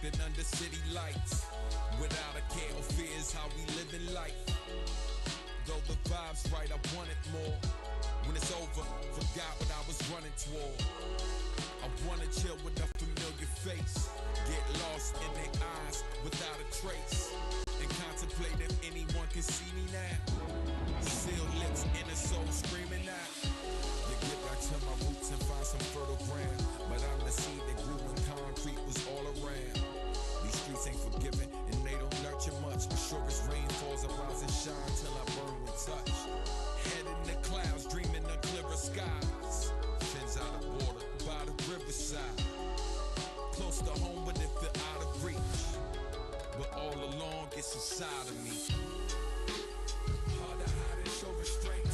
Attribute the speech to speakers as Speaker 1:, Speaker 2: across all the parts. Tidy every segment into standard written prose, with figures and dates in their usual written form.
Speaker 1: reflected under city lights. Without a care or fears, how we live in life. Though the vibe's right, I wanted more. When it's over, forgot what I was running toward. I wanna chill with a familiar face, get lost in their eyes without a trace, and contemplate if anyone can see me now. Sealed lips, inner soul screaming out. You get back to my roots and find some fertile ground, but I'm the seed that grew when concrete was all around. These streets ain't forgiving and they don't nurture much. Sure as rain falls, I rise and shine till I burn with touch. Head in the clouds, dreaming of clearer skies. Fins out of water by the riverside. Close to home, but it feel out of reach. But all along, it's inside of me. Hard to hide and show restraint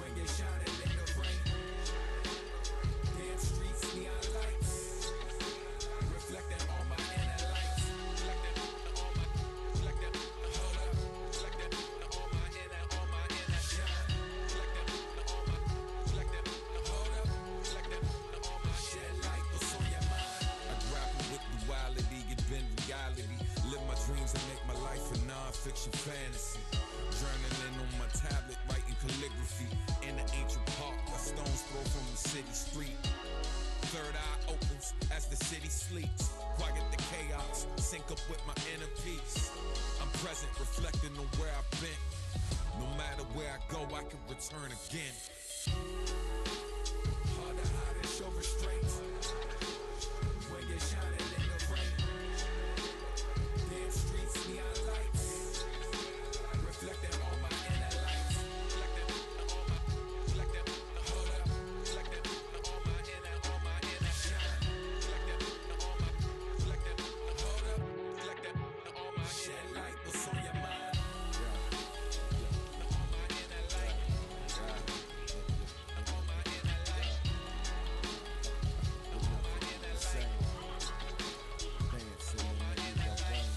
Speaker 1: when you're shining in the rain. Damn streets, neon lights, reflecting on my inner lights. Reflecting hold up, reflecting on my inner shine. Reflecting hold up, reflecting on my shed light. What's on your mind? I grapple with duality, get been reality. Live my dreams and make my life a non-fiction fantasy. Journaling on my tablet, writing calligraphy. In the ancient park, a stone's throw from the city street. Third eye opens as the city sleeps. Quiet the chaos, sync up with my inner peace. I'm present, reflecting on where I've been. No matter where I go, I can return again. Hard to hide and show restraint when you're shining in the rain. Damn streets, neon lights, reflecting on my inner lights. Reflecting hold up, reflecting on my inner shine. Reflecting hold up, reflecting on my shed light. What's on your mind? On my inner light. On my inner light. On my inner light.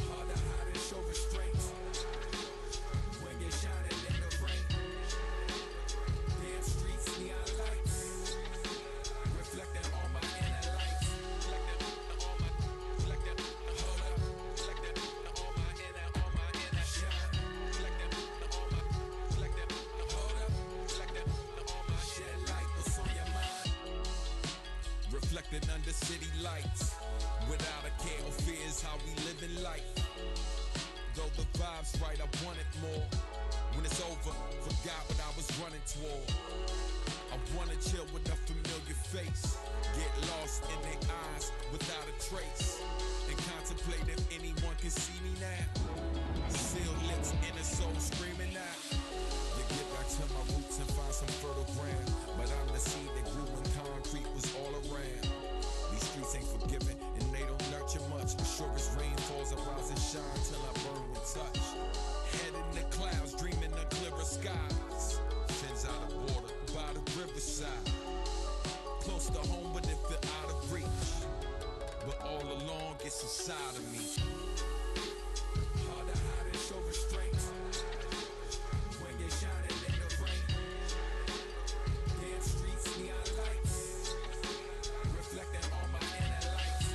Speaker 1: Hard to hide and show restraint when you're shining in the rain. Damn streets, neon lights, reflecting on my inner lights. Reflecting hold up, reflecting on my inner shine. Reflecting hold up, reflecting on my shed light. What's on your mind? Reflected under city lights, without a care or fears, how we live in life. Though the vibe's right, I wanted more. When it's over, forgot what I was running toward. I wanna chill with a familiar face, get lost in their eyes without a trace, and contemplate if anyone can see me now. Sealed lips, inner soul screaming out. You get back to my roots and find some fertile ground, but I'm the seed that grew when concrete was all around. These streets ain't forgiving and they don't nurture much. Sure as rain falls, I rise and shine till I burn with touch. Head in the clouds, dreaming of clearer skies. Fins out of water by the riverside. Close to home, but it feel out of reach. But all along, it's inside of me. Hard to hide and show restraint when you're shining in the rain. Damn streets, neon lights, reflecting on my inner lights.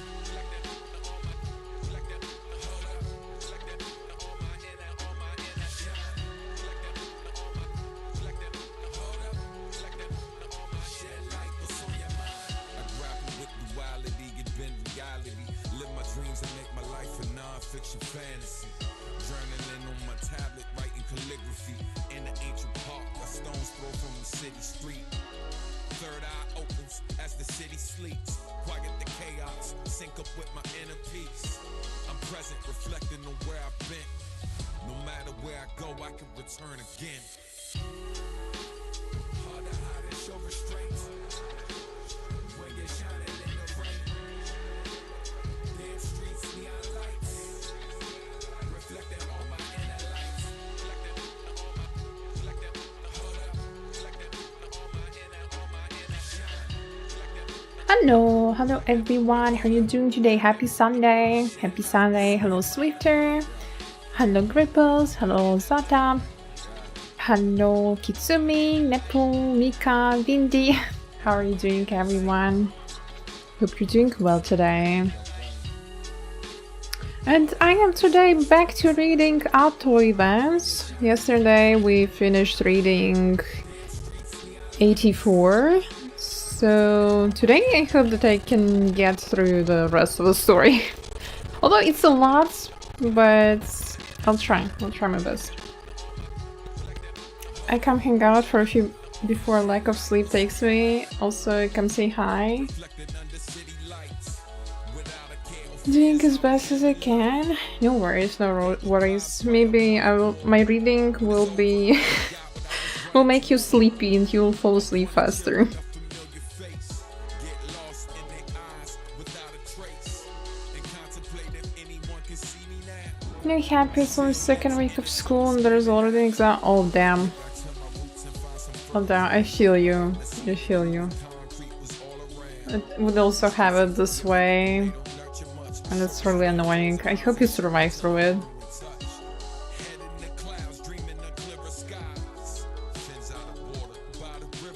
Speaker 1: Reflecting hold up, reflecting on my inner shine. Reflecting hold up, reflecting on my shed light. What's on your mind? I grapple with duality, get been reality. Live my dreams and make my life a non-fiction fantasy. Journaling on my tablet, writing calligraphy. In the ancient park, a stone's throw from the city street. Third eye opens as the city sleeps. Quiet the chaos, sync up with my inner peace. I'm present, reflecting on where I've been. No matter where I go, I can return again. Hard to hide and show restraint when you're shining in the rain. Damn streets, neon lights, reflecting on my inner lights. Reflecting hold up, reflecting on my inner shine.
Speaker 2: Hello everyone. How are you doing today? Happy Sunday. Happy Sunday. Hello Swifter. Hello Gripples. Hello Zata. Hello Kitsumi, Nepu, Mika, Vindy. How are you doing everyone? Hope you're doing well today. And I am today back to reading Ato events. Yesterday we finished reading 84. So today I hope that I can get through the rest of the story. Although it's a lot, but I'll try my best. I come hang out for a few before lack of sleep takes me. Also come say hi. Doing as best as I can. No worries, no worries. Maybe my reading will be will make you sleepy and you'll fall asleep faster. No happy it's on the second week of school and there's already an exam. Oh damn. Oh damn, I feel you. I feel you. It would also have it this way. And it's really annoying. I hope you survive through it.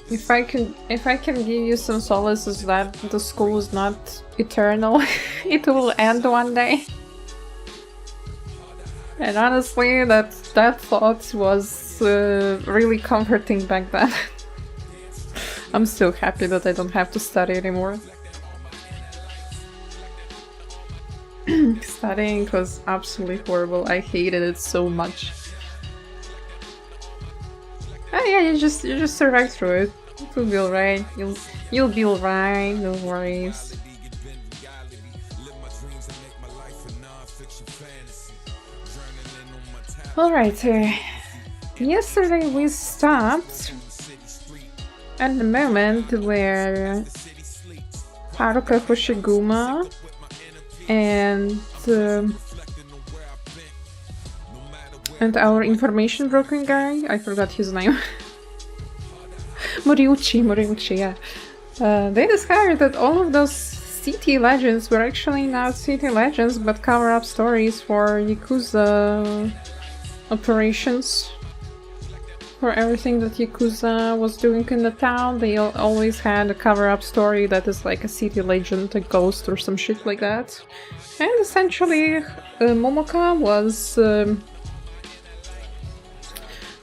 Speaker 2: If I can give you some solace is that the school is not eternal. It will end one day. And honestly, that thought was really comforting back then. I'm so happy that I don't have to study anymore. Studying was absolutely horrible. I hated it so much. Oh yeah, you just survive through it. You'll be alright. You'll be alright. No worries. Alright, yesterday we stopped at the moment where Haruka Hoshiguma and our information broker guy, I forgot his name. Moriuchi, yeah. They discovered that all of those city legends were actually not city legends, but cover-up stories for Yakuza operations. For everything that Yakuza was doing in the town, they always had a cover-up story that is like a city legend, a ghost or some shit like that. And essentially, Momoka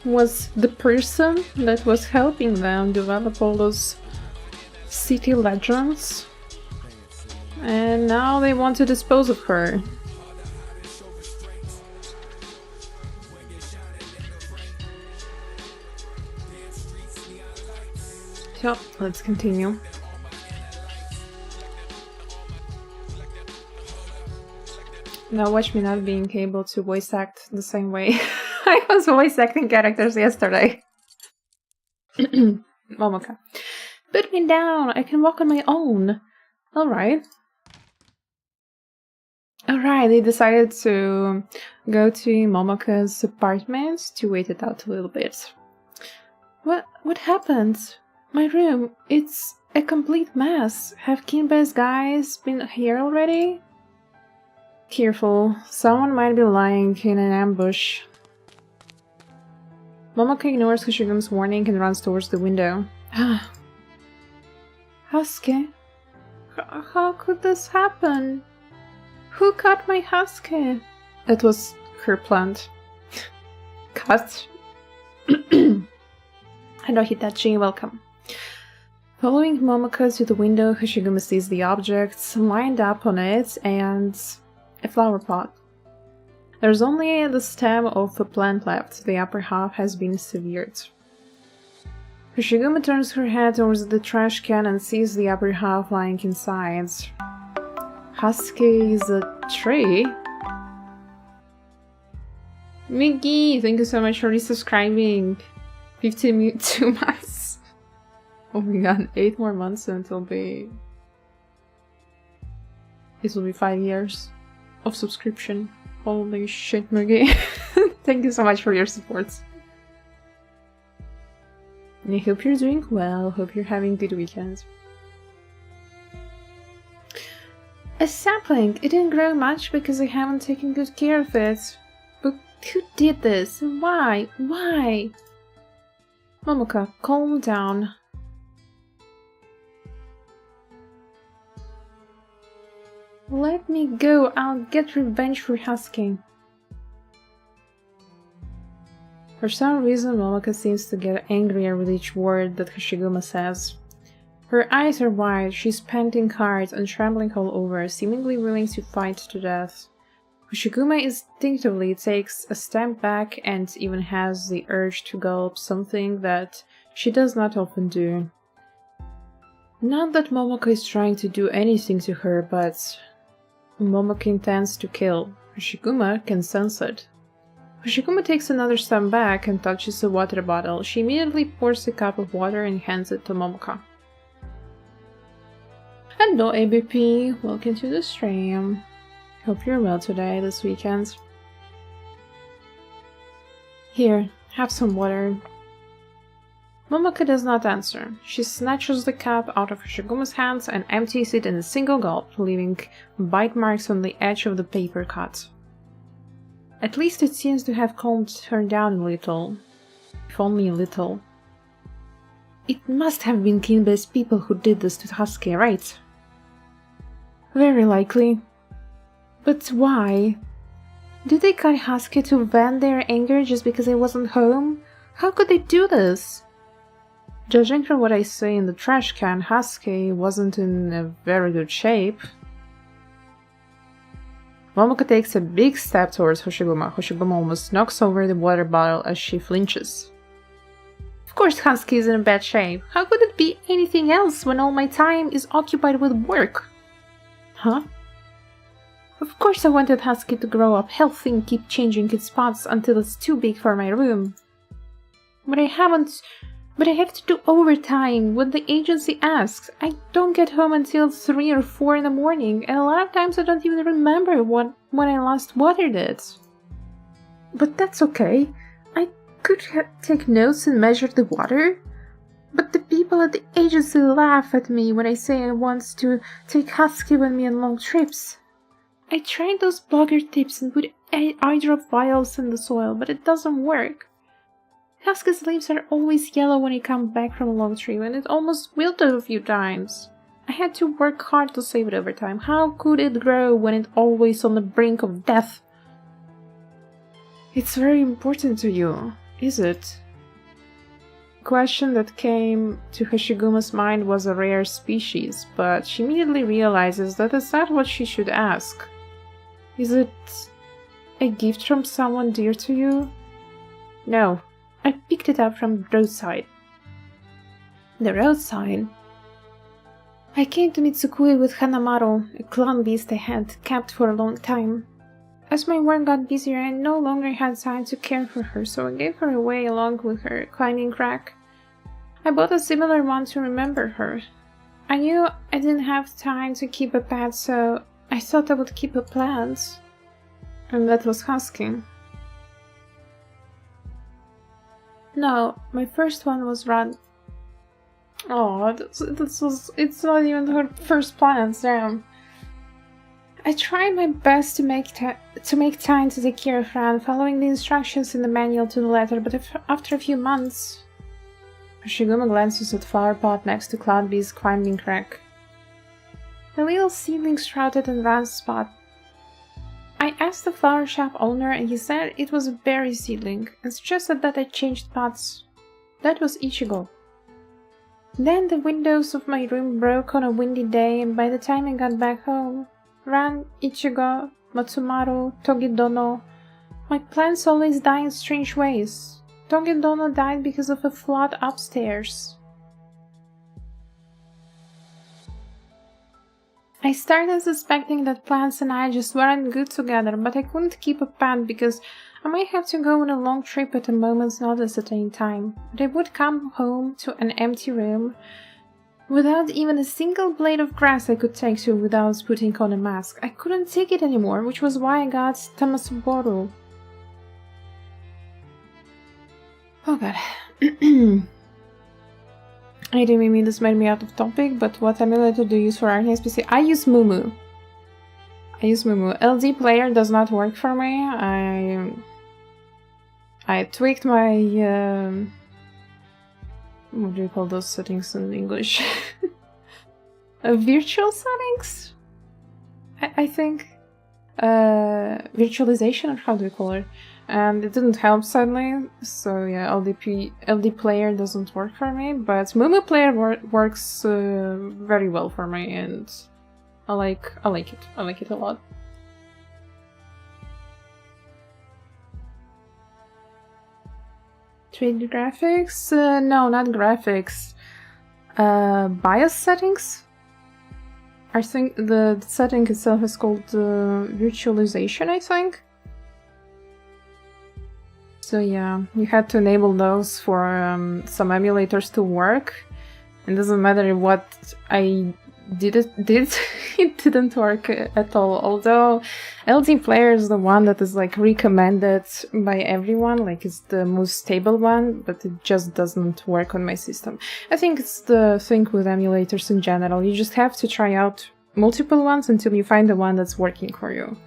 Speaker 2: was the person that was helping them develop all those city legends. And now they want to dispose of her. So, let's continue. Now watch me not being able to voice act the same way I was voice acting characters yesterday. Momoka. Put me down, I can walk on my own. Alright. Alright, they decided to go to Momoka's apartment to wait it out a little bit. What happened? My room, it's a complete mess. Have Kinbei's guys been here already? Careful, someone might be lying in an ambush. Momoka ignores Hoshiguma's warning and runs towards the window. Husky? How could this happen? Who cut my husky? It was her plant. Cut? Hello Hitachi, welcome. Following Momoka to the window, Hoshiguma sees the objects lined up on it and a flower pot. There's only the stem of the plant left, the upper half has been severed. Hoshiguma turns her head towards the trash can and sees the upper half lying inside. Husky is a tree? Miggy, thank you so much for resubscribing. 52 months. Oh my god, 8 more months and it will be 5 years of subscription. Holy shit, Mugi. Thank you so much for your support. And I hope you're doing well, hope you're having a good weekend. A sapling! It didn't grow much because I haven't taken good care of it. But who did this? Why? Why? Momoka, calm down. Let me go, I'll get revenge for Husky. For some reason, Momoko seems to get angrier with each word that Hoshiguma says. Her eyes are wide, she's panting hard and trembling all over, seemingly willing to fight to death. Hoshiguma instinctively takes a step back and even has the urge to gulp, something that she does not often do. Not that Momoko is trying to do anything to her, but Momoko intends to kill. Hoshiguma can sense it. Hoshiguma takes another step back and touches a water bottle. She immediately pours a cup of water and hands it to Momoko. Hello ABP, welcome to the stream. Hope you're well today, this weekend. Here, have some water. Momoko does not answer. She snatches the cup out of Hoshiguma's hands and empties it in a single gulp, leaving bite marks on the edge of the paper cut. At least it seems to have calmed her down a little. If only a little. It must have been Kinbei's people who did this to Husky, right? Very likely. But why? Did they cut Husky to vent their anger just because I wasn't home? How could they do this? Judging from what I say in the trash can, Husky wasn't in a very good shape. Momoko takes a big step towards Hoshiguma. Hoshiguma almost knocks over the water bottle as she flinches. Of course Husky is in bad shape. How could it be anything else when all my time is occupied with work? Huh? Of course I wanted Husky to grow up healthy and keep changing its spots until it's too big for my room. But I have to do overtime when the agency asks. I don't get home until 3 or 4 in the morning, and a lot of times I don't even remember when I last watered it. But that's okay. I could take notes and measure the water. But the people at the agency laugh at me when I say I want to take Husky with me on long trips. I tried those blogger tips and put eye drop vials in the soil, but it doesn't work. Husky's leaves are always yellow when I come back from a long trip, and it almost wilted a few times. I had to work hard to save it over time. How could it grow when it's always on the brink of death? It's very important to you, is it? The question that came to Hoshiguma's mind was a rare species, but she immediately realizes that it's not what she should ask. Is it a gift from someone dear to you? No. I picked it up from the roadside. The roadside? I came to Mitsukui with Hanamaru, a clown beast I had kept for a long time. As my work got busier, I no longer had time to care for her, so I gave her away along with her climbing rack. I bought a similar one to remember her. I knew I didn't have time to keep a pet, so I thought I would keep a plant. And that was Husky. No, my first one was Rad. Oh, it's not even her first plant, damn. I tried my best to make time to take care of Ran, following the instructions in the manual to the letter, but after a few months... Hoshiguma glances at the flower pot next to Cloudbee's climbing rack. The little seedling sprouted in Ran's spot. I asked the flower shop owner and he said it was a berry seedling and suggested that I changed pots. That was Ichigo. Then the windows of my room broke on a windy day, and by the time I got back home, Ran, Ichigo, Matsumaru, Togidono... My plants always die in strange ways. Togidono died because of a flood upstairs. I started suspecting that plants and I just weren't good together, but I couldn't keep a pet because I might have to go on a long trip at a moment's notice at any time. But I would come home to an empty room without even a single blade of grass I could take to without putting on a mask. I couldn't take it anymore, which was why I got Tamasuboru. Oh god. I didn't mean this made me out of topic, but what emulator do you use for ARKNIGHTS PC? I use Mumu. LD player does not work for me. I tweaked my what do you call those settings in English? Virtual settings? I think virtualization, or how do you call it? And it didn't help sadly, so yeah, LD player doesn't work for me, but Mumu player works very well for me, and I like it. I like it a lot. Trade graphics? No, not graphics. BIOS settings? I think the setting itself is called virtualization, I think. So yeah, you had to enable those for some emulators to work. It doesn't matter what I did, it didn't work at all. Although LD player is the one that is like recommended by everyone, like it's the most stable one, but it just doesn't work on my system. I think it's the thing with emulators in general. You just have to try out multiple ones until you find the one that's working for you.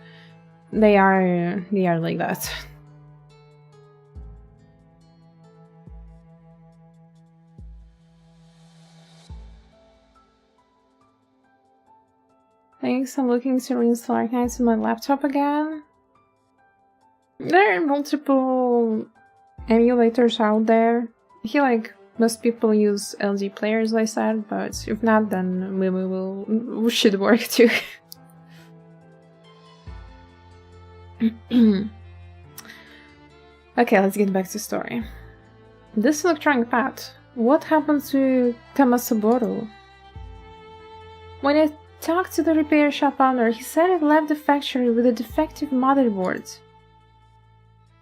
Speaker 2: They are like that. Thanks, I'm looking to reinstall ARKNIGHTS on my laptop again. There are multiple emulators out there. I feel like most people use LD players, I said, but if not, then we should work too. Okay, let's get back to story. This electronic pad. What happened to Tamasaboru? When I talked to the repair shop owner, he said it left the factory with a defective motherboard.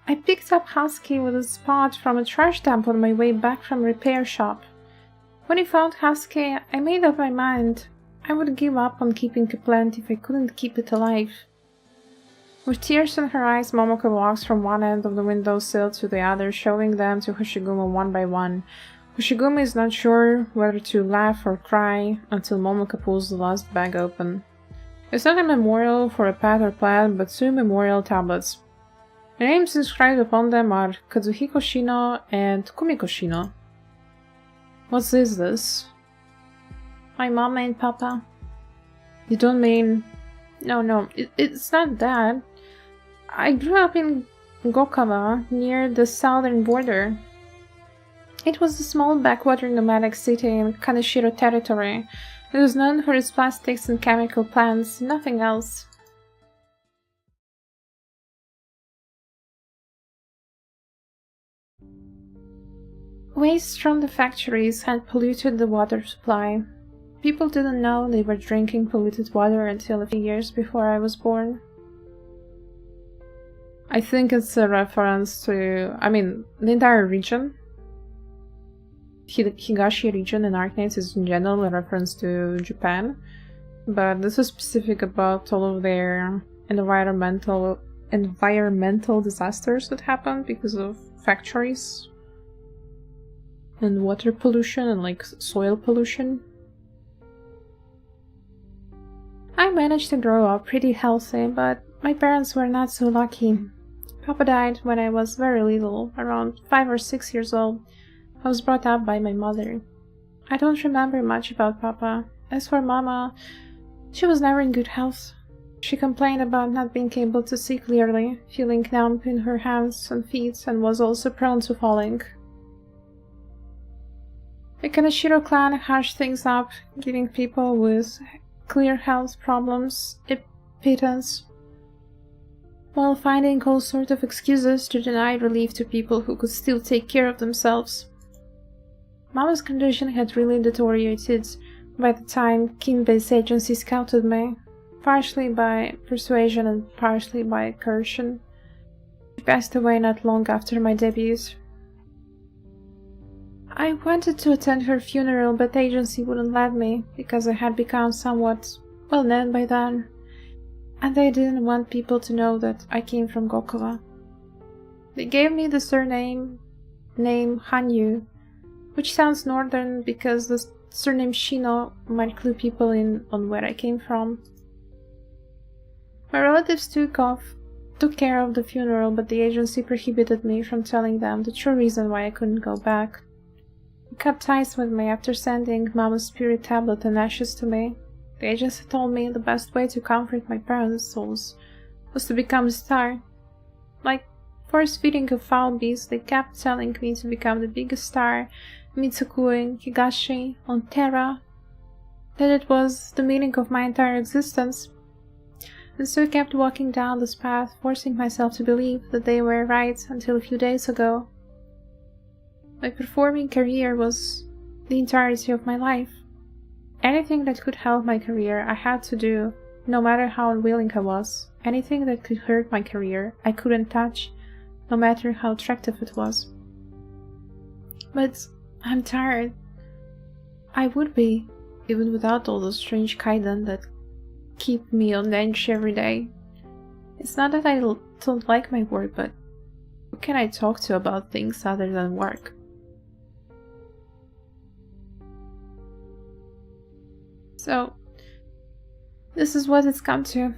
Speaker 2: I picked up Husky with a spot from a trash dump on my way back from repair shop. When I found Husky, I made up my mind. I would give up on keeping a plant if I couldn't keep it alive. With tears in her eyes, Momoko walks from one end of the windowsill to the other, showing them to Hoshiguma one by one. Hoshiguma is not sure whether to laugh or cry until Momoko pulls the last bag open. It's not a memorial for a pet or plant, but 2 memorial tablets. The names inscribed upon them are Kazuhiko Shino and Kumiko Shino. What is this? My mama and papa. You don't mean... No, it's not that. I grew up in Gokawa, near the southern border. It was a small backwater nomadic city in Kaneshiro territory. It was known for its plastics and chemical plants, nothing else. Waste from the factories had polluted the water supply. People didn't know they were drinking polluted water until a few years before I was born. I think it's a reference to, the entire region. Higashi region in ARKNIGHTS is in general a reference to Japan, but this is specific about all of their environmental disasters that happened because of factories and water pollution and like soil pollution. I managed to grow up pretty healthy, but my parents were not so lucky. Papa died when I was very little, around 5 or 6 years old. I was brought up by my mother. I don't remember much about Papa. As for Mama, she was never in good health. She complained about not being able to see clearly, feeling numb in her hands and feet, and was also prone to falling. The Kaneshiro clan hushed things up, giving people with clear health problems a pittance, while finding all sorts of excuses to deny relief to people who could still take care of themselves. Mama's condition had really deteriorated by the time kin-based agency scouted me, partially by persuasion and partially by coercion. She passed away not long after my debut. I wanted to attend her funeral, but the agency wouldn't let me, because I had become somewhat well-known by then, and they didn't want people to know that I came from Gokawa. They gave me the surname Hanyu, which sounds northern because the surname Shino might clue people in on where I came from. My relatives took care of the funeral, but the agency prohibited me from telling them the true reason why I couldn't go back. They cut ties with me after sending Mama's spirit tablet and ashes to me. The agency told me the best way to comfort my parents' souls was to become a star. Like force-feeding a foul beast, they kept telling me to become the biggest star in Mitsukuri, Higashi, on Terra, that it was the meaning of my entire existence. And so I kept walking down this path, forcing myself to believe that they were right until a few days ago. My performing career was the entirety of my life. Anything that could help my career, I had to do, no matter how unwilling I was. Anything that could hurt my career, I couldn't touch, no matter how attractive it was. But I'm tired. I would be, even without all those strange kaiden that keep me on edge every day. It's not that I don't like my work, but who can I talk to about things other than work? So, this is what it's come to.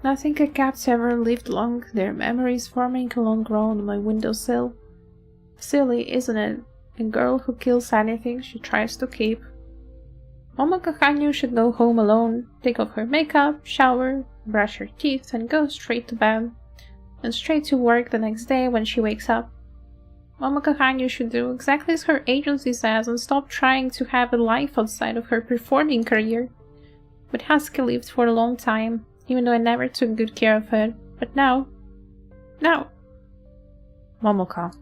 Speaker 2: Nothing I kept ever lived long, their memories forming a long row on my windowsill. Silly, isn't it? A girl who kills anything she tries to keep. Momoko Hanyu should go home alone, take off her makeup, shower, brush her teeth, and go straight to bed. And straight to work the next day when she wakes up. Momoko Hanyu should do exactly as her agency says and stop trying to have a life outside of her performing career. But Husky lived for a long time, even though I never took good care of it. But now... Momoka.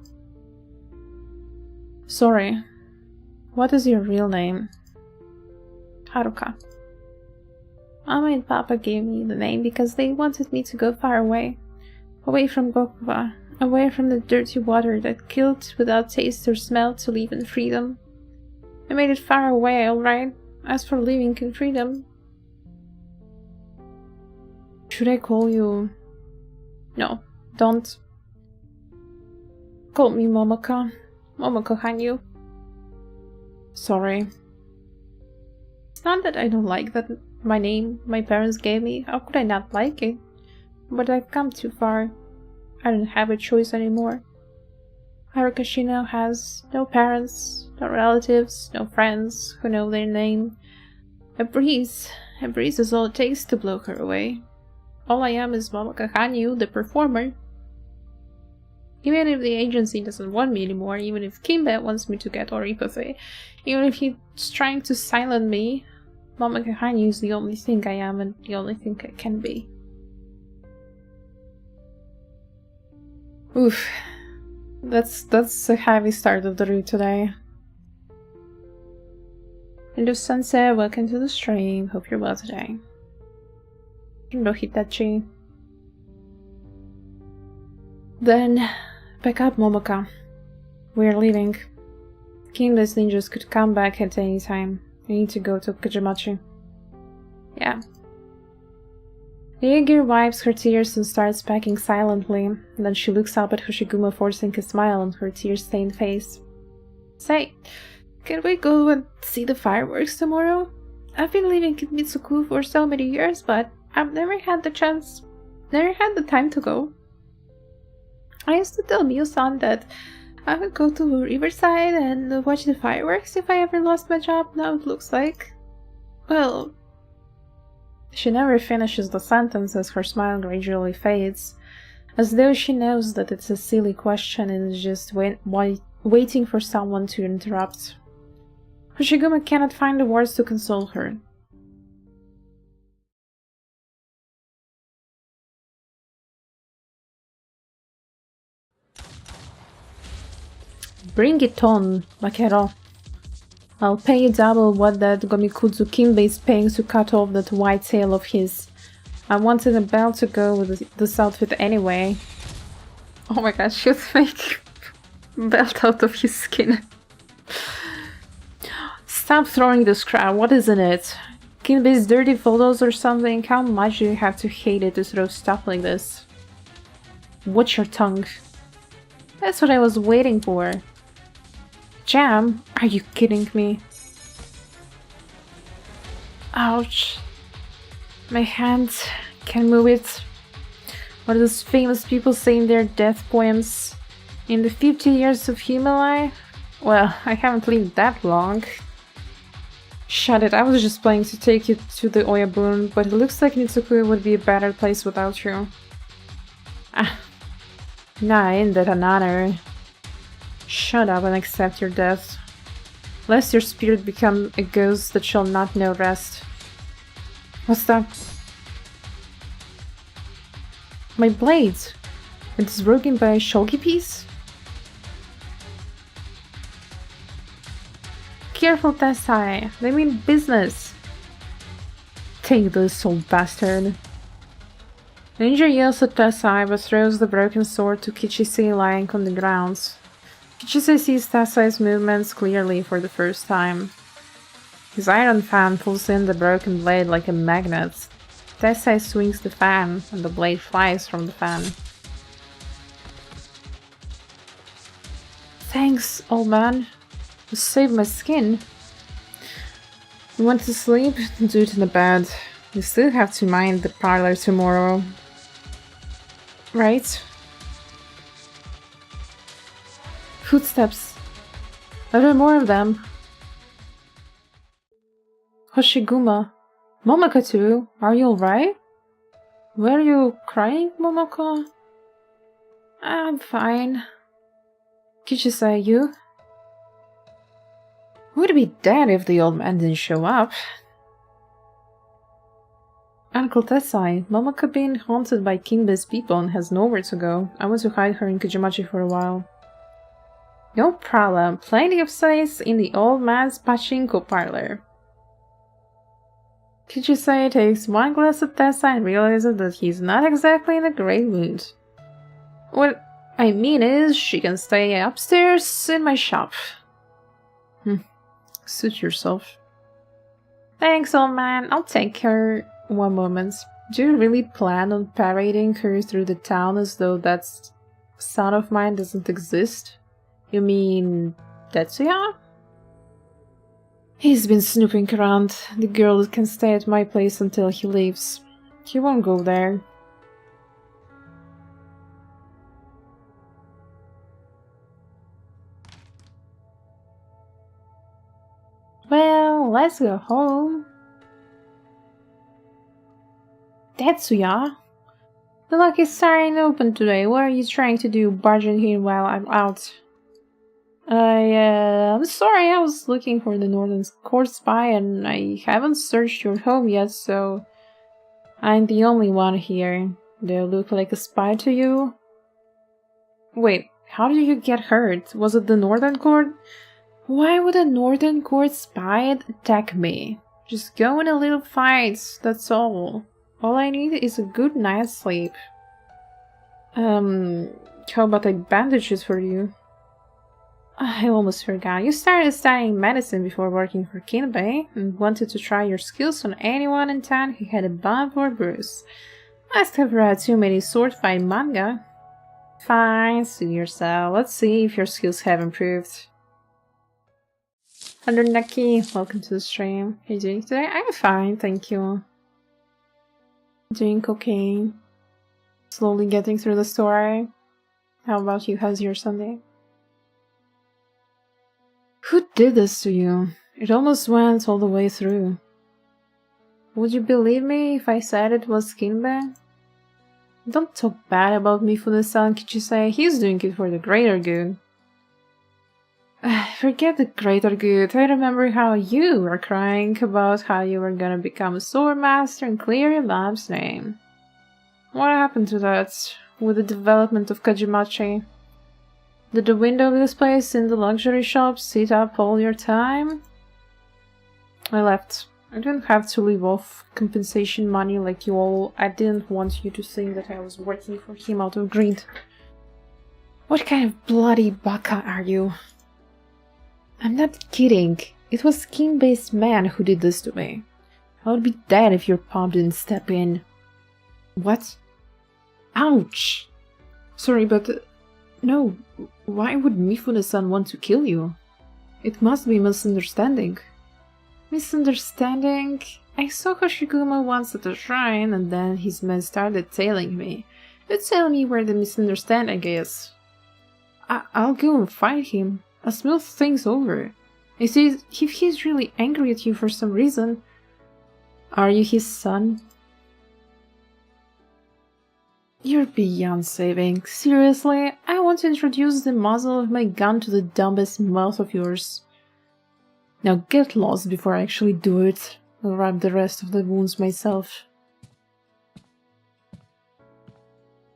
Speaker 2: Sorry. What is your real name? Haruka. Mama and Papa gave me the name because they wanted me to go far away. Away from Gokuba. Away from the dirty water that killed without taste or smell to live in freedom. I made it far away, alright. As for living in freedom... Should I call you... No, don't. Call me Momoko. Momoko Hanyu. Sorry. It's not that I don't like that my name my parents gave me. How could I not like it? But I've come too far. I don't have a choice anymore. Haruka Shino has no parents, no relatives, no friends who know their name. A breeze is all it takes to blow her away. All I am is Momoko Hanyu, the performer. Even if the agency doesn't want me anymore, even if Kimbe wants me to get Oripathe, even if he's trying to silence me, Momoko Hanyu is the only thing I am and the only thing I can be. Oof. That's a heavy start of the read today. Hello Sensei, welcome to the stream. Hope you're well today. Hello Hitachi. Then, back up Momoka. We're leaving. Kingless ninjas could come back at any time. I need to go to Kajamachi. Yeah. Ryuger wipes her tears and starts packing silently. Then she looks up at Hoshigumo, forcing a smile on her tear-stained face. Say, can we go and see the fireworks tomorrow? I've been living in Mitsuku for so many years, but I've never had the time to go. I used to tell Miyo-san that I would go to Riverside and watch the fireworks if I ever lost my job. Now it looks like... Well... She never finishes the sentence as her smile gradually fades, as though she knows that it's a silly question and is just waiting for someone to interrupt. Hoshigumo cannot find the words to console her. Bring it on, Makero. I'll pay you double what that Gomikudzu Kimbe is paying to cut off that white tail of his. I wanted a belt to go with this outfit anyway. Oh my god, she'll make a belt out of his skin. Stop throwing this crap, what is in it? Kimbe's dirty photos or something? How much do you have to hate it to throw stuff like this? Watch your tongue. That's what I was waiting for. Jam? Are you kidding me? Ouch. My hand can't move it. What do those famous people say in their death poems? In the 50 years of human life? Well, I haven't lived that long. Shut it, I was just planning to take you to the Oyabun, but it looks like Nitsuku would be a better place without you. Ah, nah, ain't that an honor? Shut up and accept your death. Lest your spirit become a ghost that shall not know rest. What's that? My blade! It is broken by a shogi piece? Careful, Tessai! They mean business! Take this, old bastard! Ninja yells at Tessai but throws the broken sword to Kichise lying on the ground. Kichise sees Tessai's movements clearly for the first time. His iron fan pulls in the broken blade like a magnet. Tessai swings the fan, and the blade flies from the fan. Thanks, old man. You saved my skin. You want to sleep? Do it in the bed. You still have to mind the parlor tomorrow. Right? Footsteps. Are there more of them? Hoshiguma. Momoko too. Are you alright? Were you crying, Momoko? I'm fine. Kichise, you? Would be dead if the old man didn't show up. Uncle Tessai, Momoko being haunted by Kinbei's people and has nowhere to go. I want to hide her in Kujimachi for a while. No problem. Plenty of space in the old man's pachinko parlor. Kichise takes one glance at Tessai and realizes that he's not exactly in a great mood. What I mean is, she can stay upstairs in my shop. Suit yourself. Thanks, old man. I'll take her. One moment. Do you really plan on parading her through the town as though that son of mine doesn't exist? You mean Tetsuya? He's been snooping around. The girl can stay at my place until he leaves. He won't go there. Well, let's go home. Tetsuya? The lucky star ain't open today. What are you trying to do, barging in while I'm out? I'm sorry, I was looking for the Northern Court spy and I haven't searched your home yet, so I'm the only one here. Do I look like a spy to you? Wait, how did you get hurt? Was it the Northern Court? Why would a Northern Court spy attack me? Just go in a little fight, that's all. All I need is a good night's sleep. How about I bandage it for you? I almost forgot. You started studying medicine before working for Kinbei and wanted to try your skills on anyone in town who had a bump or bruise. Must have read too many sword fight manga. Fine, suit yourself. Let's see if your skills have improved. Hello Naki, welcome to the stream. How are you doing today? I'm fine, thank you. Doing cocaine. Slowly getting through the story. How about you? How's your Sunday? Who did this to you? It almost went all the way through. Would you believe me if I said it was Kinbei? Don't talk bad about Mifune-san, Kichise. He's doing it for the greater good. Forget the greater good. I remember how you were crying about how you were gonna become a sword master and clear your mom's name. What happened to that with the development of Kajimachi? Did the window of this place in the luxury shops eat up all your time? I left. I didn't have to live off compensation money like you all. I didn't want you to think that I was working for him out of greed. What kind of bloody baka are you? I'm not kidding. It was Kinbei's man who did this to me. I would be dead if your pop didn't step in. What? Ouch! Sorry, but... no, why would Mifune-san want to kill you? It must be misunderstanding. Misunderstanding? I saw Hoshiguma once at a shrine and then his men started tailing me. You tell me where the misunderstanding is. I'll go and find him. I'll smooth things over. You see, if he's really angry at you for some reason, are you his son? You're beyond saving. Seriously, I want to introduce the muzzle of my gun to the dumbest mouth of yours. Now get lost before I actually do it. I'll wrap the rest of the wounds myself.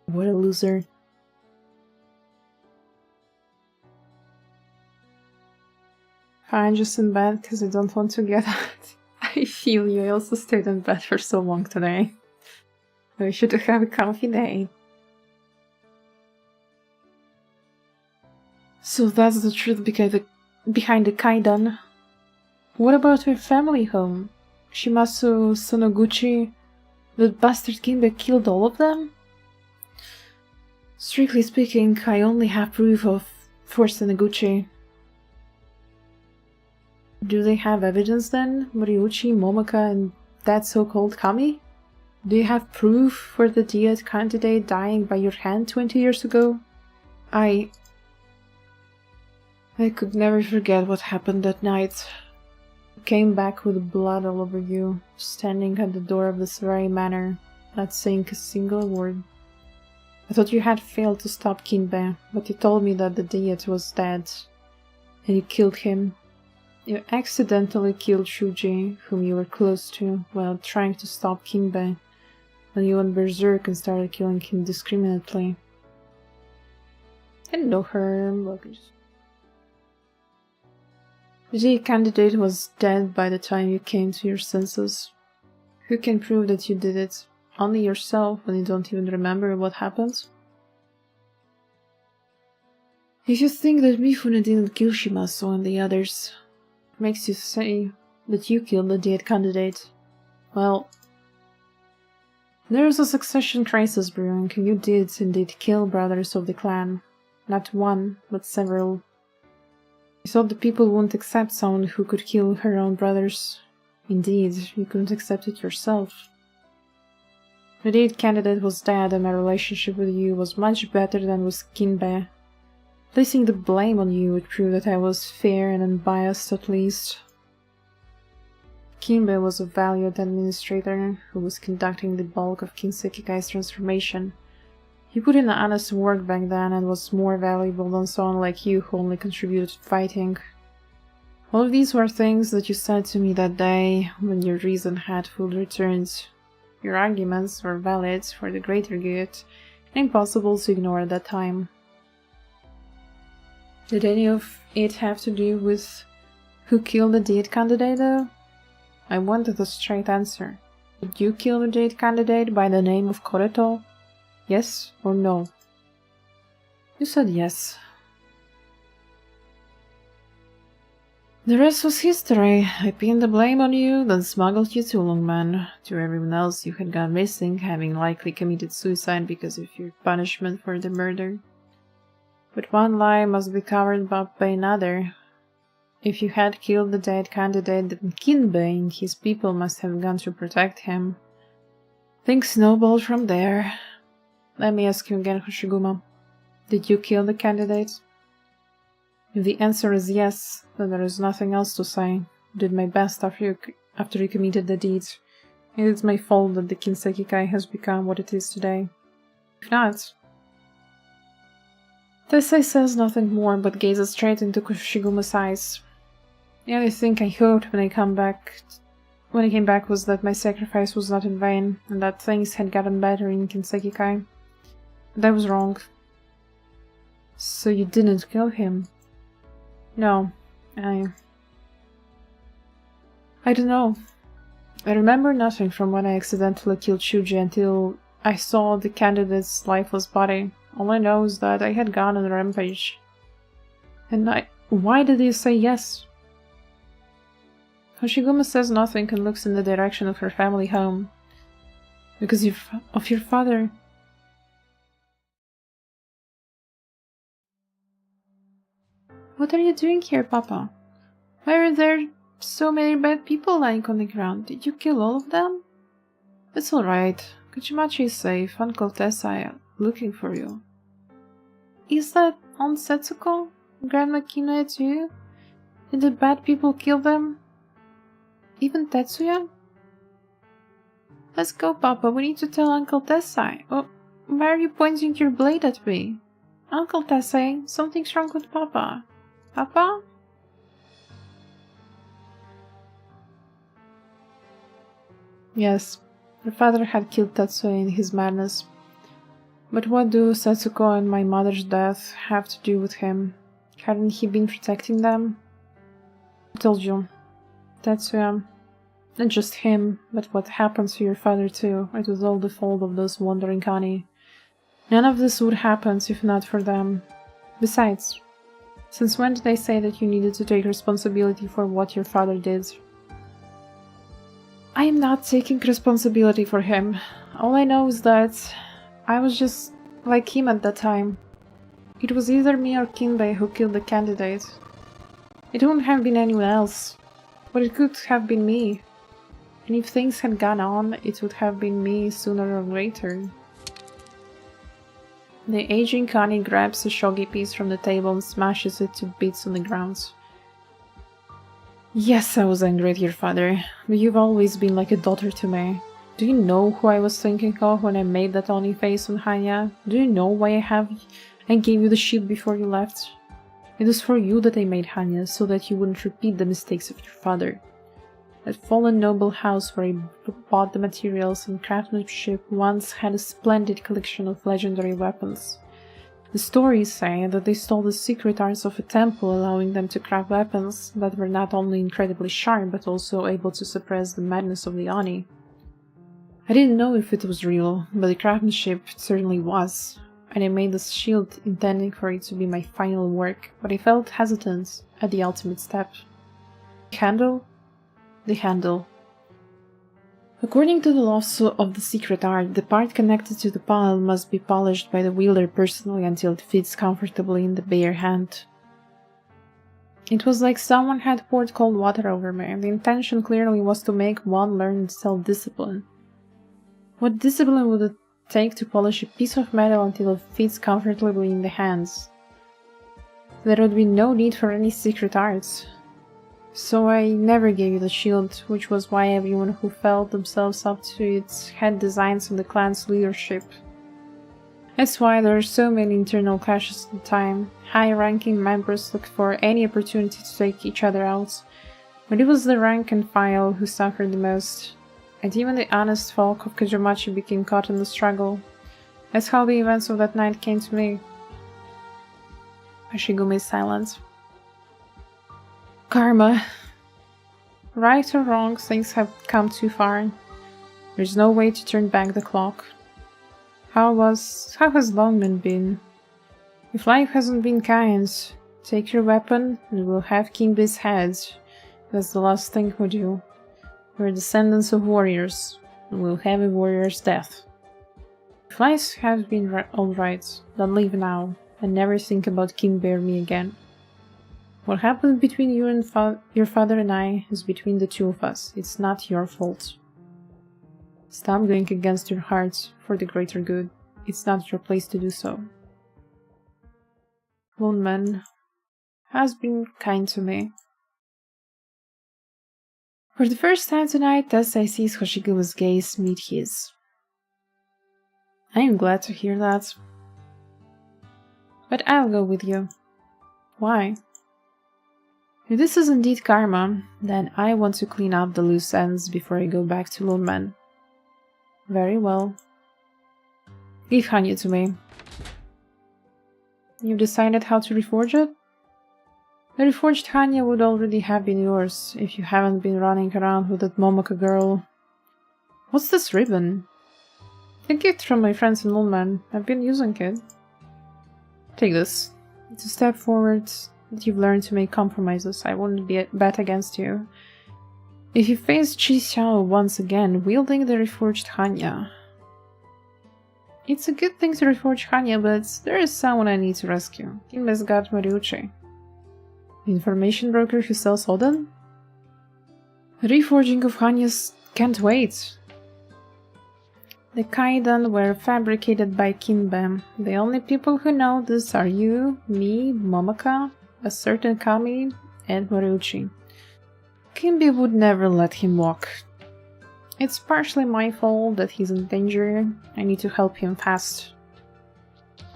Speaker 2: What a loser. Fine, just in bed because I don't want to get out. I feel you. I also stayed in bed for so long today. I should have a comfy day. So that's the truth behind the Kaidan. What about her family home? Shimasu, Sonoguchi, that bastard Kimbe killed all of them? Strictly speaking, I only have proof for Sonoguchi. Do they have evidence then? Moriuchi, Momoko, and that so-called Kami? Do you have proof for the Diet candidate dying by your hand 20 years ago? I could never forget what happened that night. You came back with blood all over you, standing at the door of this very manor, not saying a single word. I thought you had failed to stop Kinbe, but you told me that the Diet was dead, and you killed him. You accidentally killed Shuji, whom you were close to, while trying to stop Kinbe. Then you went berserk and started killing him indiscriminately. I didn't know her, look. The candidate was dead by the time you came to your senses. Who can prove that you did it? Only yourself, when you don't even remember what happened? If you think that Mifune didn't kill Shimasu and the others, makes you say that you killed the dead candidate. Well, there's a succession crisis brewing, and you did indeed kill brothers of the clan. Not one, but several. You thought the people wouldn't accept someone who could kill her own brothers. Indeed, you couldn't accept it yourself. The dead candidate was dead, and my relationship with you was much better than with Kinbe. Placing the blame on you would prove that I was fair and unbiased at least. Kinbe was a valued administrator who was conducting the bulk of Kinsekikai's transformation. He put in honest work back then and was more valuable than someone like you who only contributed to fighting. All of these were things that you said to me that day when your reason had full returns. Your arguments were valid for the greater good and impossible to ignore at that time. Did any of it have to do with who killed the dead candidate though? I wanted a straight answer. Did you kill the dead candidate by the name of Koreto? Yes or no? You said yes. The rest was history. I pinned the blame on you, then smuggled you to Longman. To everyone else, you had gone missing, having likely committed suicide because of your punishment for the murder. But one lie must be covered up by another. If you had killed the dead candidate, then Kinbe and his people must have gone to protect him. Things snowballed from there. Let me ask you again, Hoshiguma. Did you kill the candidate? If the answer is yes, then there is nothing else to say. I did my best after you committed the deed. It is my fault that the Kinsekikai has become what it is today. If not... Tesei says nothing more, but gazes straight into Hoshiguma's eyes. The only thing I hoped when I came back was that my sacrifice was not in vain, and that things had gotten better in Kinsekikai. But I was wrong. So you didn't kill him? No, I don't know. I remember nothing from when I accidentally killed Shuji until I saw the candidate's lifeless body. All I know is that I had gone on a rampage. And why did you say yes? Hoshiguma says nothing and looks in the direction of her family home. Because of your father. What are you doing here, Papa? Why are there so many bad people lying on the ground? Did you kill all of them? It's alright. Kuchimachi is safe. Uncle Tesai are looking for you. Is that Aunt Setsuko? Grandma Kinoe too? Did the bad people kill them? Even Tetsuya? Let's go, Papa. We need to tell Uncle Tessai. Oh, why are you pointing your blade at me? Uncle Tessai, something's wrong with Papa. Papa? Yes, your father had killed Tetsuya in his madness. But what do Setsuko and my mother's death have to do with him? Hadn't he been protecting them? I told you, Tetsuya, not just him, but what happened to your father too. It was all the fault of those wandering Kani. None of this would happen if not for them. Besides, since when did I say that you needed to take responsibility for what your father did? I am not taking responsibility for him. All I know is that I was just like him at that time. It was either me or Kinbei who killed the candidate. It wouldn't have been anyone else, but it could have been me. And if things had gone on, it would have been me sooner or later. The aging Kani grabs a shogi piece from the table and smashes it to bits on the ground. Yes, I was angry at your father, but you've always been like a daughter to me. Do you know who I was thinking of when I made that Oni face on Hanya? Do you know why I gave you the shield before you left? It was for you that I made Hanya, so that you wouldn't repeat the mistakes of your father. That fallen noble house where I bought the materials and craftsmanship once had a splendid collection of legendary weapons. The stories say that they stole the secret arts of a temple, allowing them to craft weapons that were not only incredibly sharp, but also able to suppress the madness of the Oni. I didn't know if it was real, but the craftsmanship certainly was, and I made this shield intending for it to be my final work, but I felt hesitant at the ultimate step. The handle? The handle. According to the laws of the secret art, the part connected to the pile must be polished by the wielder personally until it fits comfortably in the bare hand. It was like someone had poured cold water over me, and the intention clearly was to make one learn self-discipline. What discipline would it take to polish a piece of metal until it fits comfortably in the hands? There would be no need for any secret arts. So I never gave you the shield, which was why everyone who felt themselves up to it had designs on the clan's leadership. That's why there are so many internal clashes at the time. High-ranking members looked for any opportunity to take each other out, but it was the rank and file who suffered the most, and even the honest folk of Kajamachi became caught in the struggle. That's how the events of that night came to me. Ashigumi is silent. Karma. Right or wrong, things have come too far. There's no way to turn back the clock. How has Longman been? If life hasn't been kind, take your weapon and we'll have Kinbei's head. That's the last thing we do. We're descendants of warriors, and we'll have a warrior's death. If life has been alright, then leave now, and never think about Kinbei or me again. What happened between you and your father and I is between the two of us. It's not your fault. Stop going against your heart for the greater good. It's not your place to do so. Lone Man has been kind to me. For the first time tonight, Tessai sees Hoshiguma's gaze meet his. I am glad to hear that. But I'll go with you. Why? If this is indeed karma, then I want to clean up the loose ends before I go back to Lone Man. Very well. Give Hanya to me. You've decided how to reforge it? The reforged Hanya would already have been yours if you haven't been running around with that Momoka girl. What's this ribbon? A gift from my friends in Lone Man. I've been using it. Take this. It's a step forward that you've learned to make compromises. I wouldn't bet against you. If you face Chi Xiao once again, wielding the reforged Hanya. It's a good thing to reforge Hanya, but there is someone I need to rescue. Kinbei's got Mariuchi. The information broker who sells Oden? The reforging of Hanyas can't wait. The Kaidan were fabricated by Kinbei. The only people who know this are you, me, Momoka, a certain Kami, and Moriuchi. Kimbi would never let him walk. It's partially my fault that he's in danger. I need to help him fast.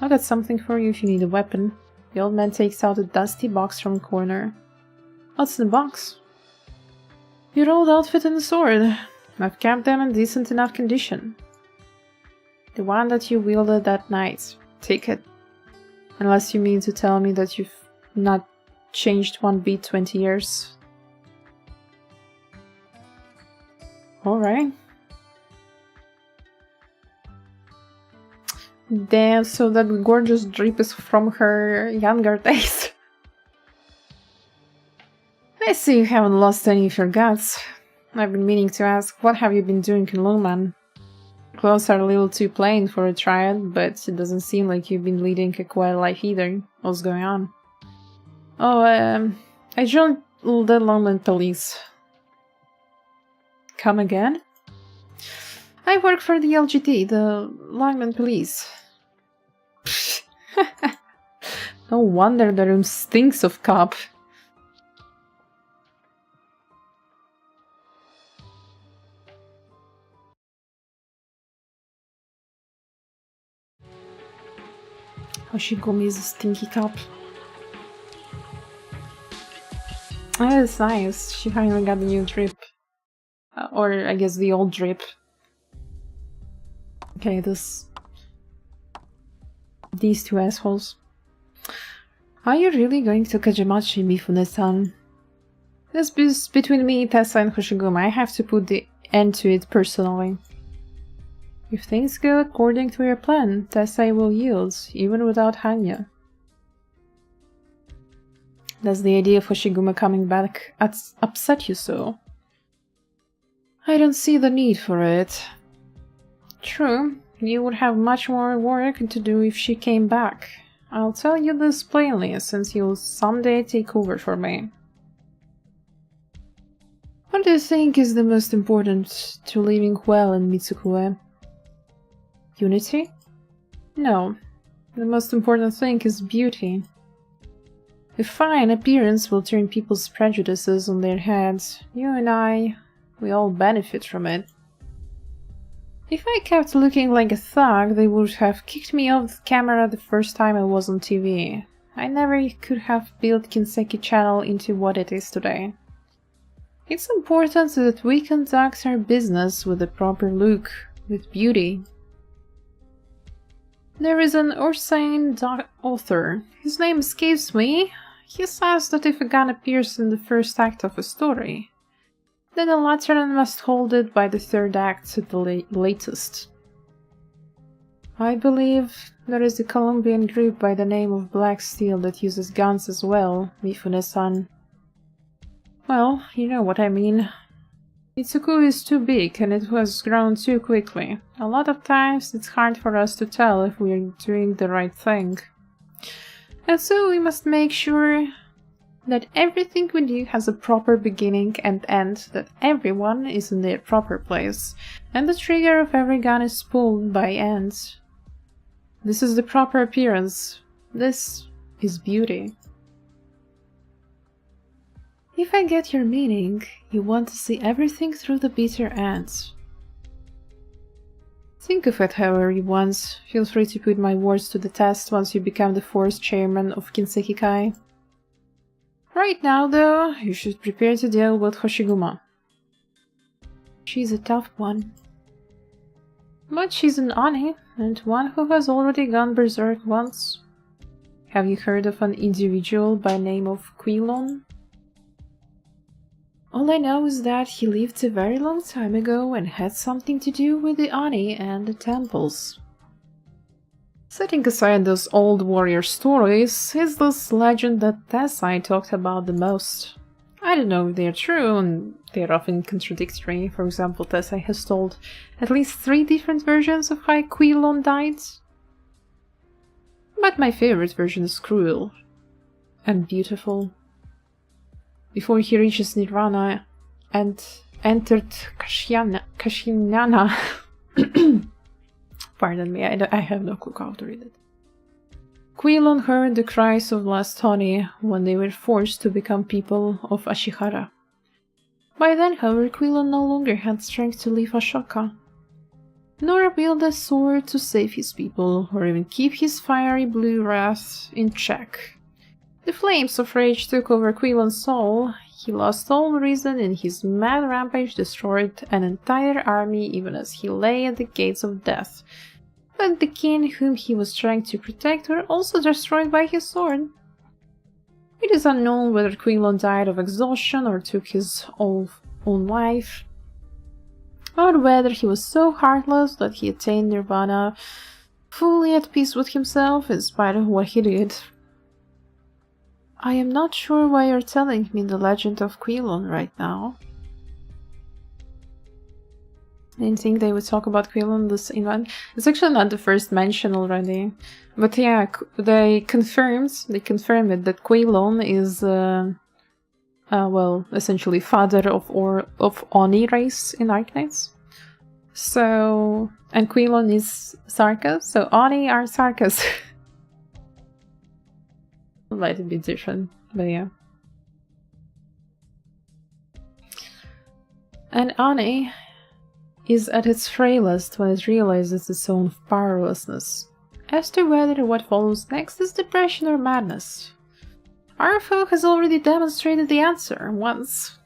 Speaker 2: I've got something for you if you need a weapon. The old man takes out a dusty box from a corner. What's in the box? Your old outfit and the sword. I've kept them in decent enough condition. The one that you wielded that night. Take it. Unless you mean to tell me that you've not changed one bit 20 years. Alright. Damn, so that gorgeous drip is from her younger days. I see you haven't lost any of your guts. I've been meaning to ask, what have you been doing in Lungman? Clothes are a little too plain for a triad, but it doesn't seem like you've been leading a quiet life either. What's going on? Oh, I joined the Lungman police. Come again? I work for the LGT, the Lungman police. No wonder the room stinks of cop. Hoshigumi is a stinky cop. Oh, that's nice. She finally got the new drip. Or, I guess, the old drip. Okay, these two assholes. Are you really going to Kajamachi, Mifune-san? This is between me, Tessa, and Hoshiguma. I have to put the end to it personally. If things go according to your plan, Tessa will yield, even without Hanya. Does the idea of Hoshiguma coming back upset you so? I don't see the need for it. True, you would have much more work to do if she came back. I'll tell you this plainly, since you'll someday take over for me. What do you think is the most important to living well in Mitsukue? Unity? No. The most important thing is beauty. A fine appearance will turn people's prejudices on their heads. You and we all benefit from it. If I kept looking like a thug, they would have kicked me off the camera the first time I was on TV. I never could have built Kinseki Channel into what it is today. It's important that we conduct our business with a proper look, with beauty. There is an Ursine author. His name escapes me. He says that if a gun appears in the first act of a story, then the Lateran must hold it by the third act at the latest. I believe there is a Colombian group by the name of Black Steel that uses guns as well, Mifune-san. Well, you know what I mean. Mitsuku is too big and it has grown too quickly. A lot of times it's hard for us to tell if we are doing the right thing. And so we must make sure that everything we do has a proper beginning and end, that everyone is in their proper place, and the trigger of every gun is pulled by end. This is the proper appearance. This is beauty. If I get your meaning, you want to see everything through the bitter end. Think of it however you want. Feel free to put my words to the test once you become the fourth chairman of Kinseki Kai. Right now, though, you should prepare to deal with Hoshiguma. She's a tough one. But she's an Ani, and one who has already gone berserk once. Have you heard of an individual by name of Quilon? All I know is that he lived a very long time ago and had something to do with the Ani and the temples. Setting aside those old warrior stories, is this legend that Tessai talked about the most. I don't know if they're true, and they're often contradictory. For example, Tessai has told at least 3 different versions of how Quilon died. But my favorite version is cruel and beautiful. Before he reaches Nirvana and entered Kashinana. Pardon me, I have no clue how to read it. Quilon heard the cries of lost Oni when they were forced to become people of Ashihara. By then, however, Quilon no longer had strength to leave Ashoka, nor wield a sword to save his people, or even keep his fiery blue wrath in check. The flames of rage took over Quilon's soul. He lost all reason in his mad rampage, destroyed an entire army even as he lay at the gates of death. But the kin whom he was trying to protect were also destroyed by his sword. It is unknown whether Quilon died of exhaustion or took his own life, or whether he was so heartless that he attained nirvana, fully at peace with himself in spite of what he did. I am not sure why you're telling me the legend of Quilon right now. Didn't think they would talk about Quilon this event. It's actually not the first mention already. But yeah, they confirmed it that Quilon is, well, essentially father of Oni race in Arknights. So, and Quilon is Sarkas, so Oni are Sarkas. Might be different, but yeah. And Oni is at its frailest when it realizes its own powerlessness. As to whether what follows next is depression or madness, our foe has already demonstrated the answer once.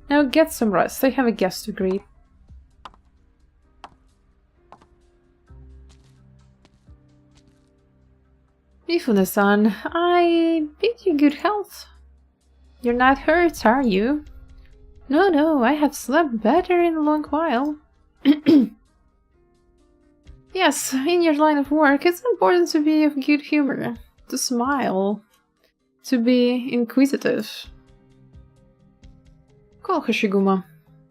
Speaker 2: Now get some rest, I have a guest to greet. Mifune-san, I bid you good health. You're not hurt, are you? No, I have slept better in a long while. Yes, in your line of work, it's important to be of good humor, to smile, to be inquisitive. Call Hoshiguma.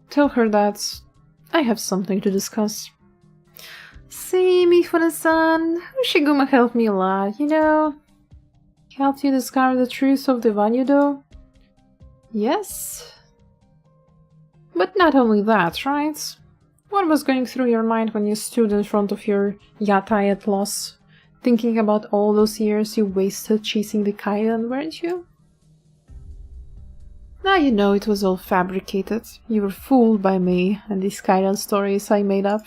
Speaker 2: Tell her that I have something to discuss. See, Mifune-san, Hoshiguma helped me a lot, you know? He helped you discover the truth of the Vanyudo? Yes. But not only that, right? What was going through your mind when you stood in front of your yatai at loss, thinking about all those years you wasted chasing the Kaidan, weren't you? Now you know it was all fabricated. You were fooled by me and these Kaidan stories I made up.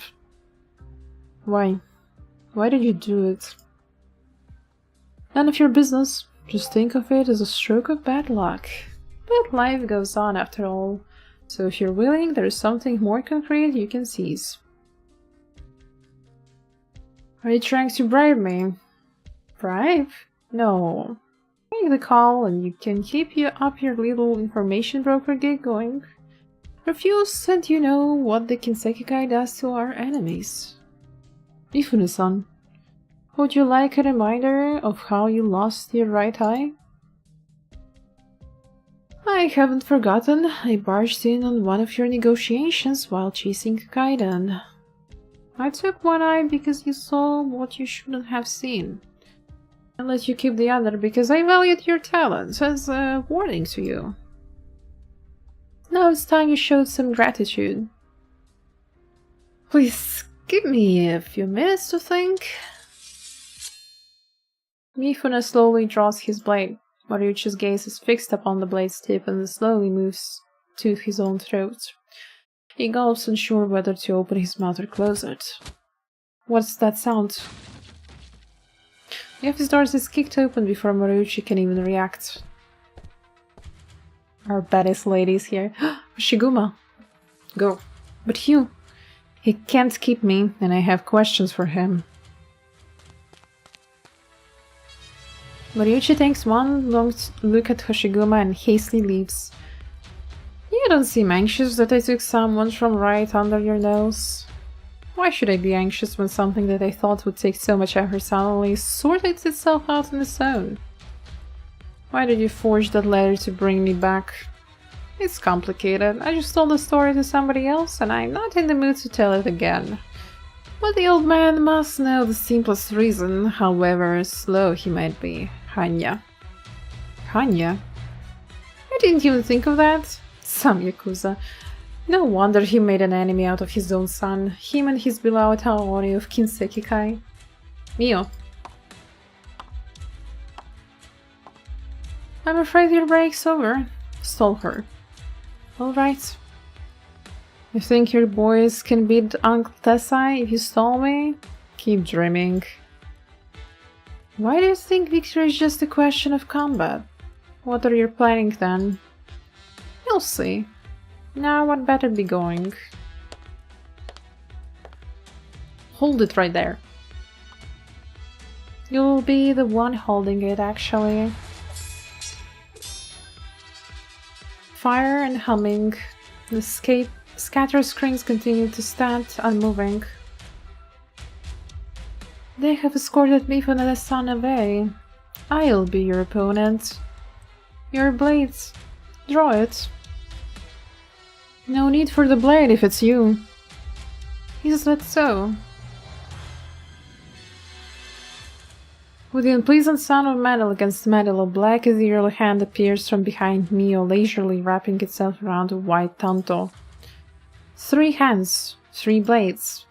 Speaker 2: Why? Why did you do it? None of your business. Just think of it as a stroke of bad luck. But life goes on after all. So if you're willing, there is something more concrete you can seize. Are you trying to bribe me? Bribe? No. Make the call and you can keep up your little information broker gig going. Refuse and you know what the Kinsekikai does to our enemies. Mifune-san, would you like a reminder of how you lost your right eye? I haven't forgotten. I barged in on one of your negotiations while chasing Kaidan. I took one eye because you saw what you shouldn't have seen. I let you keep the other because I valued your talents as a warning to you. Now it's time you showed some gratitude. Please give me a few minutes to think. Mifune slowly draws his blade. Mariuchi's gaze is fixed upon the blade's tip and slowly moves to his own throat. He gulps, unsure whether to open his mouth or close it. What's that sound? The office door is kicked open before Mariuchi can even react. Our baddest lady is here. Shiguma! Go. But Hugh! He can't keep me, and I have questions for him. Mariuchi takes one long look at Hoshiguma and hastily leaves. You don't seem anxious that I took someone from right under your nose. Why should I be anxious when something that I thought would take so much effort suddenly sorted itself out on its own? Why did you forge that letter to bring me back? It's complicated. I just told the story to somebody else and I'm not in the mood to tell it again. But the old man must know the simplest reason, however slow he might be. Hanya. Hanya? I didn't even think of that. Some Yakuza. No wonder he made an enemy out of his own son, him and his beloved Aori of Kinsekikai. Mio, I'm afraid your break's over. Stole her. Alright. You think your boys can beat Uncle Tessai if you stole me? Keep dreaming. Why do you think victory is just a question of combat? What are you planning then? You'll see. Now I'd better be going. Hold it right there. You'll be the one holding it, actually. Fire and humming. The scatter screens continue to stand unmoving. They have escorted me from the sun away. I'll be your opponent. Your blades. Draw it. No need for the blade if it's you. Is that so? With the unpleasant sound of metal against metal, a black ethereal hand appears from behind Mio, leisurely wrapping itself around a white tanto. 3 hands, 3 blades.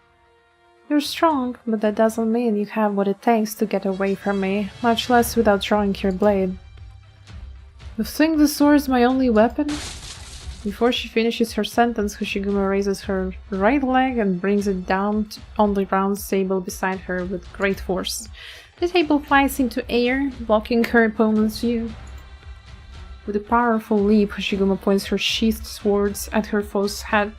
Speaker 2: You're strong, but that doesn't mean you have what it takes to get away from me, much less without drawing your blade. You think the sword is my only weapon? Before she finishes her sentence, Hoshiguma raises her right leg and brings it down on the round table beside her with great force. The table flies into air, blocking her opponent's view. With a powerful leap, Hoshiguma points her sheathed swords at her foe's head.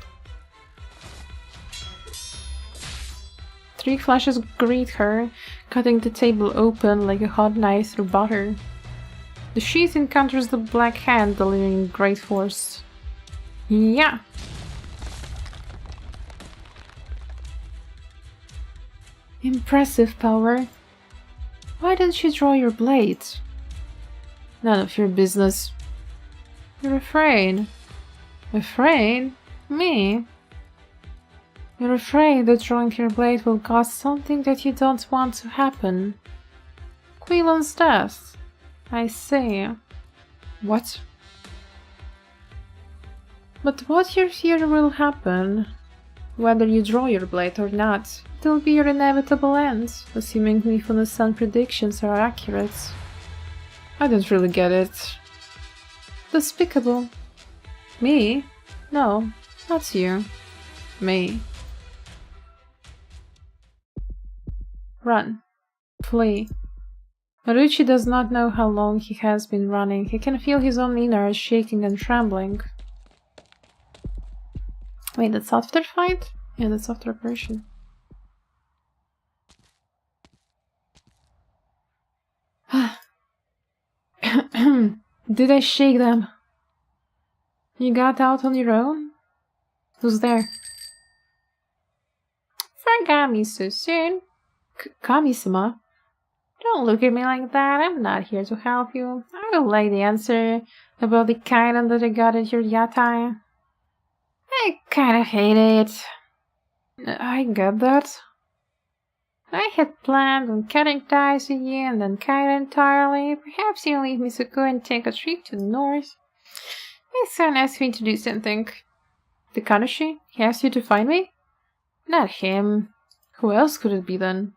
Speaker 2: 3 flashes greet her, cutting the table open like a hot knife through butter. The sheath encounters the black hand, delivering great force. Yeah! Impressive power. Why didn't you draw your blade? None of your business. You're afraid. Afraid? Me? You're afraid that drawing your blade will cause something that you don't want to happen. Quillan's death. I see. What? But what you fear will happen. Whether you draw your blade or not, it'll be your inevitable end, assuming Mifuno-san predictions are accurate. I don't really get it. Despicable. Me? No, not you. Me. Run. Flee. Marucci does not know how long he has been running. He can feel his own innards shaking and trembling. Wait, that's after fight? Yeah, that's after operation. Did I shake them? You got out on your own? Who's there? Forgot me so soon. Kami-sama? Don't look at me like that. I'm not here to help you. I don't like the answer about the kaidan that I got at your yatai. I kinda hate it. I get that. I had planned on cutting ties with you and then kite entirely. Perhaps you'll leave me to go and take a trip to the north. My son asked me to do something. The Kanoshi? He asked you to find me? Not him. Who else could it be then?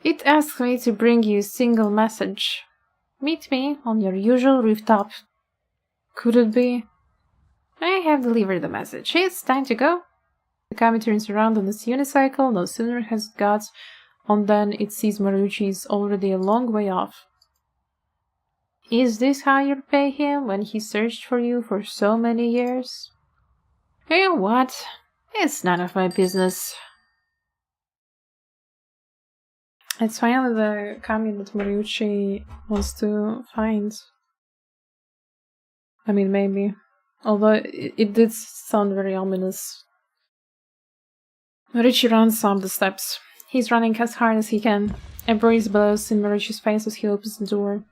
Speaker 2: It asked me to bring you a single message. Meet me on your usual rooftop. Could it be? I have delivered the message. It's time to go. The Kami turns around on its unicycle. No sooner has it got on than it sees Marucci is already a long way off. Is this how you repay him when he searched for you for so many years? You know what? It's none of my business. It's finally the Kami that Marucci wants to find. I mean, maybe. Although it did sound very ominous. Marucci runs up the steps. He's running as hard as he can. A breeze blows in Marucci's face as he opens the door.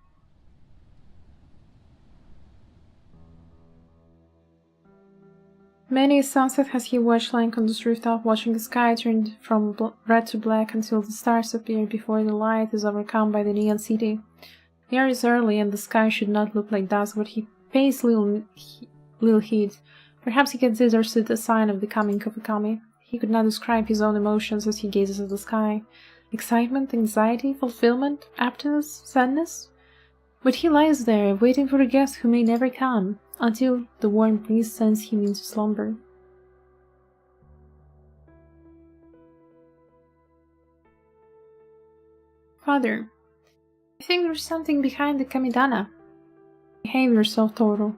Speaker 2: Many a sunset has he watched lying on this rooftop, watching the sky turn from red to black until the stars appear before the light is overcome by the neon city. The air is early and the sky should not look like dusk, but he pays little heed. Perhaps he considers it a sign of the coming of a Kami. He could not describe his own emotions as he gazes at the sky. Excitement, anxiety, fulfillment, happiness, sadness? But he lies there, waiting for a guest who may never come, until the warm breeze sends him into slumber. Father, I think there's something behind the Kamidana. Behave yourself, Toro.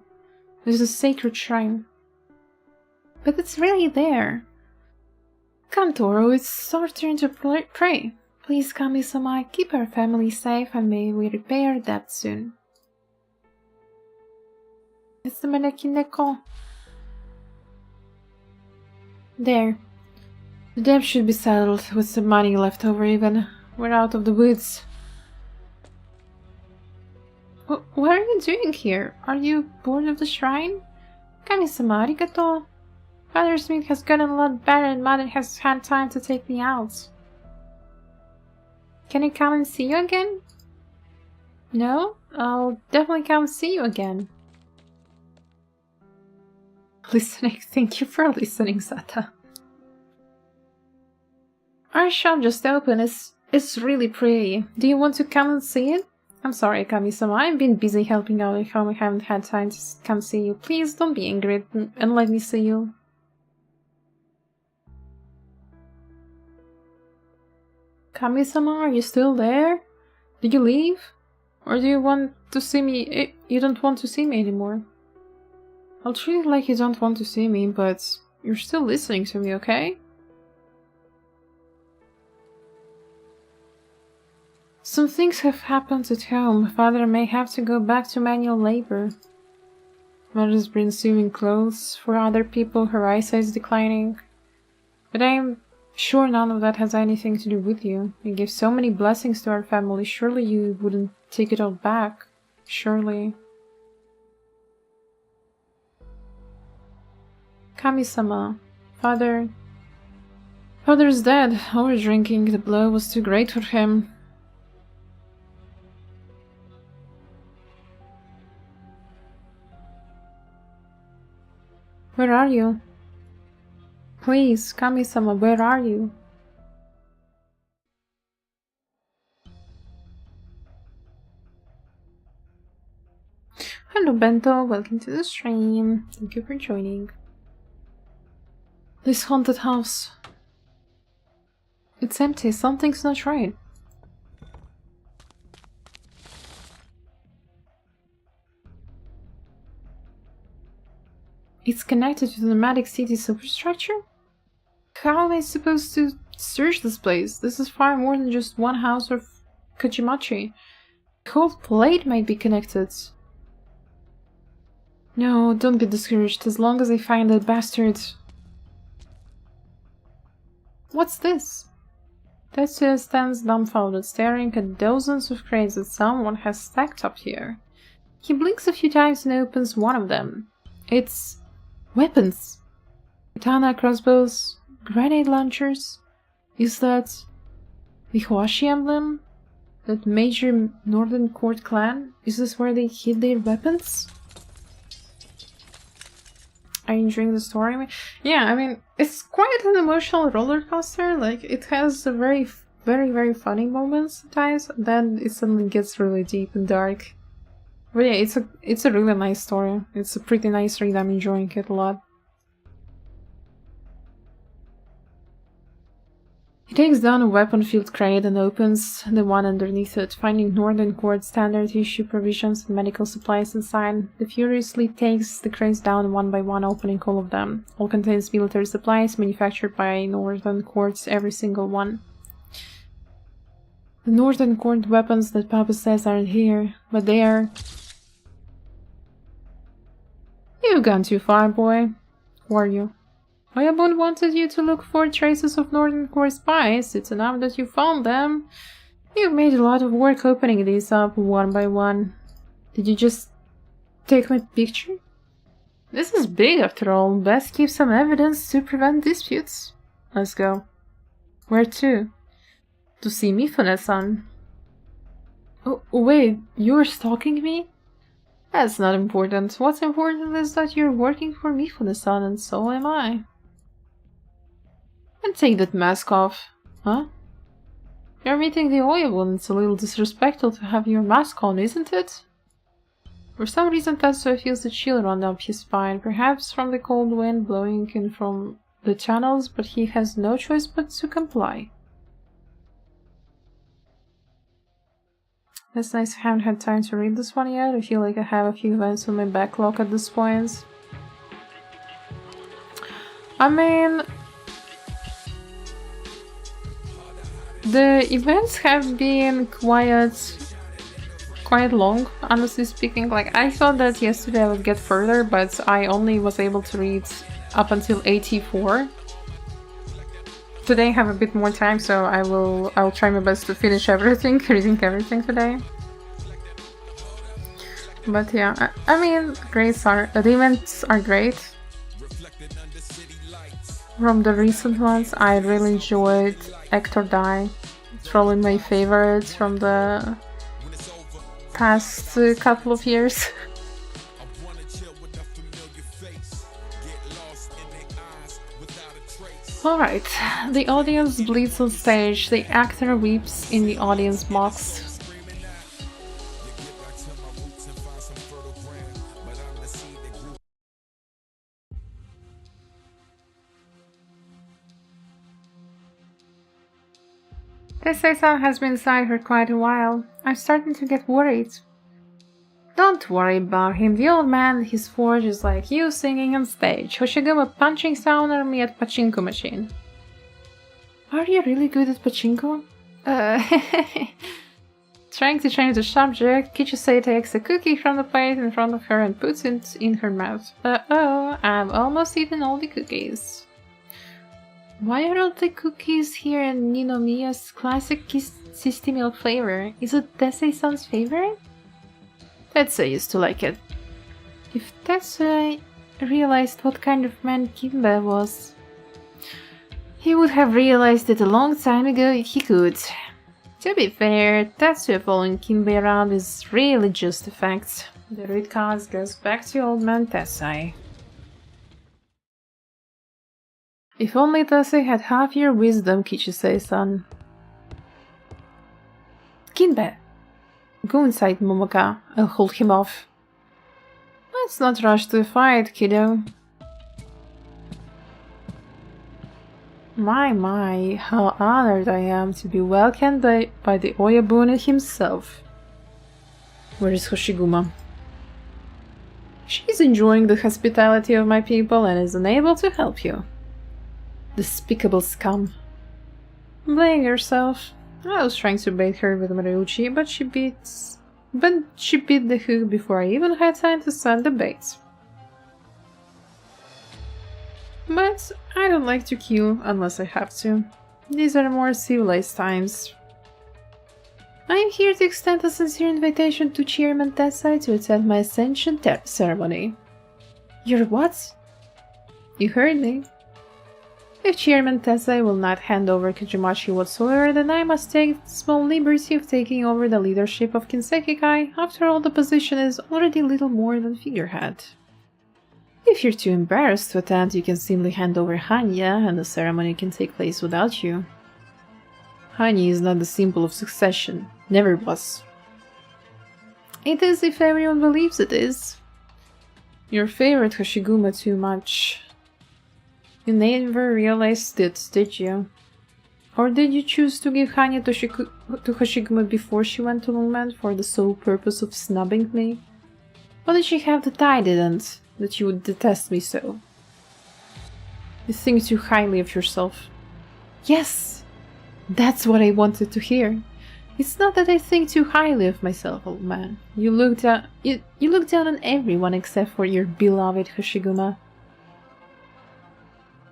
Speaker 2: This is a sacred shrine. But it's really there. Come, Toro, it's our turn to pray. Please, Kami-sama, keep our family safe and may we repay our debt soon. It's the Maneki Neko. There. The debt should be settled with some money left over even. We're out of the woods. What are you doing here? Are you bored of the shrine? Kami-sama, arigato. Father's meat has gotten a lot better and Mother has had time to take me out. Can I come and see you again? No? I'll definitely come see you again. Listening. Thank you for listening, Sata. Our shop just opened. It's really pretty. Do you want to come and see it? I'm sorry, Kami-sama. I've been busy helping out at home. I haven't had time to come see you. Please don't be angry and let me see you. Kami-sama, are you still there? Did you leave? Or do you want to see me? You don't want to see me anymore. I'll treat it like you don't want to see me, but you're still listening to me, okay? Some things have happened at home. Father may have to go back to manual labor. Mother's been sewing clothes for other people, her eyesight is declining. But I'm sure none of that has anything to do with you. You give so many blessings to our family, surely you wouldn't take it all back. Surely. Kami-sama. Father's dead. Overdrinking, the blow was too great for him. Where are you? Please, Kami-sama, where are you? Hello, Bento. Welcome to the stream. Thank you for joining. This haunted house. It's empty. Something's not right. It's connected to the nomadic city superstructure? How am I supposed to search this place? This is far more than just one house of Kajimachi. The whole plate might be connected. No, don't be discouraged, as long as I find that bastard. What's this? Tetsuya stands dumbfounded, staring at dozens of crates that someone has stacked up here. He blinks a few times and opens one of them. It's weapons. Katana, crossbows, grenade launchers. Is that the Hoashi emblem? That major Northern Court clan? Is this where they hid their weapons? Are you enjoying the story? Yeah, I mean, it's quite an emotional roller coaster. Like, it has a very, very funny moments sometimes, then it suddenly gets really deep and dark. But yeah, it's a really nice story. It's a pretty nice read. I'm enjoying it a lot. He takes down a weapon-filled crate and opens the one underneath it, finding Northern Court standard issue provisions and medical supplies inside. He furiously takes the crates down one by one, opening all of them. All contains military supplies manufactured by Northern Courts, every single one. The Northern Court weapons that Papa says aren't here, but they are... You've gone too far, boy. Who are you? Oyabun wanted you to look for traces of Northern Court spies. It's enough that you found them. You've made a lot of work opening these up one by one. Did you just take my picture? This is big after all. Best keep some evidence to prevent disputes. Let's go. Where to? To see Mifune-san. Oh, wait, you're stalking me? That's not important. What's important is that you're working for Mifune-san, and so am I. And take that mask off. Huh? You're meeting the Oyabun. It's a little disrespectful to have your mask on, isn't it? For some reason, Tetsuya feels a chill run up his spine, perhaps from the cold wind blowing in from the channels, but he has no choice but to comply. It's nice I haven't had time to read this one yet. I feel like I have a few events on my backlog at this point. I mean, the events have been quite long, honestly speaking. Like, I thought that yesterday I would get further, but I only was able to read up until 84. Today I have a bit more time, so I'll try my best to finish everything, reading everything today. But yeah, I mean, the events are great. From the recent ones, I really enjoyed Act or Die. It's probably my favorite from the past couple of years. Alright, the audience bleeds on stage, the actor weeps in the audience box. Tesei-san has been inside for quite a while. I'm starting to get worried. Don't worry about him. The old man, his forge is like you singing on stage. Hoshiguma punching sound or me at pachinko machine. Are you really good at pachinko? Trying to change the subject, Kichusei takes a cookie from the plate in front of her and puts it in her mouth. Uh-oh, I've almost eaten all the cookies. Why are all the cookies here in Ninomiya's classic Kisti milk flavor? Is it Tesei-san's favorite? Tetsuya used to like it. If Tetsuya realized what kind of man Kimbe was, he would have realized it a long time ago if he could. To be fair, Tetsuya following Kimbe around is really just a fact. The read card goes back to old man Tetsuya. If only Tetsuya had half your wisdom, Kichusei-san. Kimbe! Go inside, Momoka. I'll hold him off. Let's not rush to a fight, kiddo. My, how honored I am to be welcomed by the Oyabune himself. Where is Hoshiguma? She's enjoying the hospitality of my people and is unable to help you. Despicable scum. Blame yourself. I was trying to bait her with Mariucci, but she beat the hook before I even had time to set the bait. But I don't like to kill unless I have to. These are more civilized times. I am here to extend a sincere invitation to Chairman Tetsuya to attend my ascension ceremony. You're what? You heard me. If Chairman Tetsuya will not hand over Kujimachi whatsoever, then I must take the small liberty of taking over the leadership of Kinsekikai. After all, the position is already little more than figurehead. If you're too embarrassed to attend, you can simply hand over Hanya, and the ceremony can take place without you. Hanya is not the symbol of succession. Never was. It is if everyone believes it is. You favored Hoshiguma too much. You never realized it, did you? Or did you choose to give Hanya to Hoshiguma before she went to Longman for the sole purpose of snubbing me? Or did she have that I didn't, that you would detest me so? You think too highly of yourself. Yes! That's what I wanted to hear. It's not that I think too highly of myself, old man. You look down on everyone except for your beloved Hoshiguma.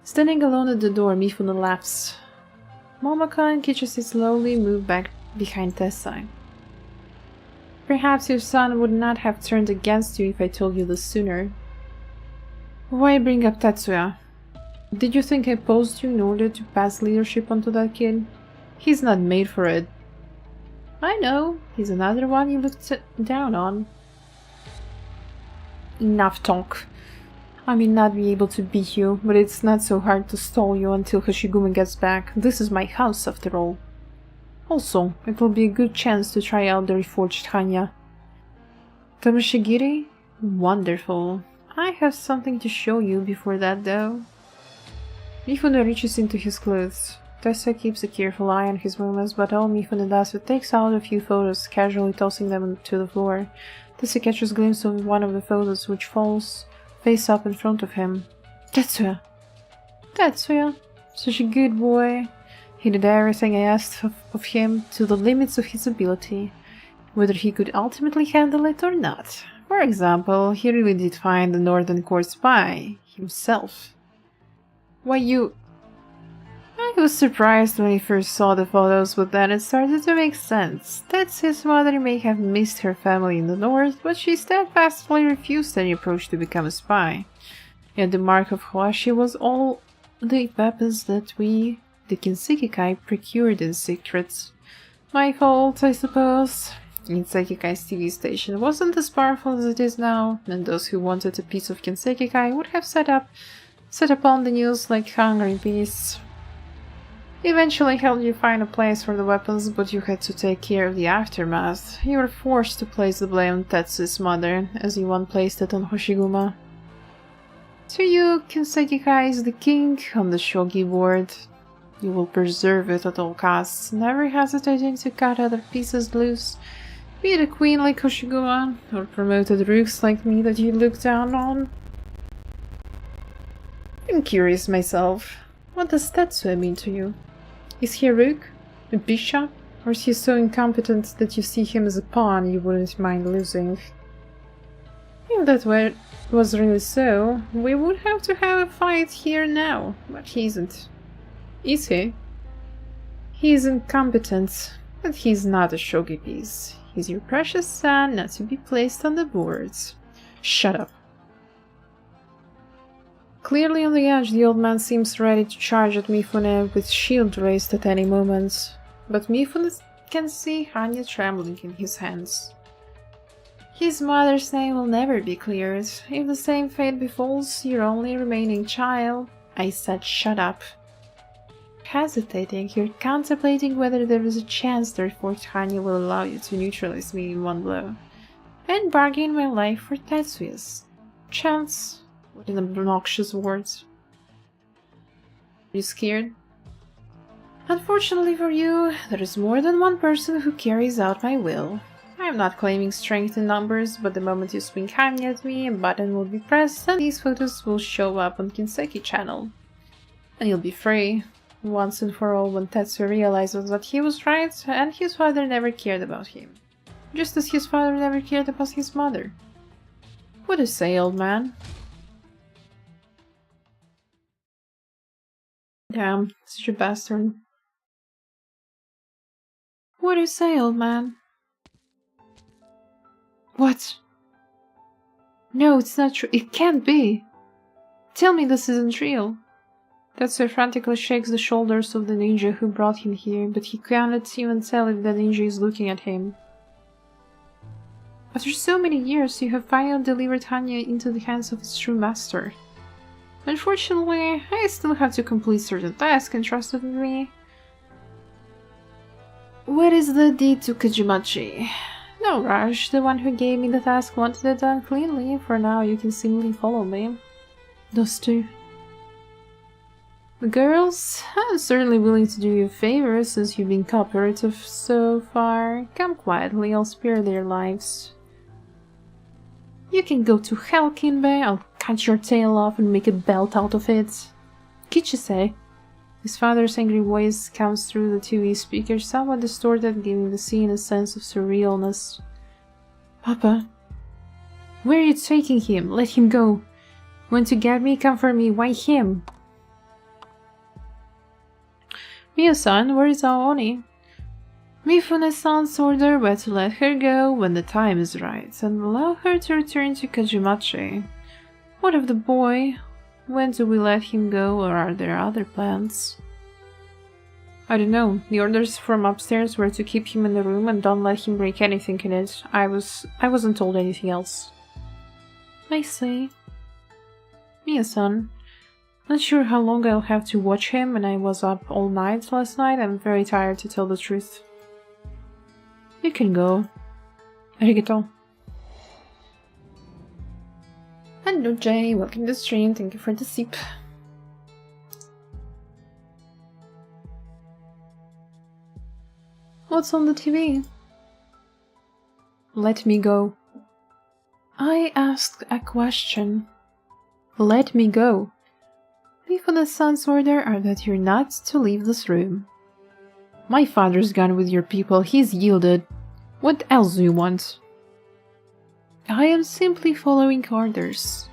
Speaker 2: Standing alone at the door, Mifune laughs. Momoka and Kichusei slowly move back behind Tesai. Perhaps your son would not have turned against you if I told you this sooner. Why bring up Tetsuya? Did you think I posed you in order to pass leadership onto that kid? He's not made for it. I know, he's another one you looked down on. Enough talk. I may not be able to beat you, but it's not so hard to stall you until Hoshiguma gets back. This is my house, after all. Also, it will be a good chance to try out the reforged Hanya. Tamashigiri? Wonderful. I have something to show you before that, though. Mifune reaches into his clothes. Tessa keeps a careful eye on his movements, but all Mifune does is takes out a few photos, casually tossing them to the floor. Tessa catches a glimpse of one of the photos, which falls face up in front of him. Tetsuya! Tetsuya! Such a good boy. He did everything I asked of him to the limits of his ability, whether he could ultimately handle it or not. For example, he really did find the Northern Court spy himself. Why you... I was surprised when he first saw the photos, but then it started to make sense. Tetsuya's mother may have missed her family in the north, but she steadfastly refused any approach to become a spy. Yet the mark of Hoashi was all the weapons that we, the Kinsekikai, procured in secret. My fault, I suppose. Kinsekikai's TV station wasn't as powerful as it is now, and those who wanted a piece of Kinsekikai would have set upon the news like hungry beasts. Eventually helped you find a place for the weapons, but you had to take care of the aftermath. You were forced to place the blame on Tetsu's mother, as you once placed it on Hoshiguma. To you, Kinsekikai is the king on the shogi board. You will preserve it at all costs, never hesitating to cut other pieces loose, be it a queen like Hoshiguma, or promoted rooks like me that you look down on. I'm curious myself, what does Tetsuya mean to you? Is he a rook? A bishop? Or is he so incompetent that you see him as a pawn you wouldn't mind losing? If that was really so, we would have to have a fight here now, but he isn't. Is he? He is incompetent, but he's not a shogi piece. He's your precious son, not to be placed on the boards. Shut up. Clearly on the edge, the old man seems ready to charge at Mifune with shield raised at any moment, but Mifune can see Hanya trembling in his hands. His mother's name will never be cleared. If the same fate befalls your only remaining child, I said shut up. Hesitating, you're contemplating whether there is a chance the reforged Hanya will allow you to neutralize me in one blow, and bargain my life for Tetsuya's. Chance? What an obnoxious word. Are you scared? Unfortunately for you, there is more than one person who carries out my will. I am not claiming strength in numbers, but the moment you swing Hanya at me, a button will be pressed and these photos will show up on Kinseki channel. And you'll be free, once and for all, when Tetsuya realizes that he was right and his father never cared about him. Just as his father never cared about his mother. What do you say, old man? Damn, such a bastard. What do you say, old man? What? No, it's not true. It can't be. Tell me this isn't real. Tetsuya frantically shakes the shoulders of the ninja who brought him here, but he cannot even tell if the ninja is looking at him. After so many years, you have finally delivered Hanya into the hands of its true master. Unfortunately, I still have to complete certain tasks entrusted with me. What is the deed to Kajimachi? No rush, the one who gave me the task wanted it done cleanly. For now, you can simply follow me. Those two. The girls, I'm certainly willing to do you a favor since you've been cooperative so far. Come quietly, I'll spare their lives. You can go to hell, Kinbei. I'll cut your tail off and make a belt out of it. Kichise. His father's angry voice comes through the TV speaker, somewhat distorted, giving the scene a sense of surrealness. Papa, where are you taking him? Let him go. Want to get me? Come for me. Why him? Mio-san, where is Aoni? Mifune-san's order were to let her go when the time is right, and allow her to return to Kajimachi. What of the boy? When do we let him go, or are there other plans? I don't know. The orders from upstairs were to keep him in the room and don't let him break anything in it. I wasn't told anything else. I see. Mia-san, not sure how long I'll have to watch him, and I was up all night last night. I'm very tired, to tell the truth. You can go. Arigato. Hello Jay, welcome to the stream, thank you for the sip. What's on the TV? Let me go. I asked a question. Let me go. Mifune-san's order are that you're not to leave this room. My father's gone with your people, he's yielded. What else do you want? I am simply following orders.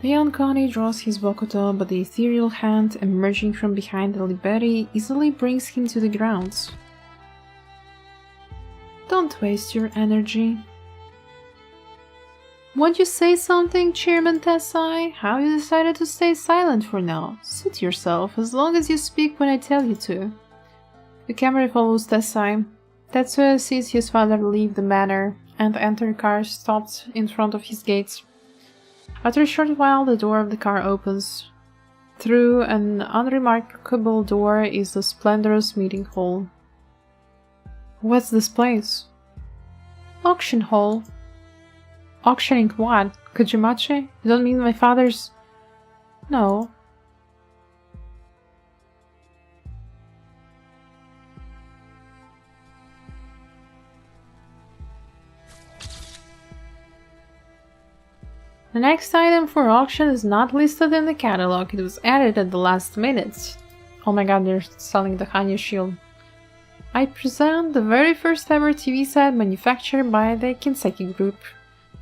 Speaker 2: The young Kani draws his Bokuto, but the ethereal hand emerging from behind the liberi easily brings him to the ground. Don't waste your energy. Won't you say something, Chairman Tessai? How you decided to stay silent for now? Suit yourself, as long as you speak when I tell you to. The camera follows Tessai. Tetsuya sees his father leave the manor and enter a car stopped in front of his gates. After a short while, the door of the car opens. Through an unremarkable door is the splendorous meeting hall. What's this place? Auction hall. Auctioning what? Kujimachi? You don't mean my father's... No. The next item for auction is not listed in the catalog, it was added at the last minute. Oh my god, they're selling the Hanyu shield. I present the very first ever TV set manufactured by the Kinseki Group.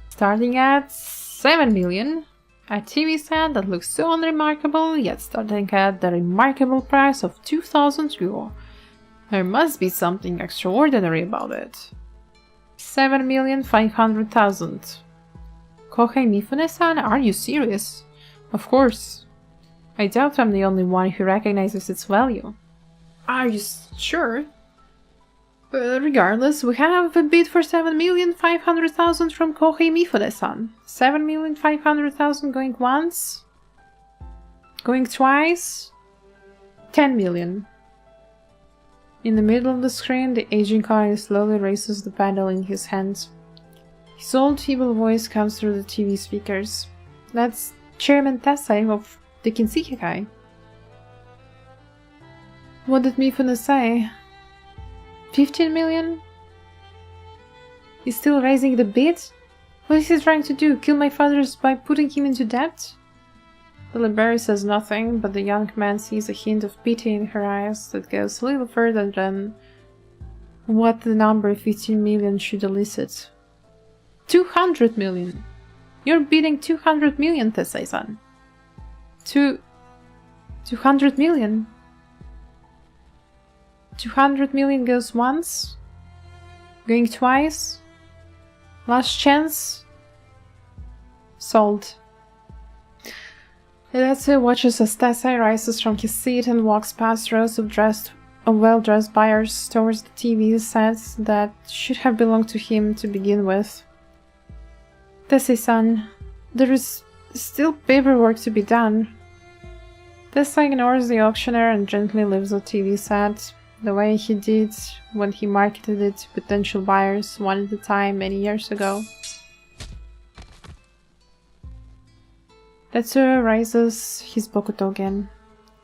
Speaker 2: Starting at 7 million. A TV set that looks so unremarkable, yet starting at the remarkable price of 2,000 euro. There must be something extraordinary about it. 7,500,000. Kohei Mifune-san, are you serious? Of course. I doubt I'm the only one who recognizes its value. Are you sure? Regardless, we have a bid for 7,500,000 from Kohei Mifune-san. 7,500,000 going once? Going twice? 10 million. In the middle of the screen, the aging Kai slowly raises the paddle in his hand. His old feeble voice comes through the TV speakers. That's Chairman Tessai of the Kinsekai. What did Mifune say? 15 million? He's still raising the bid? What is he trying to do? Kill my father by putting him into debt? The liberi says nothing, but the young man sees a hint of pity in her eyes that goes a little further than what the number 15 million should elicit. 200 million! You're bidding 200 million, Tessai-san. 200 million? 200 million goes once? Going twice? Last chance? Sold. Tetsuya watches as Tessai rises from his seat and walks past rows of well-dressed buyers towards the TV sets that should have belonged to him to begin with. Tessai-san, there is still paperwork to be done. Tessai ignores the auctioneer and gently leaves the TV set, the way he did when he marketed it to potential buyers one at a time many years ago. Tetsuya raises his Bokuto again,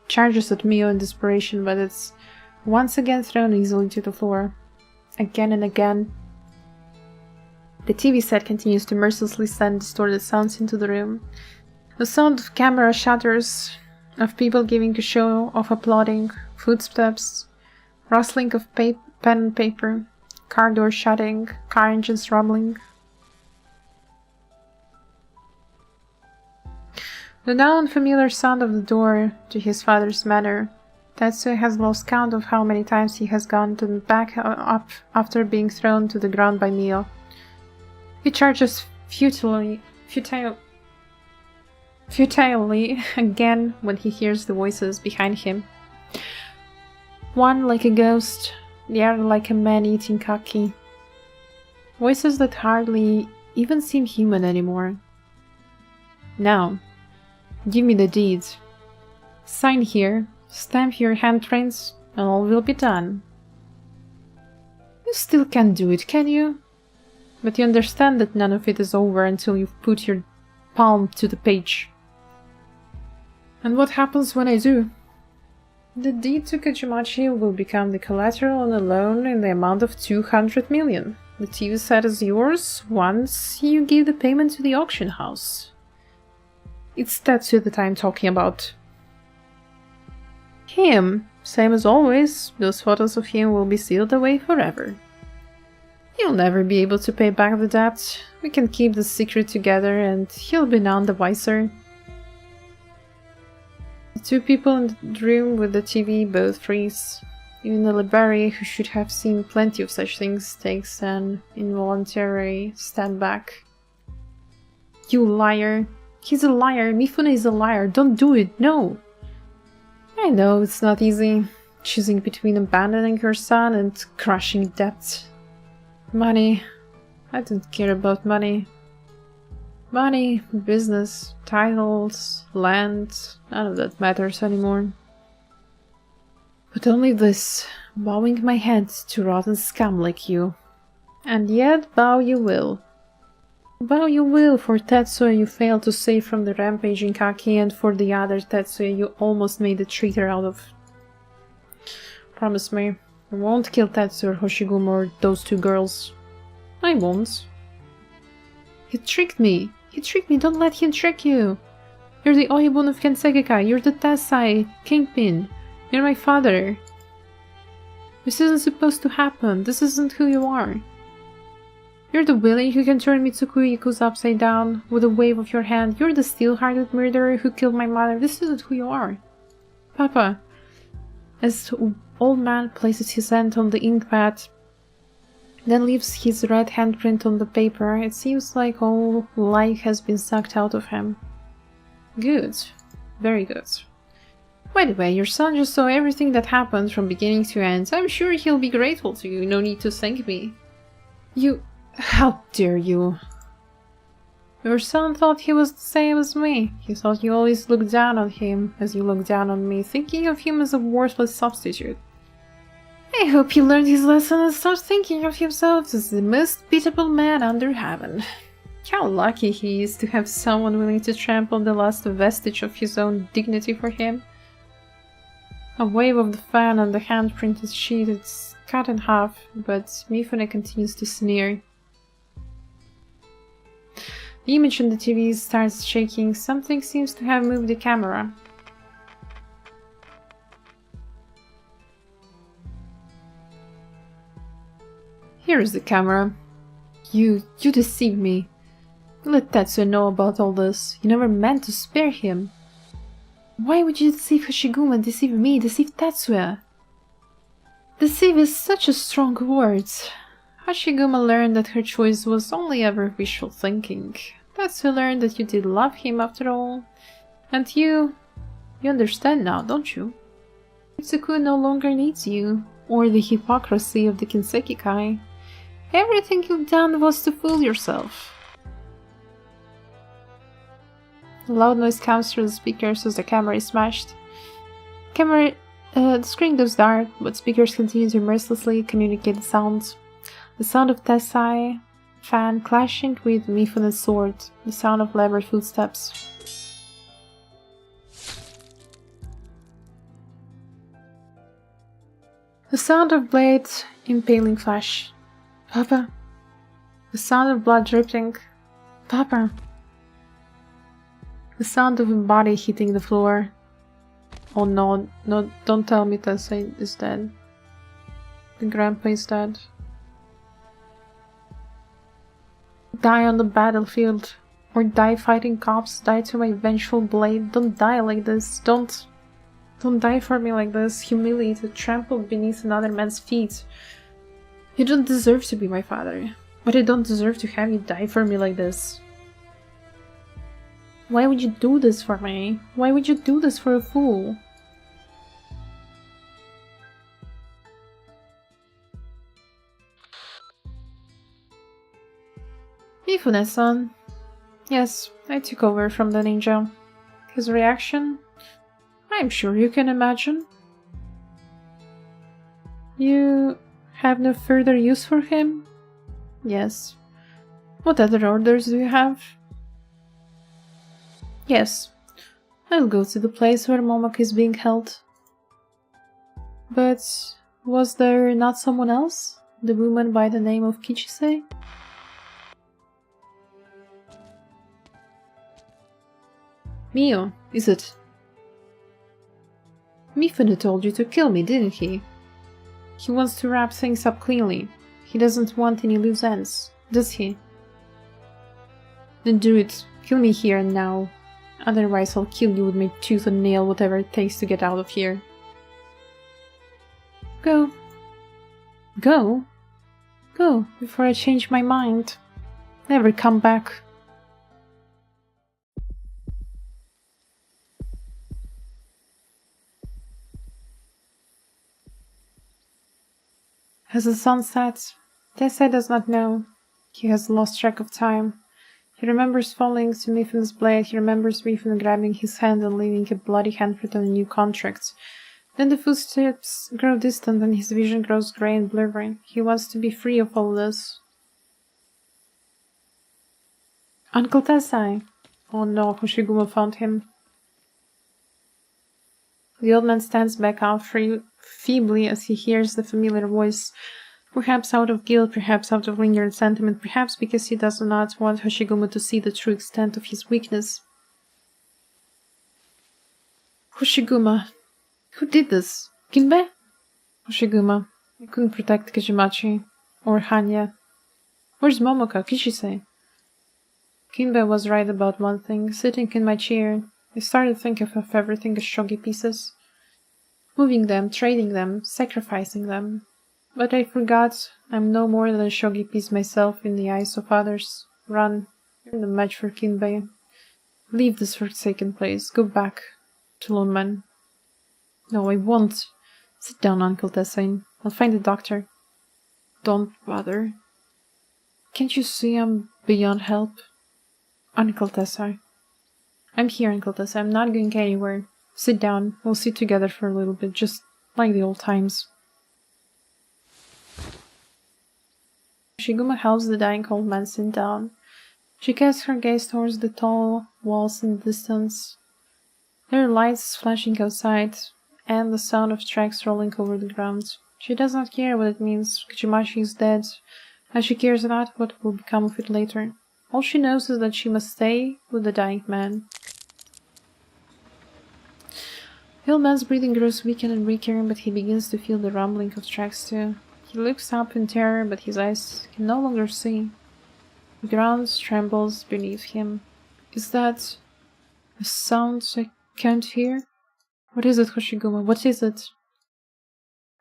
Speaker 2: charges at Mio in desperation, but it's once again thrown easily to the floor. Again and again. The TV set continues to mercilessly send distorted sounds into the room. The sound of camera shutters, of people giving a show, of applauding, footsteps, rustling of pen and paper, car doors shutting, car engines rumbling. The now unfamiliar sound of the door to his father's manor. Tetsuya has lost count of how many times he has gone back up after being thrown to the ground by Mio. He charges futilely again when he hears the voices behind him. One like a ghost, the other like a man eating kaki. Voices that hardly even seem human anymore. Now, give me the deed. Sign here, stamp your handprints, and all will be done. You still can't do it, can you? But you understand that none of it is over until you've put your palm to the page. And what happens when I do? The deed to Kajimachi will become the collateral on a loan in the amount of 200 million. The TV set is yours once you give the payment to the auction house. It's Tetsuya that I'm talking about. Him, same as always, those photos of him will be sealed away forever. He'll never be able to pay back the debt. We can keep the secret together and he'll be none the wiser. The two people in the room with the TV both freeze. Even the librarian, who should have seen plenty of such things, takes an involuntary step back. You liar! He's a liar! Mifune is a liar! Don't do it! No! I know it's not easy, choosing between abandoning her son and crushing debt. Money. I don't care about money. Money, business, titles, land, none of that matters anymore. But only this, bowing my head to rotten scum like you. And yet bow you will. Bow you will for Tetsuya you failed to save from the rampaging Kaki, and for the other Tetsuya you almost made a traitor out of. Promise me, I won't kill Tetsuya or Hoshigumo or those two girls. I won't. He tricked me! He tricked me! Don't let him trick you! You're the Oyabun of Kensekikai, you're the Tessai Kingpin, you're my father. This isn't supposed to happen, this isn't who you are. You're the villain who can turn Mitsukuya Yakuza upside down with a wave of your hand. You're the steel-hearted murderer who killed my mother. This isn't who you are. Papa. As the old man places his hand on the inkpad, then leaves his red handprint on the paper, it seems like all life has been sucked out of him. Good. Very good. By the way, your son just saw everything that happened from beginning to end. I'm sure he'll be grateful to you. No need to thank me. You... How dare you? Your son thought he was the same as me. He thought you always looked down on him as you looked down on me, thinking of him as a worthless substitute. I hope he learned his lesson and started thinking of himself as the most beatable man under heaven. How lucky he is to have someone willing to trample the last vestige of his own dignity for him. A wave of the fan and the handprinted sheet is cut in half, but Mifune continues to sneer. The image on the TV starts shaking. Something seems to have moved the camera. Here is the camera. You deceived me. You let Tetsuya know about all this. You never meant to spare him. Why would you deceive Hoshigumo, deceive me, deceive Tetsuya? Deceive is such a strong word. Hoshigumo learned that her choice was only ever wishful thinking. Tetsuya learned that you did love him after all. And you understand now, don't you? Mitsuku no longer needs you, or the hypocrisy of the Kinsekikai. Everything you've done was to fool yourself. A loud noise comes through the speakers as the camera is smashed. The screen goes dark, but speakers continue to mercilessly communicate the sounds. The sound of Tessai fan clashing with Mifune's sword, the sound of labored footsteps. The sound of blade impaling flesh. Papa. The sound of blood dripping. Papa. The sound of a body hitting the floor. Oh no, no, don't tell me Tessai is dead. The grandpa is dead. Die on the battlefield. Or die fighting cops. Die to my vengeful blade. Don't die like this. Don't die for me like this. Humiliated, trampled beneath another man's feet. You don't deserve to be my father. But I don't deserve to have you die for me like this. Why would you do this for me? Why would you do this for a fool? Mifune-san. Yes, I took over from the ninja. His reaction? I'm sure you can imagine. You Have no further use for him? Yes. What other orders do you have? Yes. I'll go to the place where Momoko is being held. But was there not someone else? The woman by the name of Kichise? Mio, is it? Mifune told you to kill me, didn't he? He wants to wrap things up cleanly. He doesn't want any loose ends, does he? Then do it. Kill me here and now. Otherwise I'll kill you with my tooth and nail, whatever it takes to get out of here. Go. Go? Go, before I change my mind. Never come back. As the sun sets, Tessai does not know. He has lost track of time. He remembers falling to Mifune's blade, he remembers Mifune grabbing his hand and leaving a bloody handprint on a new contract. Then the footsteps grow distant and his vision grows grey and blurry. He wants to be free of all this. Uncle Tessai! Oh no, Hoshigumo found him. The old man stands back out feebly as he hears the familiar voice. Perhaps out of guilt, perhaps out of lingering sentiment, perhaps because he does not want Hoshigumo to see the true extent of his weakness. Hoshiguma, who did this? Kinbe? Hoshiguma, I couldn't protect Kijimachi. Or Hanya. Where's Momoka? Kichise? Kinbe was right about one thing. Sitting in my chair, I started thinking of everything as shogi pieces. Moving them, trading them, sacrificing them. But I forgot I'm no more than a shogi piece myself in the eyes of others. Run. You're no match for Kinbei. Leave this forsaken place. Go back to Lone Man. No, I won't. Sit down, Uncle Tessai. I'll find a doctor. Don't bother. Can't you see I'm beyond help? Uncle Tessai. I'm here, Uncle Tessai. I'm not going anywhere. Sit down. We'll sit together for a little bit, just like the old times. Shiguma helps the dying old man sit down. She casts her gaze towards the tall walls in the distance. There are lights flashing outside, and the sound of tracks rolling over the ground. She does not care what it means. Kichimachi is dead, and she cares not what will become of it later. All she knows is that she must stay with the dying man. The old man's breathing grows weaker and weaker, but he begins to feel the rumbling of tracks too. He looks up in terror, but his eyes can no longer see. The ground trembles beneath him. Is that a sound I can't hear? What is it, Hoshiguma? What is it?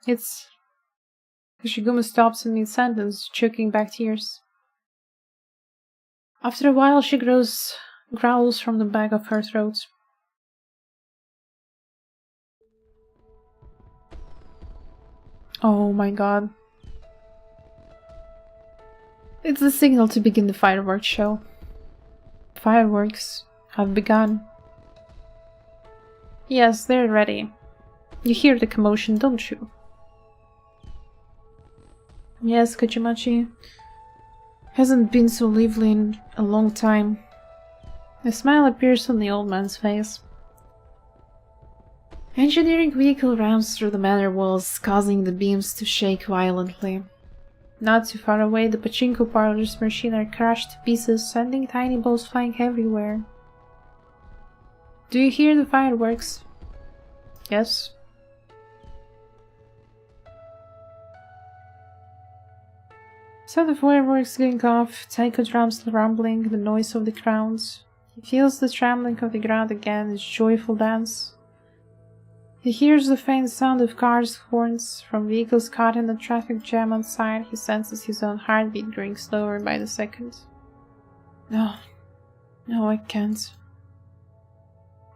Speaker 2: It's... Hoshiguma stops in mid-sentence, choking back tears. After a while, she growls from the back of her throat. Oh my god. It's the signal to begin the fireworks show. Fireworks have begun. Yes, they're ready. You hear the commotion, don't you? Yes, Kichimachi. Hasn't been so lively in a long time. A smile appears on the old man's face. Engineering vehicle rams through the manor walls, causing the beams to shake violently. Not too far away, the pachinko parlor's machine are crushed to pieces, sending tiny balls flying everywhere. Do you hear the fireworks? Yes. So the fireworks going off, taiko drums rumbling, the noise of the crowns. He feels the trembling of the ground again, its joyful dance. He hears the faint sound of cars' horns. From vehicles caught in the traffic jam outside, he senses his own heartbeat growing slower by the second. No, I can't.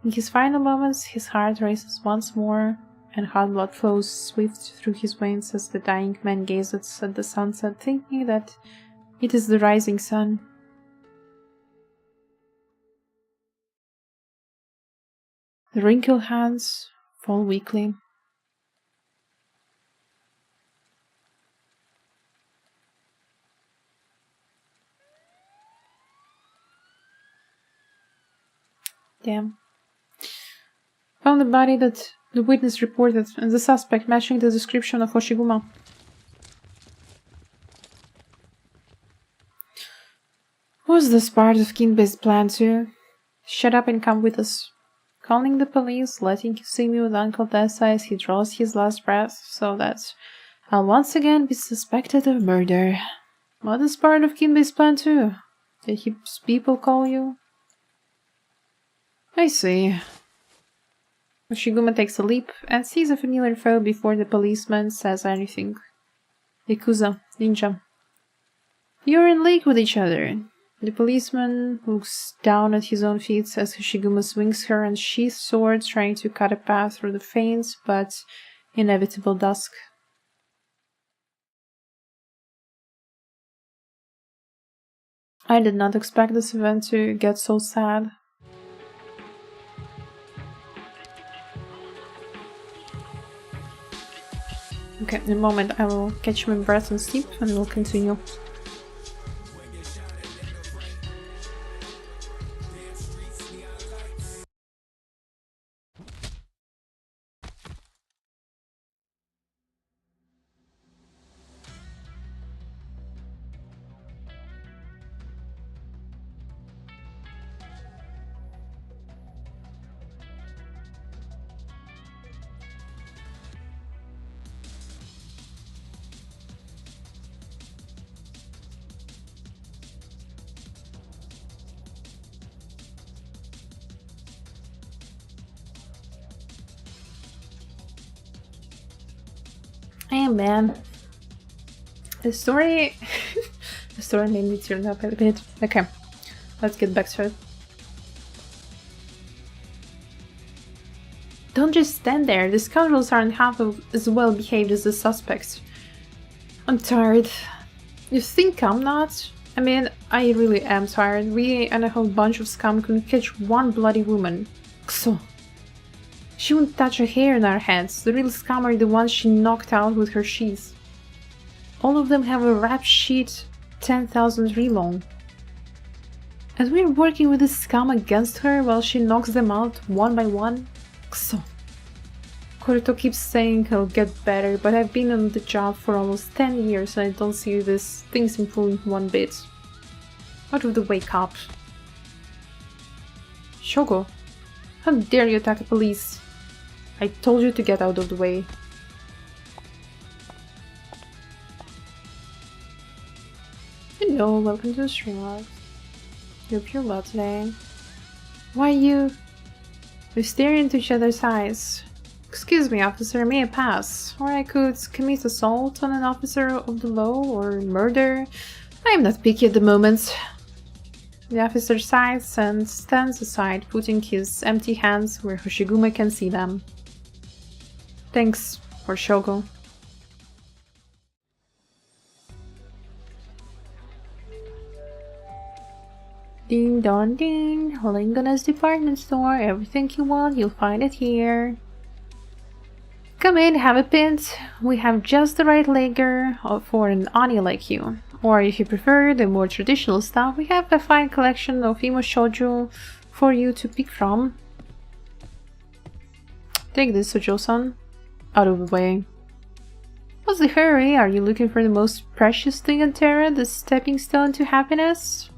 Speaker 2: In his final moments, his heart races once more, and hot blood flows swift through his veins as the dying man gazes at the sunset, thinking that it is the rising sun. The wrinkled hands fall weakly. Damn. Found the body that the witness reported and the suspect matching the description of Hoshiguma. Was this part of Kinbei's plan too? Shut up and come with us. Calling the police, letting you see me with Uncle Tessa as he draws his last breath, so that I'll once again be suspected of murder. What is part of Kinbei's plan too? Did his people call you? I see. Hoshiguma takes a leap and sees a familiar foe before the policeman says anything. Yakuza, ninja. You're in league with each other. The policeman looks down at his own feet as Hoshiguma swings her unsheathed sword, trying to cut a path through the faint but inevitable dusk. I did not expect this event to get so sad. Okay, in a moment I will catch my breath and sleep and we'll continue. Hey man, the story made me turn up a bit. Okay, let's get back to it. Don't just stand there, the scoundrels aren't half as well behaved as the suspects. I'm tired. You think I'm not? I mean, I really am tired. We and a whole bunch of scum couldn't catch one bloody woman. So. She wouldn't touch a hair in our heads. The real scum are the ones she knocked out with her sheath. All of them have a rap sheet 10,000 long. And we're working with this scum against her while she knocks them out one by one? So. Koruto keeps saying he'll get better, but I've been on the job for almost 10 years and I don't see this things improving one bit. Out of the way, cop. Shogo, how dare you attack the police? I told you to get out of the way. Hello, welcome to the stream. Hope you're well today. Why you? We stare into each other's eyes. Excuse me, officer, may I pass? Or I could commit assault on an officer of the law or murder. I am not picky at the moment. The officer sighs and stands aside, putting his empty hands where Hoshiguma can see them. Thanks, for Shogo. Ding dong ding, Lingona's department store. Everything you want, you'll find it here. Come in, have a pint. We have just the right liquor for an oni like you. Or if you prefer the more traditional stuff, we have a fine collection of imo shoujo for you to pick from. Take this, Sojo-san. Out of the way. What's the hurry? Are you looking for the most precious thing on Terra, the stepping stone to happiness?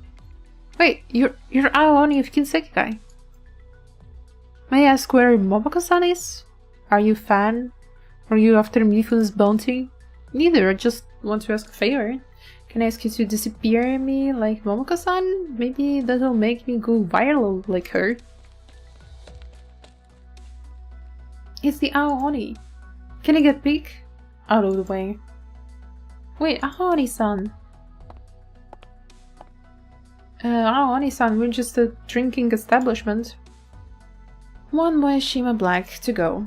Speaker 2: Wait, you're Aoni of Kinsekai. May I ask where Momoko-san is? Are you a fan? Are you after Mifu's bounty? Neither, I just want to ask a favor. Can I ask you to disappear me like Momoko-san? Maybe that'll make me go viral like her. It's the Aoni. Can I get big? Out of the way. Wait, Aoni-san. Aoni-san, we're just a drinking establishment. One Moeshima Black to go.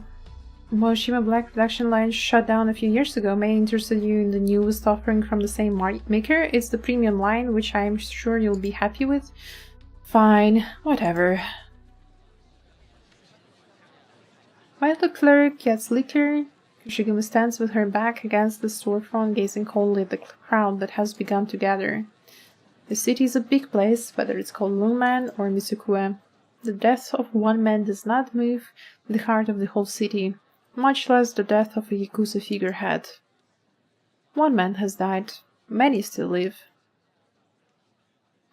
Speaker 2: Moeshima Black production line shut down a few years ago. May I interest you in the newest offering from the same maker? It's the premium line, which I'm sure you'll be happy with. Fine, whatever. While the clerk gets liquor, Hoshiguma stands with her back against the storefront, gazing coldly at the crowd that has begun to gather. The city is a big place, whether it's called Lungman or Mitsukue. The death of one man does not move the heart of the whole city, much less the death of a Yakuza figurehead. One man has died, many still live.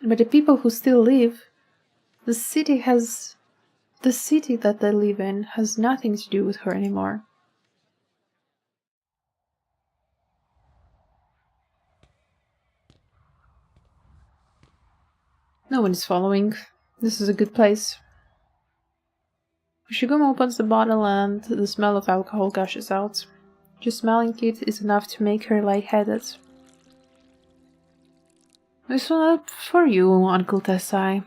Speaker 2: But the people who still live, the city that they live in has nothing to do with her anymore. No one is following. This is a good place. Hoshiguma opens the bottle and the smell of alcohol gushes out. Just smelling it is enough to make her lightheaded. This one up for you, Uncle Tessai.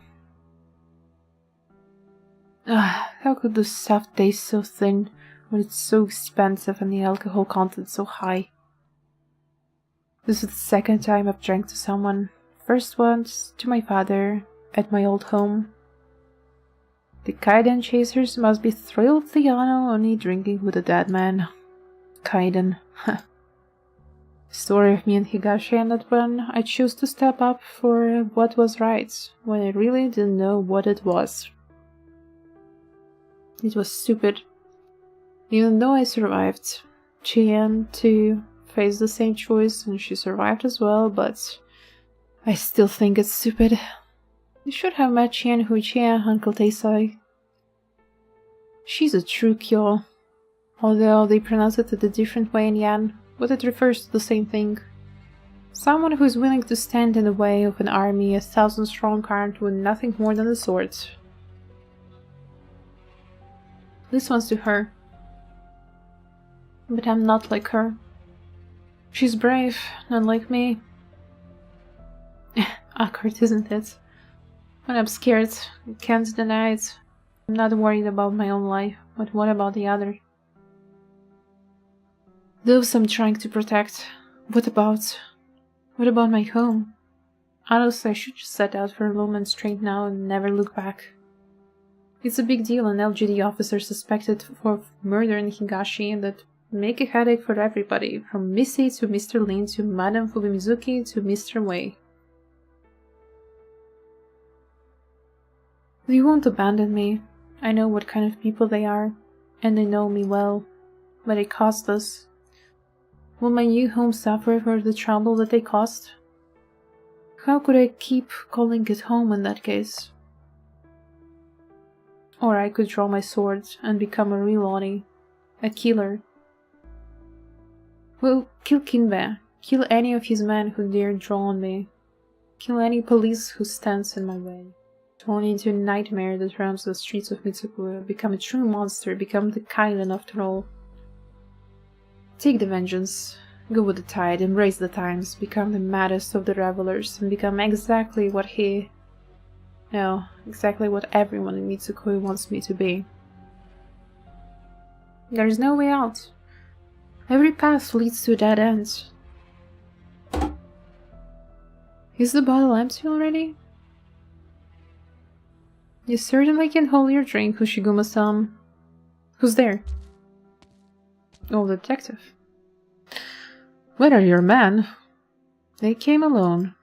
Speaker 2: How could the stuff taste so thin when it's so expensive and the alcohol content so high? This is the second time I've drank to someone. First once to my father at my old home. The Kaiden chasers must be thrilled to Yano only drinking with a dead man. Kaiden. Story of me and Higashi ended when I chose to step up for what was right, when I really didn't know what it was. It was stupid. Even though I survived, Chien too faced the same choice and she survived as well, but I still think it's stupid. You should have met Chien Huichia, Uncle Taisai. She's a true Kyo, although they pronounce it a different way in Yan, but it refers to the same thing. Someone who is willing to stand in the way of an army 1,000 strong armed with nothing more than a sword. This one's to her. But I'm not like her. She's brave, not like me. Awkward, isn't it? When I'm scared, I can't deny it. I'm not worried about my own life, but what about the other? Those I'm trying to protect. What about my home? Honestly, I should just set out for a moment straight now and never look back. It's a big deal, an LGD officer suspected for murdering Higashi and that make a headache for everybody, from Missy to Mr. Lin to Madame Fubimizuki to Mr. Wei. They won't abandon me. I know what kind of people they are, and they know me well, but it cost us. Will my new home suffer for the trouble that they caused? How could I keep calling it home in that case? Or I could draw my sword and become a real Oni, a killer. Well, kill Kinbe, kill any of his men who dare draw on me, kill any police who stands in my way. Turn into a nightmare that roams the streets of Mitsukura, become a true monster, become the Kaiden after all. Take the vengeance, go with the tide, embrace the times, become the maddest of the revelers, and become exactly what exactly what everyone in Mitsukuri wants me to be. There is no way out. Every path leads to a dead end. Is the bottle empty already? You certainly can hold your drink, Hoshiguma-san. Who's there? Oh, the detective. Where are your men? They came alone.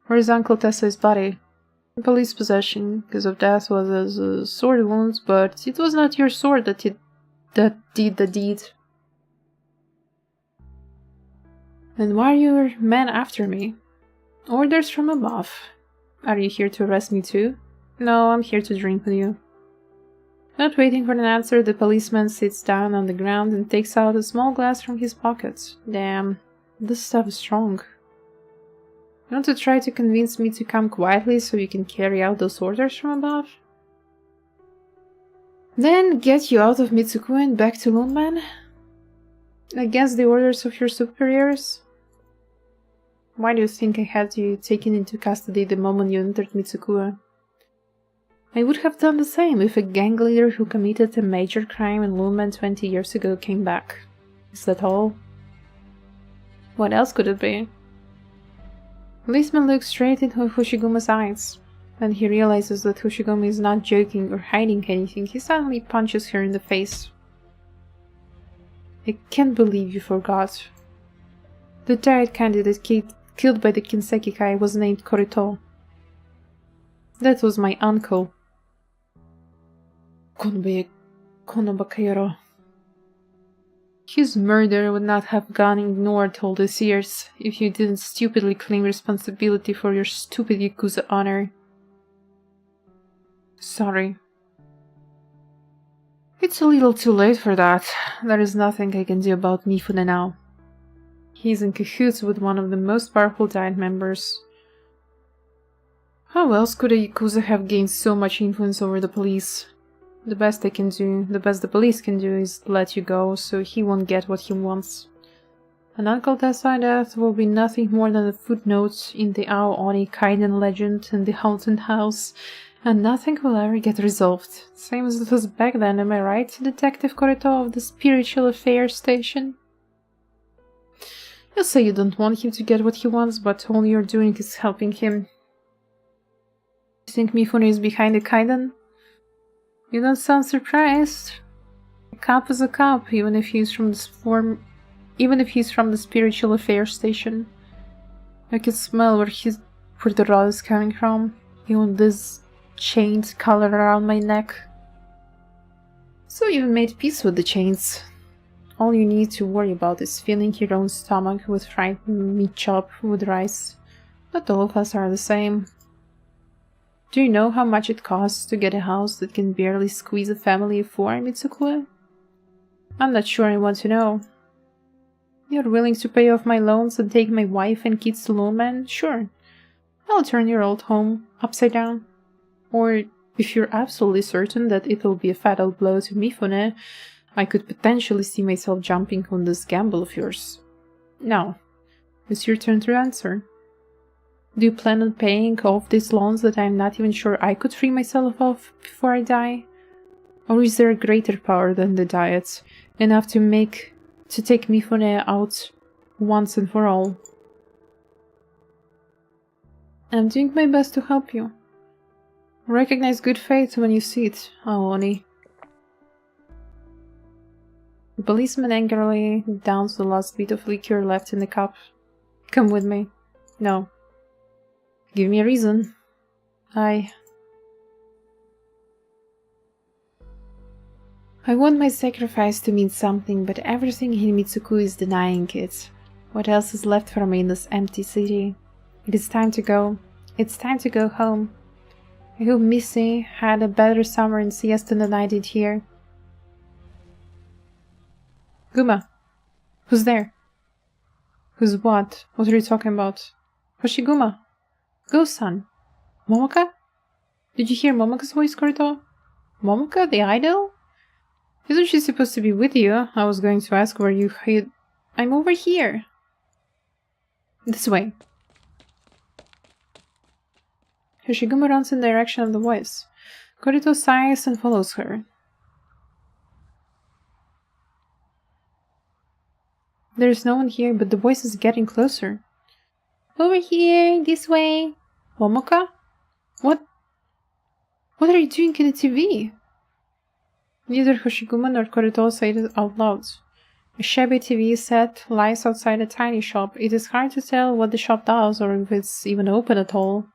Speaker 2: Where's Uncle Tessa's body? In police possession, because of death was as a sword wound, but it was not your sword that did the deed. And why are your men after me? Orders from above. Are you here to arrest me too? No, I'm here to drink with you. Not waiting for an answer, the policeman sits down on the ground and takes out a small glass from his pocket. Damn, this stuff is strong. You want to try to convince me to come quietly so you can carry out those orders from above? Then get you out of Mitsuku and back to Lunman? Against the orders of your superiors? Why do you think I had you taken into custody the moment you entered Mitsukura? I would have done the same if a gang leader who committed a major crime in Lunman 20 years ago came back. Is that all? What else could it be? Policeman looks straight into Hoshiguma's eyes. When he realizes that Hoshiguma is not joking or hiding anything, he suddenly punches her in the face. I can't believe you forgot. The diet candidate killed by the Kinseki Kai was named Korito. That was my uncle. Konobakayoro. His murder would not have gone ignored all these years if you didn't stupidly claim responsibility for your stupid Yakuza honor. Sorry. It's a little too late for that. There is nothing I can do about Mifune now. He's in cahoots with one of the most powerful Giant members. How else could a Yakuza have gained so much influence over the police? The best the police can do is let you go so he won't get what he wants. An Uncle Tessai death will be nothing more than a footnote in the Ao Oni Kaiden legend and the haunted house, and nothing will ever get resolved. Same as it was back then, am I right, Detective Korito of the Spiritual Affairs Station? You say you don't want him to get what he wants, but all you're doing is helping him. You think Mifune is behind the Kaiden? You don't sound surprised. A cop is a cop, even if he's from the Spiritual Affairs Station. I can smell where the rod is coming from, even this chains collar around my neck. So you made peace with the chains. All you need to worry about is filling your own stomach with fried meat chop with rice. Not all of us are the same. Do you know how much it costs to get a house that can barely squeeze a family of 4, Mitsukue? I'm not sure I want to know. You're willing to pay off my loans and take my wife and kids to Lone? Sure. I'll turn your old home upside down. Or, if you're absolutely certain that it will be a fatal blow to Mifune, I could potentially see myself jumping on this gamble of yours. Now, it's your turn to answer. Do you plan on paying off these loans that I'm not even sure I could free myself of before I die? Or is there a greater power than the diet, enough to take Mifune out once and for all? I'm doing my best to help you. Recognize good faith when you see it, Aoni. The policeman angrily downs the last bit of liquor left in the cup. Come with me. No. Give me a reason. I want my sacrifice to mean something, but everything in Mitsuku is denying it. What else is left for me in this empty city? It is time to go. It's time to go home. I hope Missy had a better summer in Siesta than I did here. Guma. Who's there? Who's what? What are you talking about? Hoshiguma. Go-san. Momoka? Did you hear Momoka's voice, Korito? Momoka, the idol? Isn't she supposed to be with you? I was going to ask where you hid. I'm over here. This way. Hoshiguma runs in the direction of the voice. Korito sighs and follows her. There's no one here, but the voice is getting closer. Over here, this way. Momoka? What are you doing in the TV? Neither Hoshiguma nor Korito say it out loud. A shabby TV set lies outside a tiny shop. It is hard to tell what the shop does or if it's even open at all.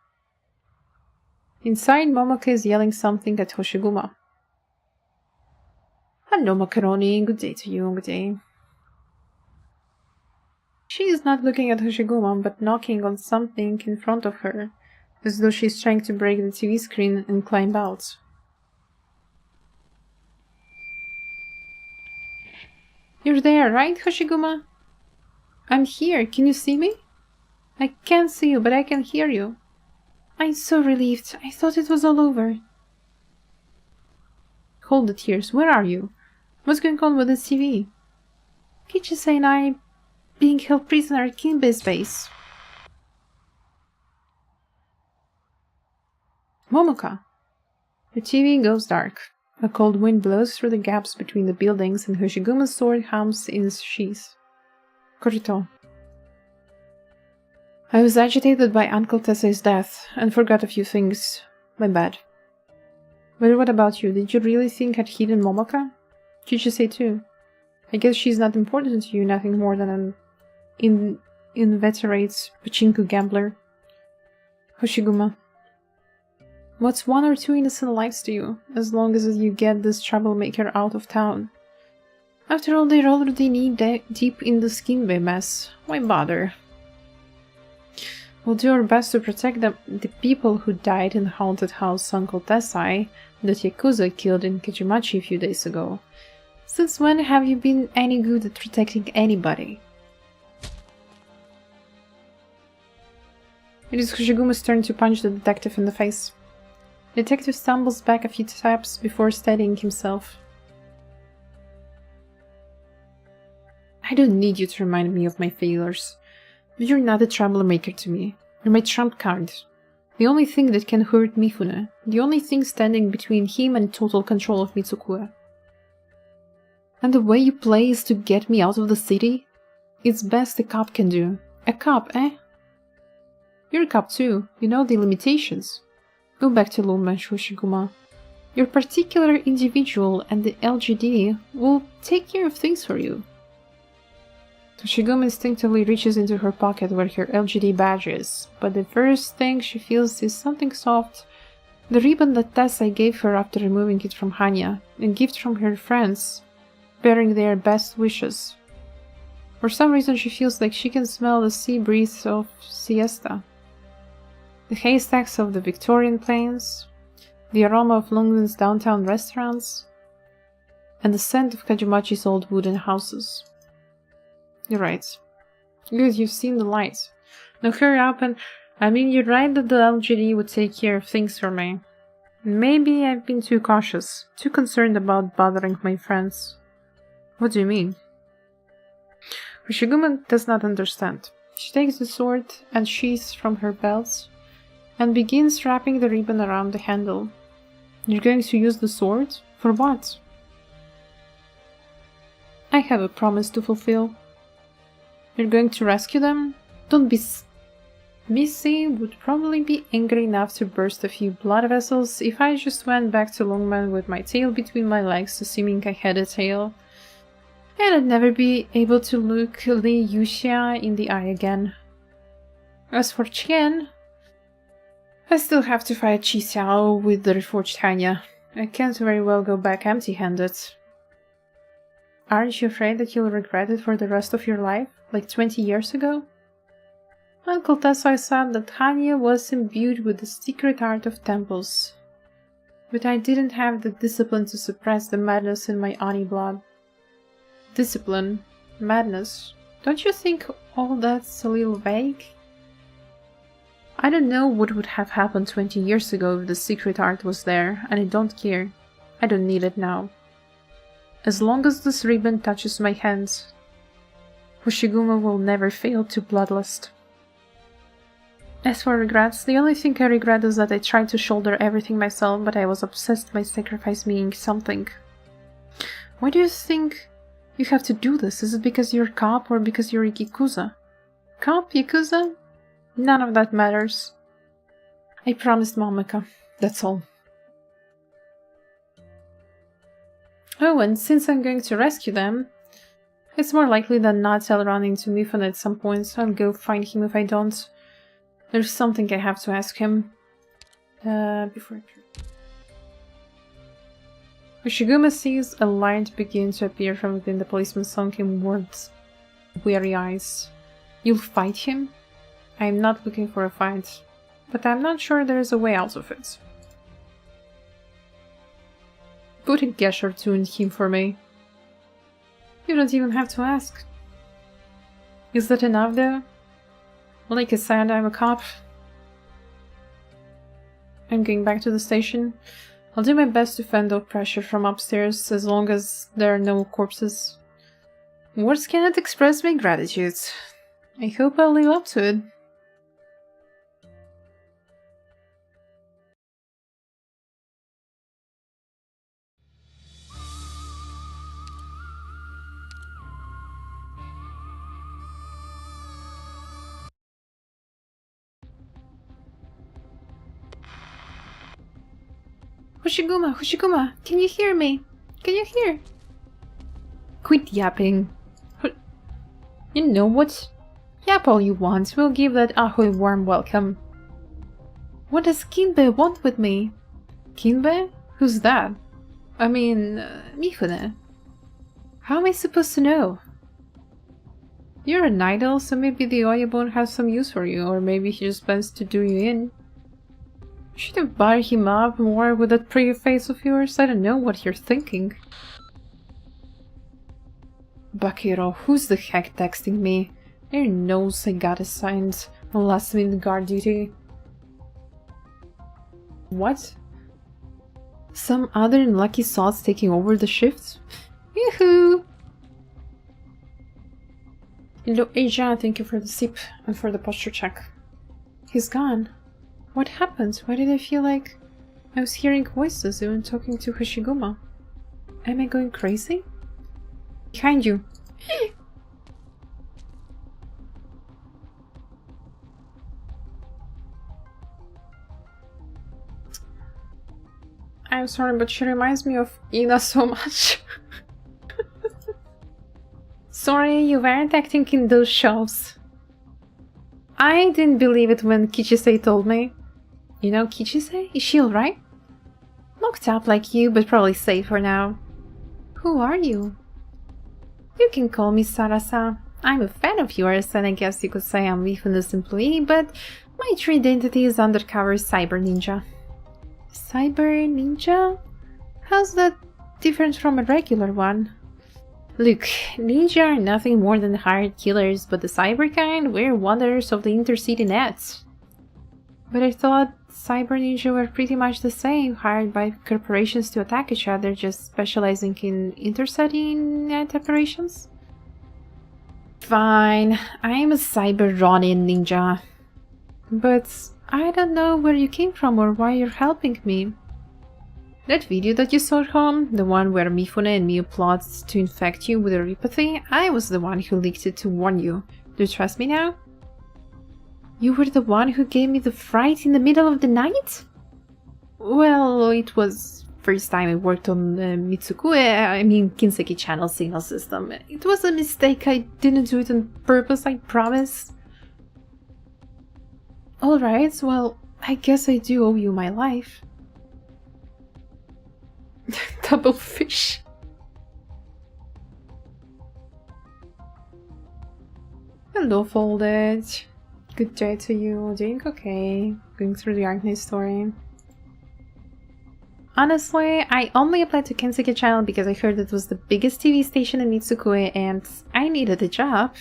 Speaker 2: Inside, Momoka is yelling something at Hoshiguma. Hello, Macaroni. Good day to you. Good day. She is not looking at Hoshiguma, but knocking on something in front of her, as though she is trying to break the TV screen and climb out. You're there, right, Hoshiguma? I'm here. Can you see me? I can't see you, but I can hear you. I'm so relieved. I thought it was all over. Hold the tears. Where are you? What's going on with this TV? Kichise and I being held prisoner at Kinbei's base. Momoka. The TV goes dark. A cold wind blows through the gaps between the buildings and Hoshiguma's sword hums in its sheath. Korito. I was agitated by Uncle Tessai's death and forgot a few things. My bad. But what about you? Did you really think I'd hidden Momoka? Kichise too. I guess she's not important to you, nothing more than an inveterate pachinko gambler. Hoshiguma. What's 1 or 2 innocent lives to you, as long as you get this troublemaker out of town? After all, they're already knee-deep in the Skinway mess. Why bother? We'll do our best to protect the people who died in the haunted house Uncle Tessai that Yakuza killed in Kichimachi a few days ago. Since when have you been any good at protecting anybody? It is Hoshiguma's turn to punch the detective in the face. The detective stumbles back a few steps before steadying himself. I don't need you to remind me of my failures. But you're not a troublemaker to me. You're my trump card. The only thing that can hurt Mifune. The only thing standing between him and total control of Mitsukue. And the way you play is to get me out of the city? It's best a cop can do. A cop, eh? You're a cop too. You know the limitations. Go back to Lumensh, Hoshiguma. Your particular individual and the LGD will take care of things for you. Hoshiguma instinctively reaches into her pocket where her LGD badge is, but the first thing she feels is something soft. The ribbon that Tessai gave her after removing it from Hanya, a gift from her friends, bearing their best wishes. For some reason she feels like she can smell the sea breeze of siesta. The haystacks of the Victorian plains, the aroma of London's downtown restaurants, and the scent of Kajumachi's old wooden houses. You're right. Good, you've seen the light. Now hurry up and... I mean, you're right that the LGD would take care of things for me. Maybe I've been too cautious, too concerned about bothering my friends. What do you mean? Hoshiguma does not understand. She takes the sword and sheath from her belt and begins wrapping the ribbon around the handle. You're going to use the sword? For what? I have a promise to fulfill. You're going to rescue them? Don't be Missy would probably be angry enough to burst a few blood vessels if I just went back to Longman with my tail between my legs, assuming I had a tail. And I'd never be able to look Li Yuxia in the eye again. As for Qian, I still have to fight Qi Xiao with the reforged Hanya. I can't very well go back empty-handed. Aren't you afraid that you'll regret it for the rest of your life, like 20 years ago? Uncle Tessai said that Hanya was imbued with the secret art of temples. But I didn't have the discipline to suppress the madness in my Ani blood. Discipline? Madness? Don't you think all that's a little vague? I don't know what would have happened 20 years ago if the secret art was there, and I don't care. I don't need it now. As long as this ribbon touches my hands, Hoshiguma will never fail to bloodlust. As for regrets, the only thing I regret is that I tried to shoulder everything myself, but I was obsessed by sacrifice being something. Why do you think you have to do this? Is it because you're a cop or because you're a Yakuza? Cop? Yakuza? None of that matters. I promised Momika, that's all. Oh, and since I'm going to rescue them, it's more likely than not I'll run into Mifune at some point, so I'll go find him if I don't. There's something I have to ask him. Before Hoshiguma sees a light begin to appear from within the policeman's sunken words. Weary eyes. You'll fight him? I'm not looking for a fight, but I'm not sure there's a way out of it. Put a gash or two in him for me. You don't even have to ask. Is that enough though? Like I said, I'm a cop. I'm going back to the station. I'll do my best to fend off pressure from upstairs as long as there are no corpses. Words cannot express my gratitude. I hope I'll live up to it. Hoshiguma, can you hear me? Can you hear? Quit yapping. You know what? Yap all you want, we'll give that Aho a warm welcome. What does Kinbe want with me? Kinbe? Who's that? I mean, Mifune. How am I supposed to know? You're an idol, so maybe the Oyabun has some use for you, or maybe he just plans to do you in. Should have buttered him up more with that pretty face of yours. I don't know what you're thinking. Bakiro, who's the heck texting me? There knows I got assigned on last-minute guard duty. What? Some other unlucky sods taking over the shift? Yoo-hoo! Hello, Asia, thank you for the sip and for the posture check. He's gone. What happened? Why did I feel like I was hearing voices even talking to Hashiguma? Am I going crazy? Behind you. I'm sorry, but she reminds me of Ina so much. Sorry, you weren't acting in those shows. I didn't believe it when Kichisei told me. You know Kichisei? Is she alright? Locked up like you, but probably safe for now. Who are you? You can call me Sarasa. I'm a fan of yours, and I guess you could say I'm Mifune's employee, but my true identity is undercover cyber ninja. Cyber ninja? How's that different from a regular one? Look, ninja are nothing more than hired killers, but the cyber kind, we're wanderers of the intercity nets. But I thought cyber ninja were pretty much the same, hired by corporations to attack each other, just specializing in intercity net operations? Fine, I'm a cyber Ronin ninja. But I don't know where you came from or why you're helping me. That video that you saw at home, the one where Mifune and Miu plots to infect you with neuropathy, I was the one who leaked it to warn you. Do you trust me now? You were the one who gave me the fright in the middle of the night? Well, it was first time I worked on Kinseki channel signal system. It was a mistake, I didn't do it on purpose, I promise. Alright, well, I guess I do owe you my life. Double fish. Hello, Folded. Good day to you. Doing okay. Going through the ARKNIGHTS story. Honestly, I only applied to Kinseki channel because I heard it was the biggest TV station in Mitsukue and I needed a job.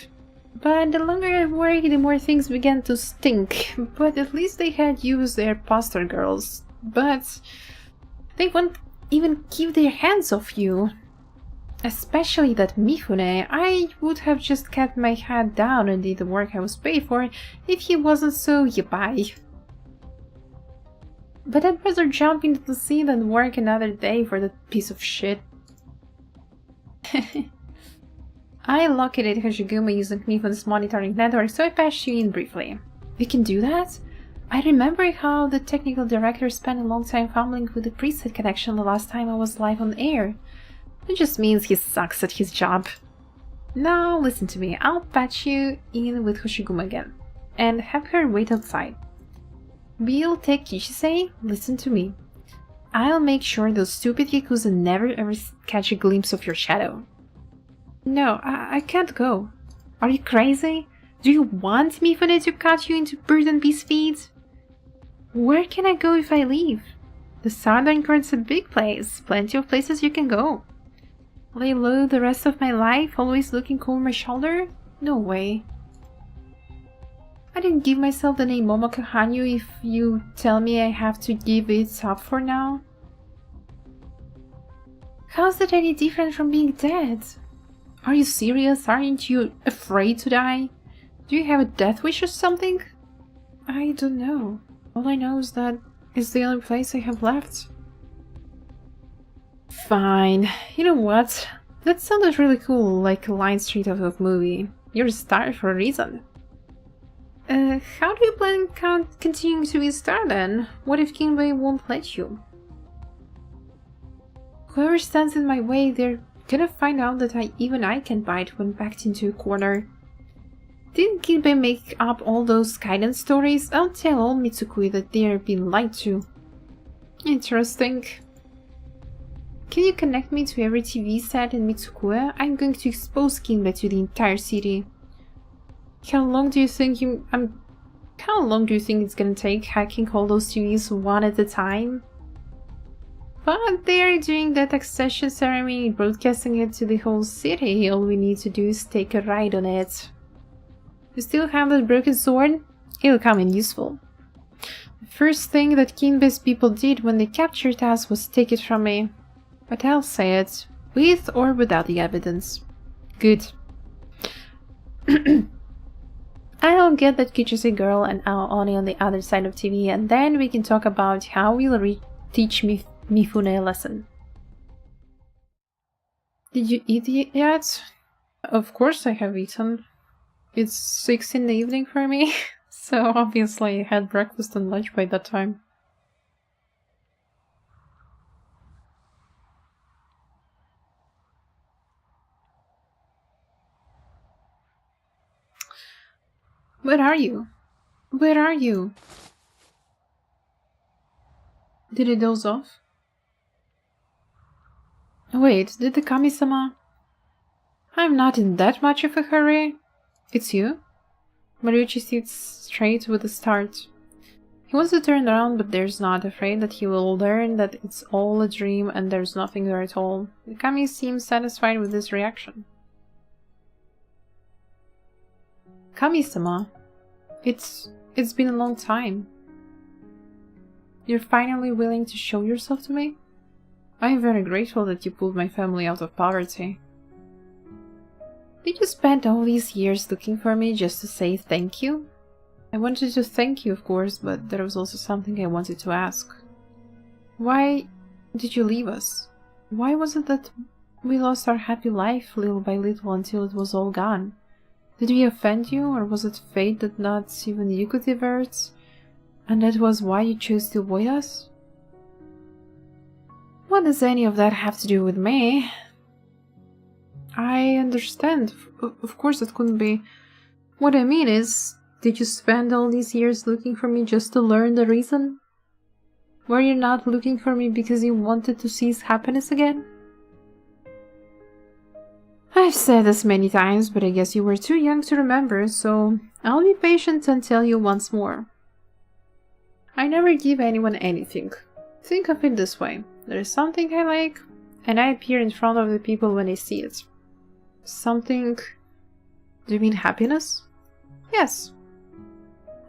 Speaker 2: But the longer I worked, the more things began to stink. But at least they had used their poster girls. But they won't even keep their hands off you. Especially that Mifune. I would have just kept my head down and did the work I was paid for if he wasn't so yabai. But I'd rather jump into the sea than work another day for that piece of shit. I located Hashiguma using Mifune's monitoring network, so I patched you in briefly. We can do that? I remember how the technical director spent a long time fumbling with the preset connection the last time I was live on air. It just means he sucks at his job. Now listen to me, I'll patch you in with Hoshiguma again, and have her wait outside. We'll take Kichisei, listen to me. I'll make sure those stupid Yakuza never ever catch a glimpse of your shadow. No, I can't go. Are you crazy? Do you want Mifune to cut you into bird and beast feet? Where can I go if I leave? The Southern Court's a big place, plenty of places you can go. Lay low the rest of my life, always looking over my shoulder? No way. I didn't give myself the name Momoko Hanyu if you tell me I have to give it up for now. How's that any different from being dead? Are you serious? Aren't you afraid to die? Do you have a death wish or something? I don't know. All I know is that it's the only place I have left. Fine. You know what? That sounded really cool, like a line straight out of a movie. You're a star for a reason. How do you plan on continuing to be a star then? What if Kinbei won't let you? Whoever stands in my way, they're gonna find out that even I can bite when backed into a corner. Didn't Kinbei make up all those guidance stories? I'll tell all Mitsukui that they're being lied to. Interesting. Can you connect me to every TV set in Mitsukui? I'm going to expose Kinbei to the entire city. How long do you think it's gonna take hacking all those TVs one at a time? But they're doing that accession ceremony, broadcasting it to the whole city. All we need to do is take a ride on it. You still have that broken sword? It'll come in useful. The first thing that Kinbei's people did when they captured us was take it from me. But I'll say it, with or without the evidence. Good. I'll get that Kichise girl and Oni on the other side of TV, and then we can talk about how we'll teach Mifune a lesson. Did you eat yet? Of course I have eaten. It's 6 in the evening for me, so obviously I had breakfast and lunch by that time. Where are you? Where are you? Did it doze off? Wait, did the Kami-sama... I'm not in that much of a hurry. It's you? Mariuchi sits straight with a start. He wants to turn around, but there's not, afraid that he will learn that it's all a dream and there's nothing there at all. The Kami seems satisfied with this reaction. Kami-sama, it's been a long time. You're finally willing to show yourself to me? I'm very grateful that you pulled my family out of poverty. Did you spend all these years looking for me just to say thank you? I wanted to thank you, of course, but there was also something I wanted to ask. Why did you leave us? Why was it that we lost our happy life little by little until it was all gone? Did we offend you, or was it fate that not even you could divert? And that was why you chose to avoid us? What does any of that have to do with me? I understand. Of course it couldn't be. What I mean is, did you spend all these years looking for me just to learn the reason? Were you not looking for me because you wanted to seize happiness again? I've said this many times, but I guess you were too young to remember, so I'll be patient and tell you once more. I never give anyone anything. Think of it this way. There is something I like, and I appear in front of the people when they see it. Something... Do you mean happiness? Yes.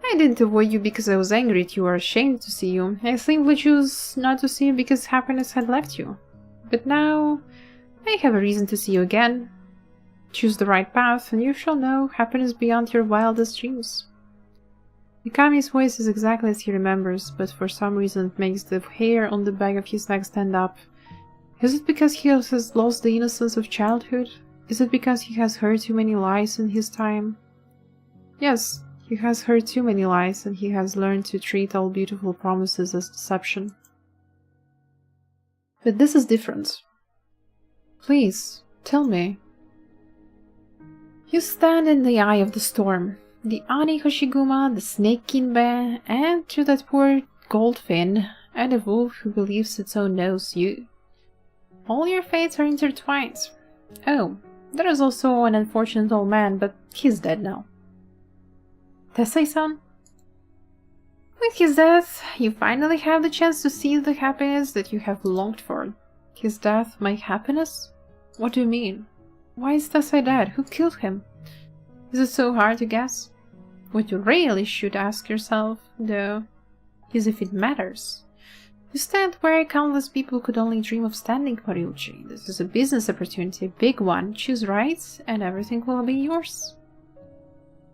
Speaker 2: I didn't avoid you because I was angry at you or ashamed to see you. I simply chose not to see you because happiness had left you. But now, I have a reason to see you again. Choose the right path, and you shall know happiness beyond your wildest dreams. Mikami's voice is exactly as he remembers, but for some reason it makes the hair on the back of his neck stand up. Is it because he has lost the innocence of childhood? Is it because he has heard too many lies in his time? Yes, he has heard too many lies, and he has learned to treat all beautiful promises as deception. But this is different. Please, tell me. You stand in the eye of the storm. The Ani Hoshiguma, the snake Kinbei, and to that poor goldfin, and a wolf who believes its own nose, you. All your fates are intertwined. Oh, there is also an unfortunate old man, but he's dead now. Tesei-san? With his death, you finally have the chance to see the happiness that you have longed for. His death, my happiness? What do you mean? Why is Tesei dead? Who killed him? Is it so hard to guess? What you really should ask yourself, though, is if it matters. You stand where countless people could only dream of standing, Mariuchi. This is a business opportunity, a big one. Choose right, and everything will be yours.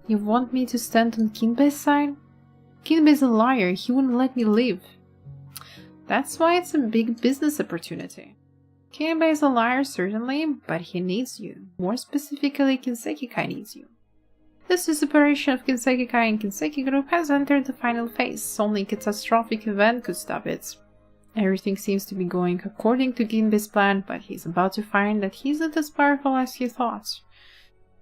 Speaker 2: You want me to stand on Kinbei's side? Kinbei's a liar. He wouldn't let me live. That's why it's a big business opportunity. Kinbei is a liar, certainly, but he needs you. More specifically, Kinsekikai needs you. This separation of Kinsekikai and Kinseki Group has entered the final phase. Only a catastrophic event could stop it. Everything seems to be going according to Kinbei's plan, but he's about to find that he isn't as powerful as he thought.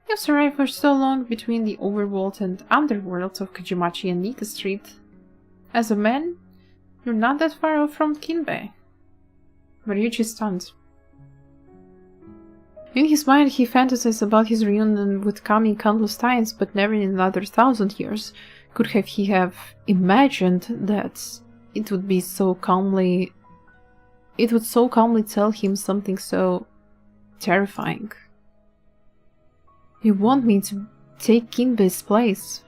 Speaker 2: You've survived for so long between the overworld and underworld of Kajimachi and Nika Street. As a man, you're not that far off from Kinbei. Ryuichi stunned. In his mind, he fantasized about his reunion with Kami countless times, but never in another 1,000 years could he have imagined that it would so calmly tell him something so terrifying. You want me to take Kinbei's place?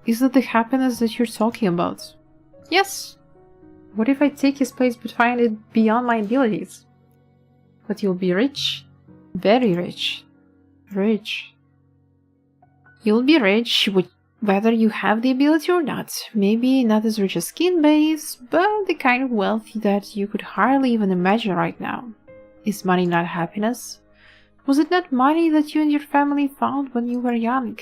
Speaker 2: Is that the happiness that you're talking about? Yes. What if I take his place but find it beyond my abilities? But you'll be rich. Very rich. Rich. You'll be rich whether you have the ability or not. Maybe not as rich as Kinbei is, but the kind of wealth that you could hardly even imagine right now. Is money not happiness? Was it not money that you and your family found when you were young?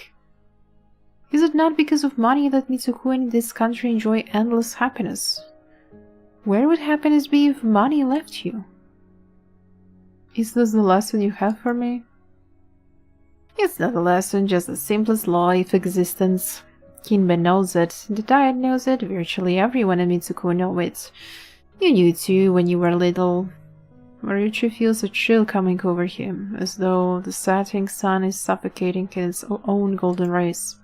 Speaker 2: Is it not because of money that Mitsuko in this country enjoy endless happiness? Where would happiness be if money left you? Is this the lesson you have for me? It's not a lesson, just the simplest law of existence. Kinbei knows it, the Diet knows it, virtually everyone in Mitsuko know it. You knew too when you were little. Ryuichi feels a chill coming over him, as though the setting sun is suffocating in its own golden rays.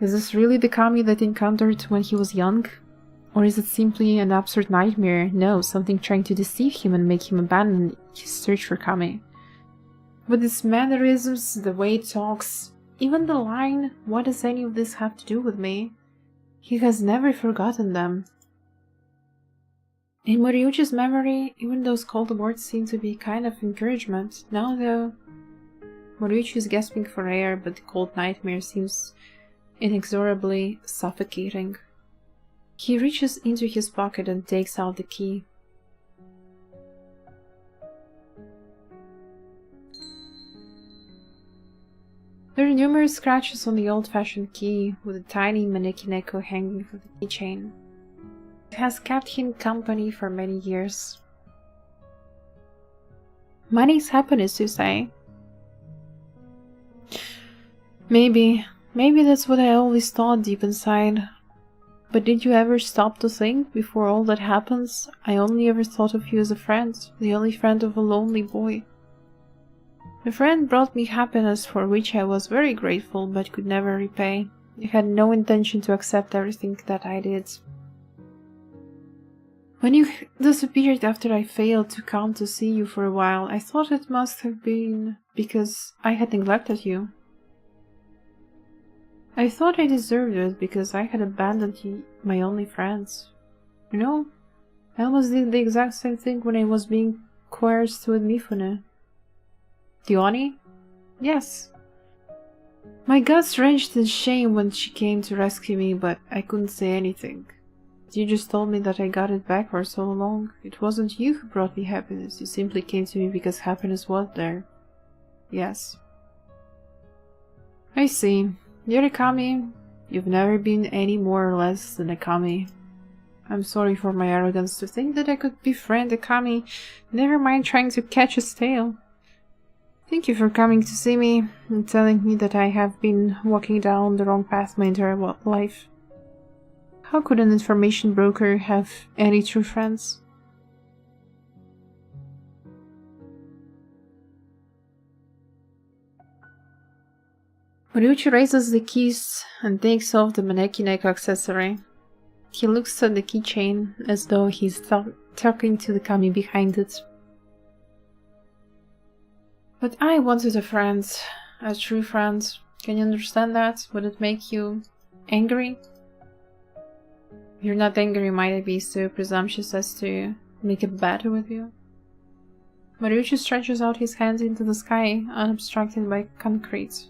Speaker 2: Is this really the Kami that he encountered when he was young? Or is it simply an absurd nightmare? No, something trying to deceive him and make him abandon his search for Kami. But his mannerisms, the way he talks, even the line, "What does any of this have to do with me?" He has never forgotten them. In Moriuchi's memory, even those cold words seem to be kind of encouragement. Now though, Moriuchi is gasping for air, but the cold nightmare seems inexorably suffocating. He reaches into his pocket and takes out the key. There are numerous scratches on the old-fashioned key, with a tiny maneki neko hanging from the keychain. It has kept him company for many years. Money's happiness, you say? Maybe that's what I always thought deep inside. But did you ever stop to think, before all that happens, I only ever thought of you as a friend, the only friend of a lonely boy. A friend brought me happiness for which I was very grateful but could never repay. I had no intention to accept everything that I did. When you disappeared after I failed to come to see you for a while, I thought it must have been because I had neglected you. I thought I deserved it because I had abandoned my only friends. You know, I almost did the exact same thing when I was being coerced with Mifune. Dione? Yes. My guts wrenched in shame when she came to rescue me, but I couldn't say anything. You just told me that I got it back for so long. It wasn't you who brought me happiness. You simply came to me because happiness was there. Yes. I see. You're a Kami. You've never been any more or less than a Kami. I'm sorry for my arrogance to think that I could befriend a Kami, never mind trying to catch its tail. Thank you for coming to see me and telling me that I have been walking down the wrong path my entire life. How could an information broker have any true friends? Ryuichi raises the keys and takes off the maneki neko accessory. He looks at the keychain as though he's talking to the Kami behind it. But I wanted a friend, a true friend. Can you understand that? Would it make you angry? If you're not angry, might I be so presumptuous as to make a bet with you? Ryuichi stretches out his hands into the sky, unobstructed by concrete.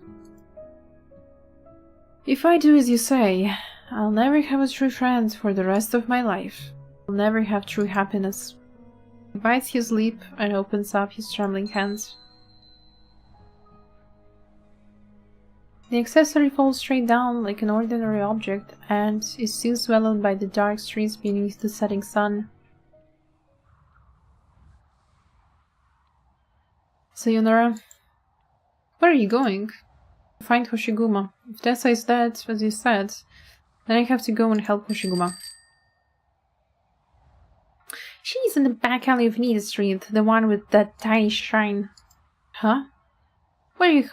Speaker 2: If I do as you say, I'll never have a true friend for the rest of my life. I'll never have true happiness. He bites his lip and opens up his trembling hands. The accessory falls straight down like an ordinary object and is soon swallowed by the dark streets beneath the setting sun. Sayonara. Where are you going? To find Hoshiguma. If Tessa is dead, as you said, then I have to go and help Hoshiguma. She's in the back alley of Nita Street, the one with that tiny shrine. Huh? What are you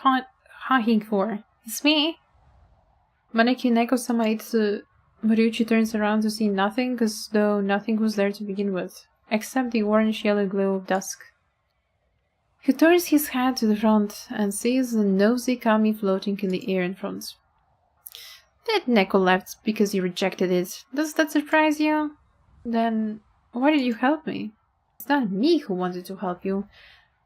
Speaker 2: honking for? It's me. Maneki Neko-sama Mariuchi turns around to see nothing, as though nothing was there to begin with, except the orange-yellow glow of dusk. He turns his head to the front and sees the nosy kami floating in the air in front. That Neko left because you rejected it. Does that surprise you? Then why did you help me? It's not me who wanted to help you.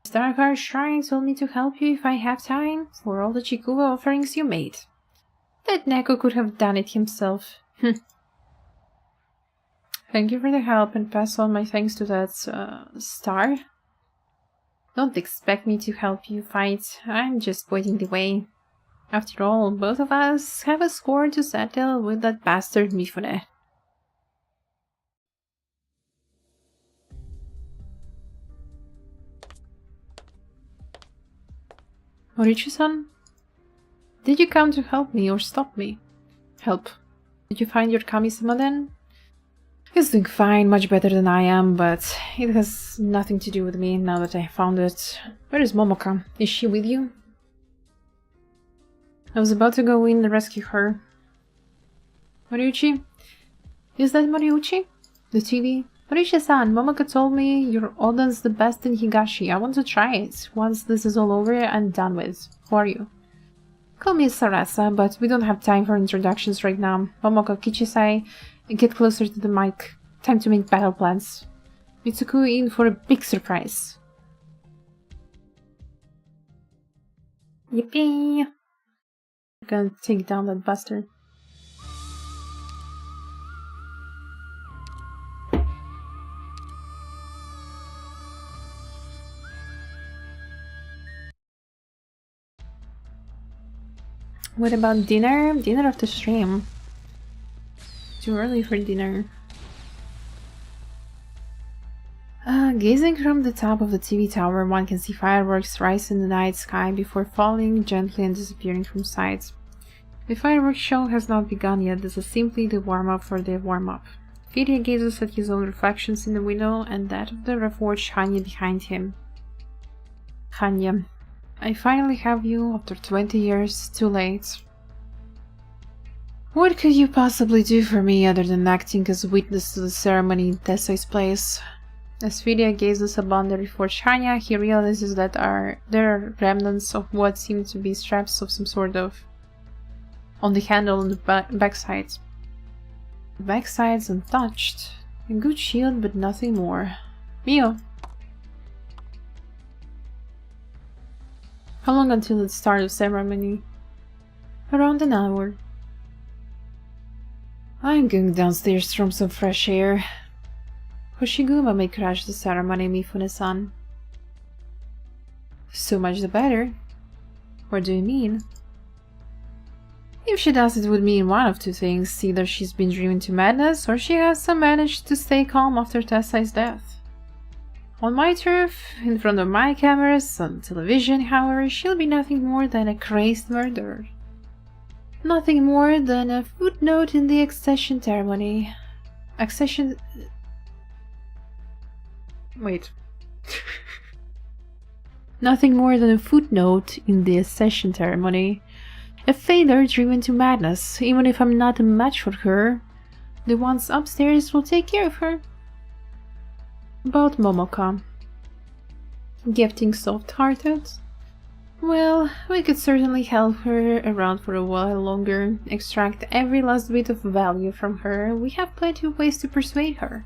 Speaker 2: Starkar Shrine told me to help you if I have time, for all the Chikuba offerings you made. That Neko could have done it himself. Thank you for the help and pass on my thanks to that, star. Don't expect me to help you fight, I'm just pointing the way. After all, both of us have a score to settle with that bastard Mifune. Morichi-san? Did you come to help me or stop me? Help. Did you find your Kami-sama then? He's doing fine, much better than I am, but it has nothing to do with me now that I found it. Where is Momoka? Is she with you? I was about to go in and rescue her. Moriuchi? Is that Moriuchi? The TV? Moriuchi-san, Momoka told me your Oden's the best in Higashi. I want to try it. Once this is all over and done with. Who are you? Call me Sarasa, but we don't have time for introductions right now. Momoka, Kichisai, get closer to the mic. Time to make battle plans. Mitsuku in for a big surprise. Yippee! I'm gonna take down that bastard. What about dinner? Dinner after stream. Too early for dinner. Gazing from the top of the TV tower, one can see fireworks rise in the night sky before falling gently and disappearing from sight. The fireworks show has not begun yet. This is simply the warm-up for the warm-up. Firia gazes at his own reflections in the window and that of the reforged Hanya behind him. Hanya. I finally have you after 20 years, too late. What could you possibly do for me other than acting as witness to the ceremony in Tessai's place? As Firia gazes upon the reforged Hanya, he realizes that there are remnants of what seem to be straps of some sort of on the handle on the backside. The backside's untouched. A good shield, but nothing more. Mio! How long until the start of ceremony? Around an hour. I'm going downstairs from some fresh air. Hoshiguma may crash the ceremony, Mifune-san. So much the better. What do you mean? If she does, it would mean one of two things. Either she's been driven to madness, or she has managed to stay calm after Tessai's death. On my turf, in front of my cameras, on television, however, she'll be nothing more than a crazed murderer. Nothing more than a footnote in the accession ceremony. Nothing more than a footnote in the accession ceremony. A failure driven to madness. Even if I'm not a match for her, the ones upstairs will take care of her. About Momoka. Gifting soft-hearted? Well, we could certainly help her around for a while longer, extract every last bit of value from her. We have plenty of ways to persuade her.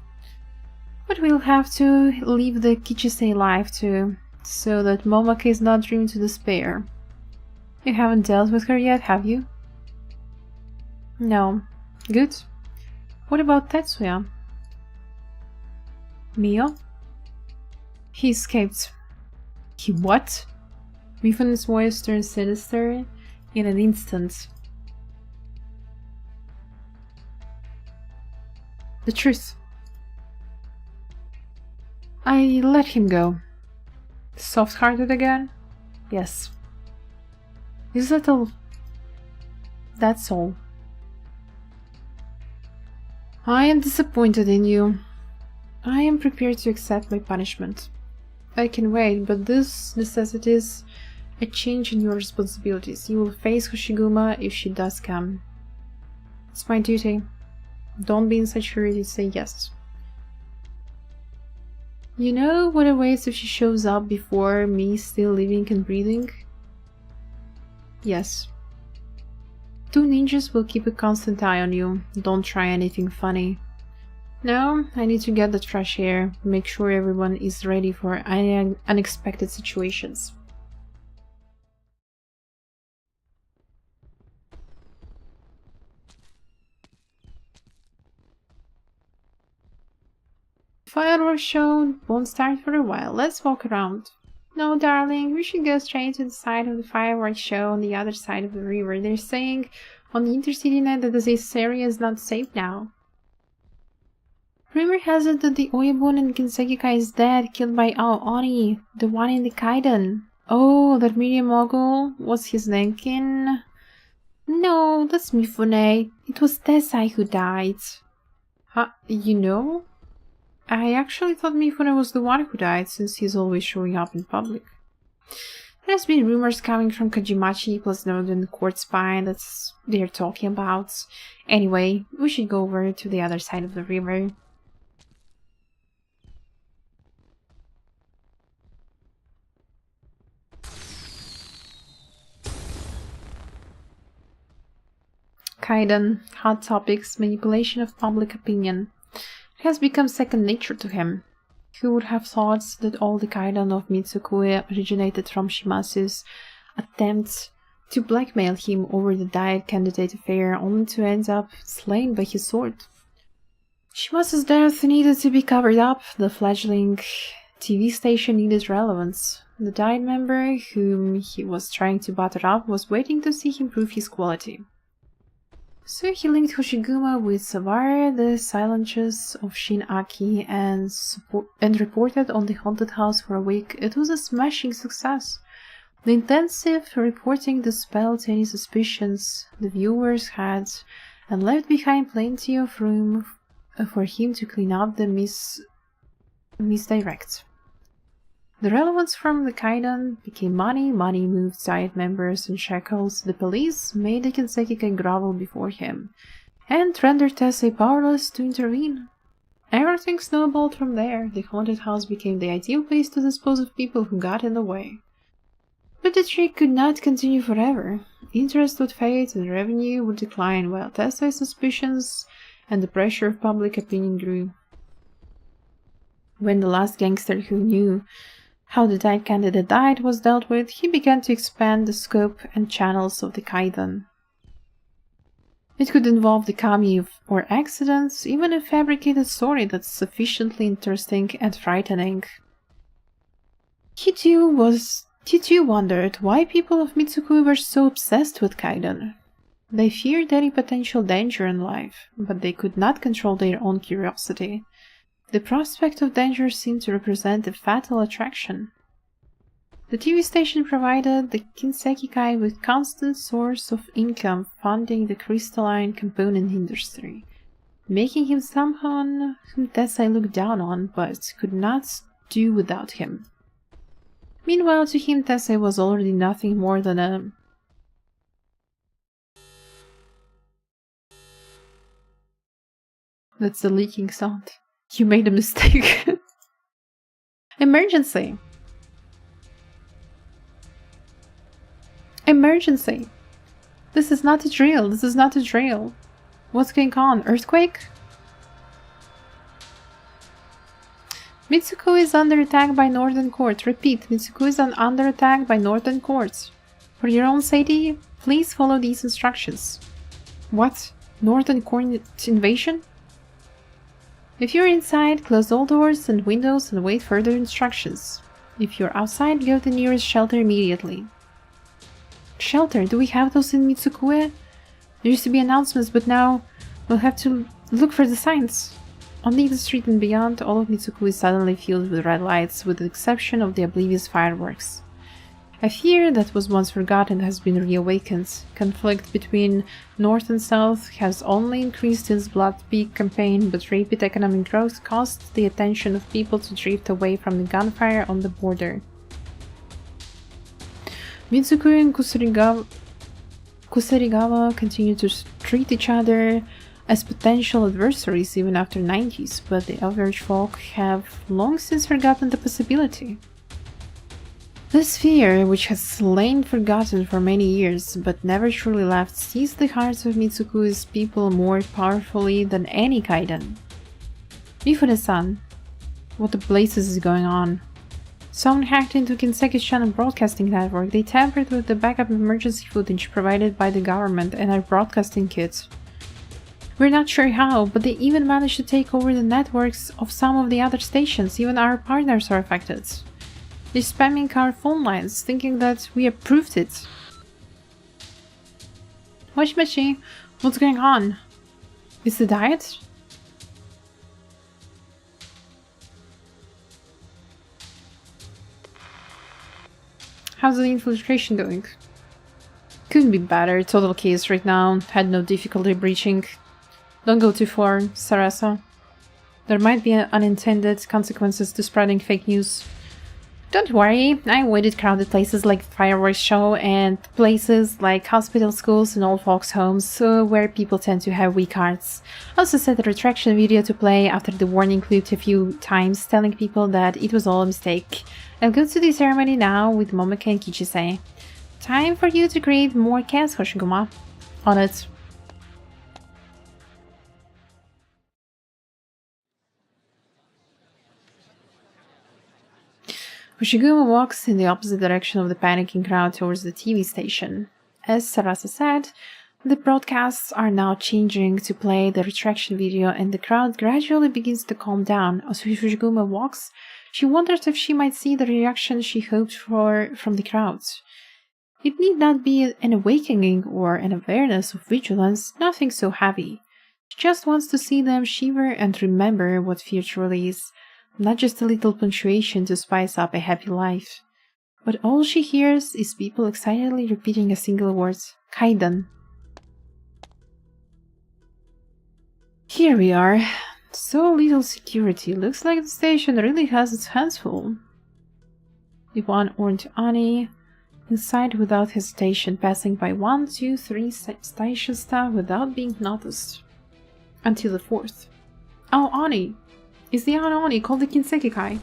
Speaker 2: But we'll have to live the Kichisei life too, so that Momoka is not driven to despair. You haven't dealt with her yet, have you? No. Good. What about Tetsuya? Mio? He escaped. He what? Mifune's voice turned sinister in an instant. The truth. I let him go. Soft-hearted again? Yes. Is that all? That's all. I am disappointed in you. I am prepared to accept my punishment. I can wait, but this necessitates a change in your responsibilities. You will face Hoshiguma if she does come. It's my duty. Don't be in such a hurry to say yes. You know what awaits if she shows up before me still living and breathing? Yes. 2 ninjas will keep a constant eye on you. Don't try anything funny. Now, I need to get that fresh air, make sure everyone is ready for any unexpected situations. Fireworks show won't start for a while. Let's walk around. No, darling, we should go straight to the side of the fireworks show on the other side of the river. They're saying on the intercity net that this area is not safe now. Rumor has it that the Oyabun in Kinsekikai is dead, killed by Oni, the one in the Kaiden. Oh, that media mogul? Was his name Kin? No, that's Mifune. It was Tessai who died. Huh, you know? I actually thought Mifune was the one who died, since he's always showing up in public. There's been rumors coming from Kajimachi plus Northern Court Spine that they're talking about. Anyway, we should go over to the other side of the river. Kaiden, hot topics, manipulation of public opinion. It has become second nature to him. Who would have thought that all the Kaiden of Mitsukue originated from Shimasu's attempt to blackmail him over the diet candidate affair, only to end up slain by his sword? Shimasu's death needed to be covered up. The fledgling TV station needed relevance. The diet member, whom he was trying to butter up, was waiting to see him prove his quality. So he linked Hoshiguma with Savara, the silences of Shin-Aki, and reported on the haunted house for a week. It was a smashing success. The intensive reporting dispelled any suspicions the viewers had, and left behind plenty of room for him to clean up the misdirect. The relevance from the Kaiden became money moved diet members in shackles, the police made the Kinsekikai grovel before him, and rendered Tessai powerless to intervene. Everything snowballed from there. The haunted house became the ideal place to dispose of people who got in the way. But the trick could not continue forever. Interest would fade and revenue would decline, while Tessai's suspicions and the pressure of public opinion grew. When the last gangster who knew how the diet candidate died was dealt with, he began to expand the scope and channels of the Kaiden. It could involve the kami or accidents, even a fabricated story that's sufficiently interesting and frightening. He too wondered why people of Mitsukui were so obsessed with Kaiden. They feared any potential danger in life, but they could not control their own curiosity. The prospect of danger seemed to represent a fatal attraction. The TV station provided the Kinsekikai with constant source of income, funding the crystalline component industry, making him someone whom Tessai looked down on but could not do without him. Meanwhile, to him, Tessai was already nothing more than a That's the leaking sound. You made a mistake. Emergency! Emergency! This is not a drill. This is not a drill. What's going on? Earthquake? Mitsuku is under attack by Northern Court. Repeat, Mitsuku is under attack by Northern Court. For your own safety, please follow these instructions. What? Northern Court invasion? If you're inside, close all doors and windows and wait further instructions. If you're outside, go to the nearest shelter immediately. Shelter? Do we have those in Mitsukue? There used to be announcements, but now we'll have to look for the signs. On the street and beyond, all of Mitsukue is suddenly filled with red lights, with the exception of the oblivious fireworks. A fear that was once forgotten has been reawakened. Conflict between North and South has only increased since Blood Peak campaign, but rapid economic growth caused the attention of people to drift away from the gunfire on the border. Mitsuku and Kusarigawa continue to treat each other as potential adversaries even after 90s, but the average folk have long since forgotten the possibility. This fear, which has lain forgotten for many years but never truly left, seized the hearts of Mitsuku's people more powerfully than any kaiden. Mifune-san, what the blazes is going on? Someone hacked into Kinseki's channel broadcasting network. They tampered with the backup emergency footage provided by the government and our broadcasting kits. We're not sure how, but they even managed to take over the networks of some of the other stations. Even our partners are affected. They're spamming our phone lines, thinking that we approved it. Moshi, what's going on? Is the diet? How's the infiltration going? Couldn't be better. Total chaos right now. Had no difficulty breaching. Don't go too far, Sarasa. There might be unintended consequences to spreading fake news. Don't worry, I avoided crowded places like the fireworks show and places like hospital, schools and old folks' homes where people tend to have weak hearts. Also set a retraction video to play after the warning looped a few times, telling people that it was all a mistake. I'll go to the ceremony now with Momoko and Kichise. Time for you to create more chaos, Hoshiguma. On it. Hoshiguma walks in the opposite direction of the panicking crowd towards the TV station. As Sarasa said, the broadcasts are now changing to play the retraction video and the crowd gradually begins to calm down. As Hoshiguma walks, she wonders if she might see the reaction she hoped for from the crowd. It need not be an awakening or an awareness of vigilance, nothing so heavy. She just wants to see them shiver and remember what fear truly is. Not just a little punctuation to spice up a happy life. But all she hears is people excitedly repeating a single word, Kaiden. Here we are. So little security. Looks like the station really has its hands full. The one-horned Ani inside without hesitation, passing by 1, 2, 3 station staff without being noticed. Until the 4th. Oh, Ani! Is the Oni called the Kinseki Kai?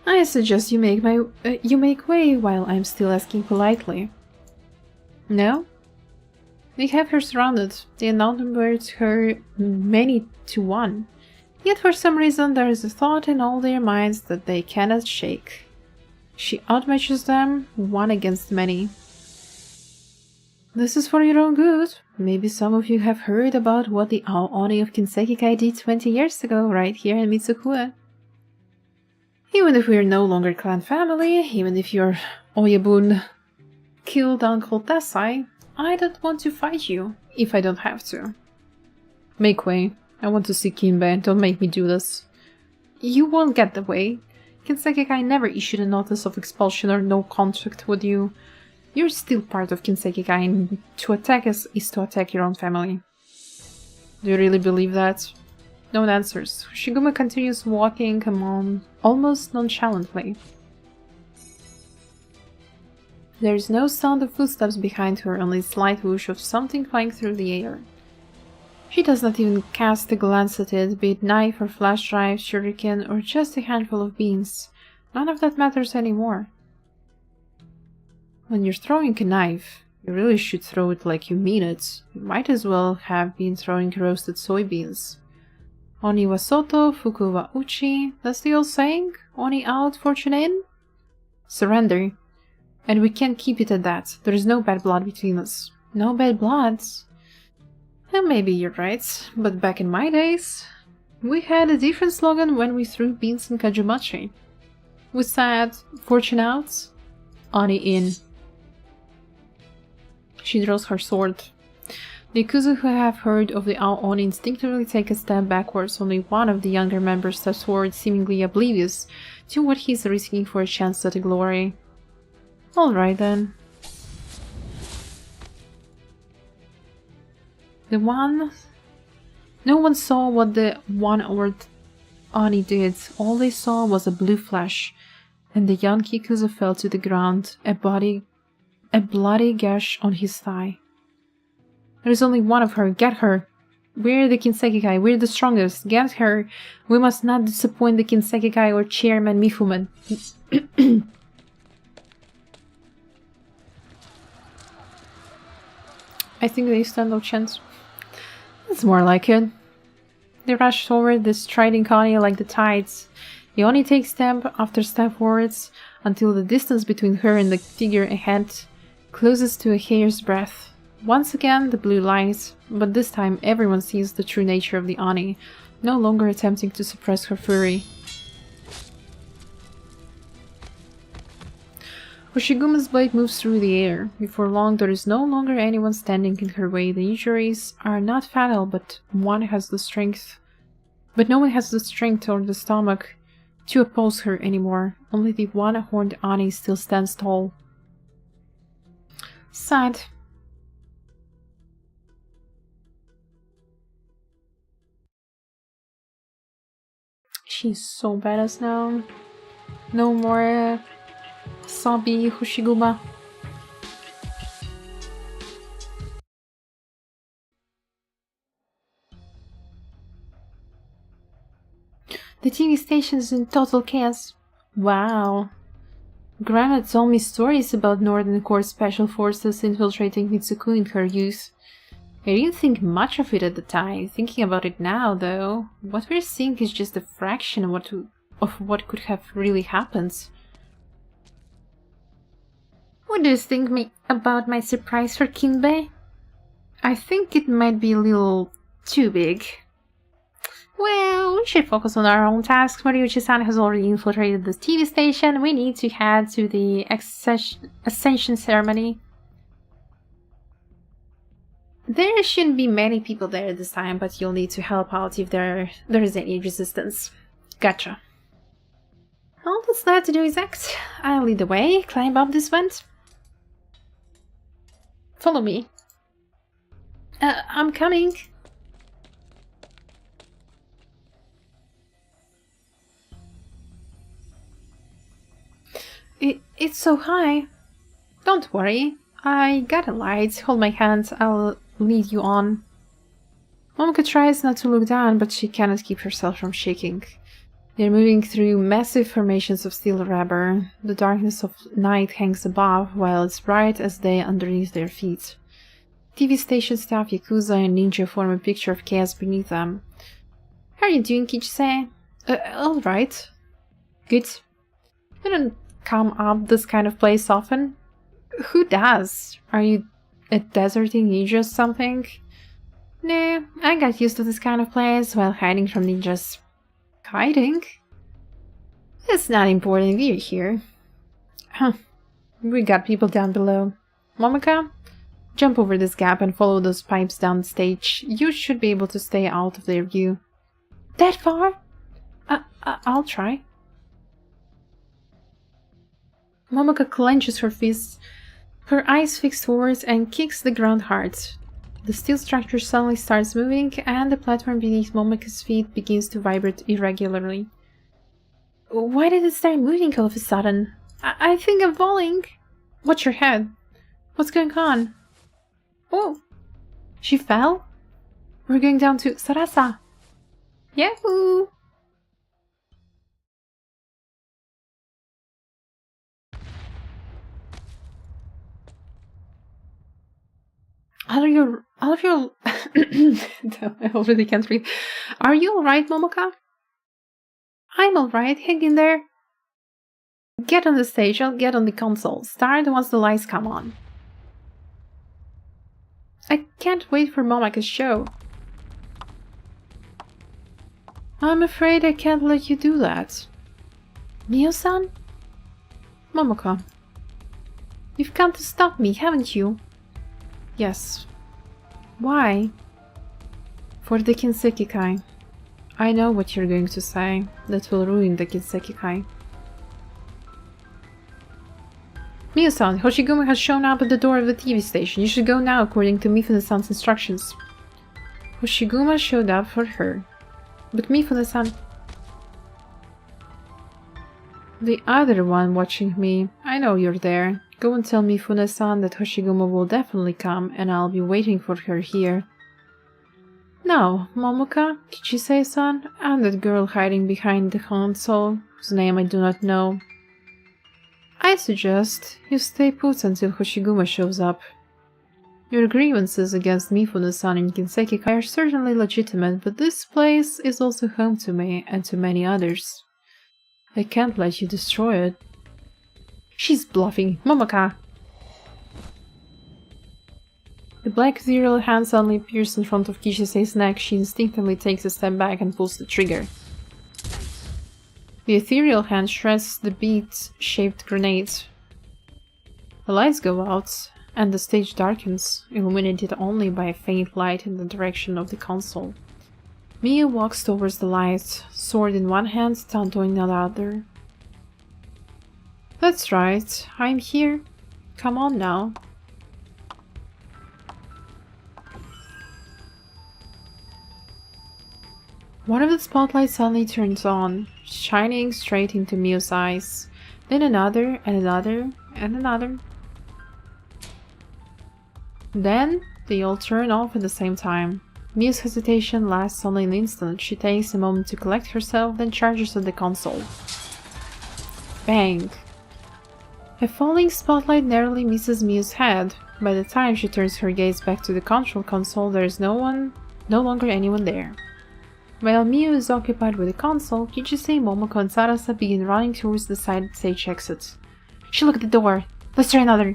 Speaker 2: I suggest you make way while I'm still asking politely. No? They have her surrounded. They outnumbered her many to 1. Yet for some reason there is a thought in all their minds that they cannot shake. She outmatches them 1 against many. This is for your own good. Maybe some of you have heard about what the Oni of Kinsekikai did 20 years ago, right here in Mitsukue. Even if we are no longer clan family, even if your Oyabun killed Uncle Tessai, I don't want to fight you, if I don't have to. Make way. I want to see Kinbe, don't make me do this. You won't get the way. Kinsekikai never issued a notice of expulsion or no contract with you. You're still part of Kinsekikai, and to attack us is to attack your own family. Do you really believe that? No answers. Shiguma continues walking among almost nonchalantly. There is no sound of footsteps behind her, only a slight whoosh of something flying through the air. She does not even cast a glance at it, be it knife or flash drive, shuriken, or just a handful of beans. None of that matters anymore. When you're throwing a knife, you really should throw it like you mean it. You might as well have been throwing roasted soybeans. Oni wa soto, fuku wa uchi. That's the old saying? Oni out, fortune in? Surrender. And we can't keep it at that. There is no bad blood between us. No bad blood? And maybe you're right, but back in my days, we had a different slogan when we threw beans in Kajumachi. We said, fortune out, Oni in. She draws her sword. The Yakuza who have heard of the Oni instinctively take a step backwards. Only one of the younger members steps forward, seemingly oblivious to what he's risking for a chance at glory. Alright then. No one saw what the one-oared Oni did. All they saw was a blue flash, and the young Yakuza fell to the ground, a bloody gash on his thigh. There's only one of her. Get her! We're the Kinsekikai. We're the strongest. Get her! We must not disappoint the Kinsekikai or Chairman Mifuman. I think they stand no chance. It's more like it. They rush forward, the striding Oni like the tides. The Oni takes step after step forwards until the distance between her and the figure ahead closes to a hair's breadth. Once again, the blue lies, but this time everyone sees the true nature of the Oni, no longer attempting to suppress her fury. Hoshiguma's blade moves through the air. Before long, there is no longer anyone standing in her way. The injuries are not fatal, but no one has the strength or the stomach to oppose her anymore. Only the one-horned Ani still stands tall. Sad. She's so badass now. No more Sabi Hoshiguma. The TV station is in total chaos. Wow. Grandma told me stories about Northern Corps Special Forces infiltrating Mitsuku in her youth. I didn't think much of it at the time. Thinking about it now, though, what we're seeing is just a fraction of what could have really happened. What do you think about my surprise for Kinbei? I think it might be a little too big. Well, we should focus on our own tasks. Mariuchi-san has already infiltrated the TV station. We need to head to the ascension ceremony. There shouldn't be many people there this time, but you'll need to help out if there is any resistance. Gotcha. All that's left to do is act. I'll lead the way. Climb up this vent. Follow me. I'm coming. It's so high. Don't worry. I got a light. Hold my hand. I'll lead you on. Momoko tries not to look down, but she cannot keep herself from shaking. They're moving through massive formations of steel rubber. The darkness of night hangs above, while it's bright as day underneath their feet. TV station staff, Yakuza, and ninja form a picture of chaos beneath them. How are you doing, Kichise? Alright. Good. You don't come up this kind of place often? Who does? Are you a deserting ninja or something? Nah, I got used to this kind of place while hiding from ninjas. Hiding? It's not important, we're here. Huh. We got people down below. Momoko? Jump over this gap and follow those pipes down the stage. You should be able to stay out of their view. That far? I'll try. Momoko clenches her fists, her eyes fixed forwards, and kicks the ground hard. The steel structure suddenly starts moving, and the platform beneath Momoko's feet begins to vibrate irregularly. Why did it start moving all of a sudden? I think I'm falling. Watch your head. What's going on? Oh, she fell? We're going down to Sarasa. Yahoo! All of your I already can't read. Are you alright, Momoka? I'm alright, hang in there. Get on the stage, I'll get on the console. Start once the lights come on. I can't wait for Momoka's show. I'm afraid I can't let you do that. Mio-san? Momoko. You've come to stop me, haven't you? Yes. Why? For the Kinsekikai. I know what you're going to say. That will ruin the Kinsekikai. Miyo-san, Hoshiguma has shown up at the door of the TV station. You should go now according to Mifune-san's instructions. Hoshiguma showed up for her. But Mifune-san... The other one watching me. I know you're there. Go and tell Mifune-san that Hoshiguma will definitely come and I'll be waiting for her here. No, Momoka, Kichisei-san, I'm that girl hiding behind the console, whose name I do not know. I suggest you stay put until Hoshiguma shows up. Your grievances against Mifune-san and Kinsekikai are certainly legitimate, but this place is also home to me and to many others. I can't let you destroy it. She's bluffing, Momoka! The black ethereal hand suddenly appears in front of Kichisei's neck. She instinctively takes a step back and pulls the trigger. The ethereal hand shreds the bead-shaped grenade. The lights go out, and the stage darkens, illuminated only by a faint light in the direction of the console. Mia walks towards the light, sword in one hand, Tanto in the other. That's right, I'm here. Come on now. One of the spotlights suddenly turns on, shining straight into Mio's eyes. Then another, and another, and another. Then they all turn off at the same time. Mio's hesitation lasts only an instant. She takes a moment to collect herself, then charges at the console. Bang! A falling spotlight narrowly misses Mio's head. By the time she turns her gaze back to the control console, there is no longer anyone there. While Mio is occupied with the console, Kichisei, Momoko, and Sarasa begin running towards the side stage exit. She locked the door! Let's try another!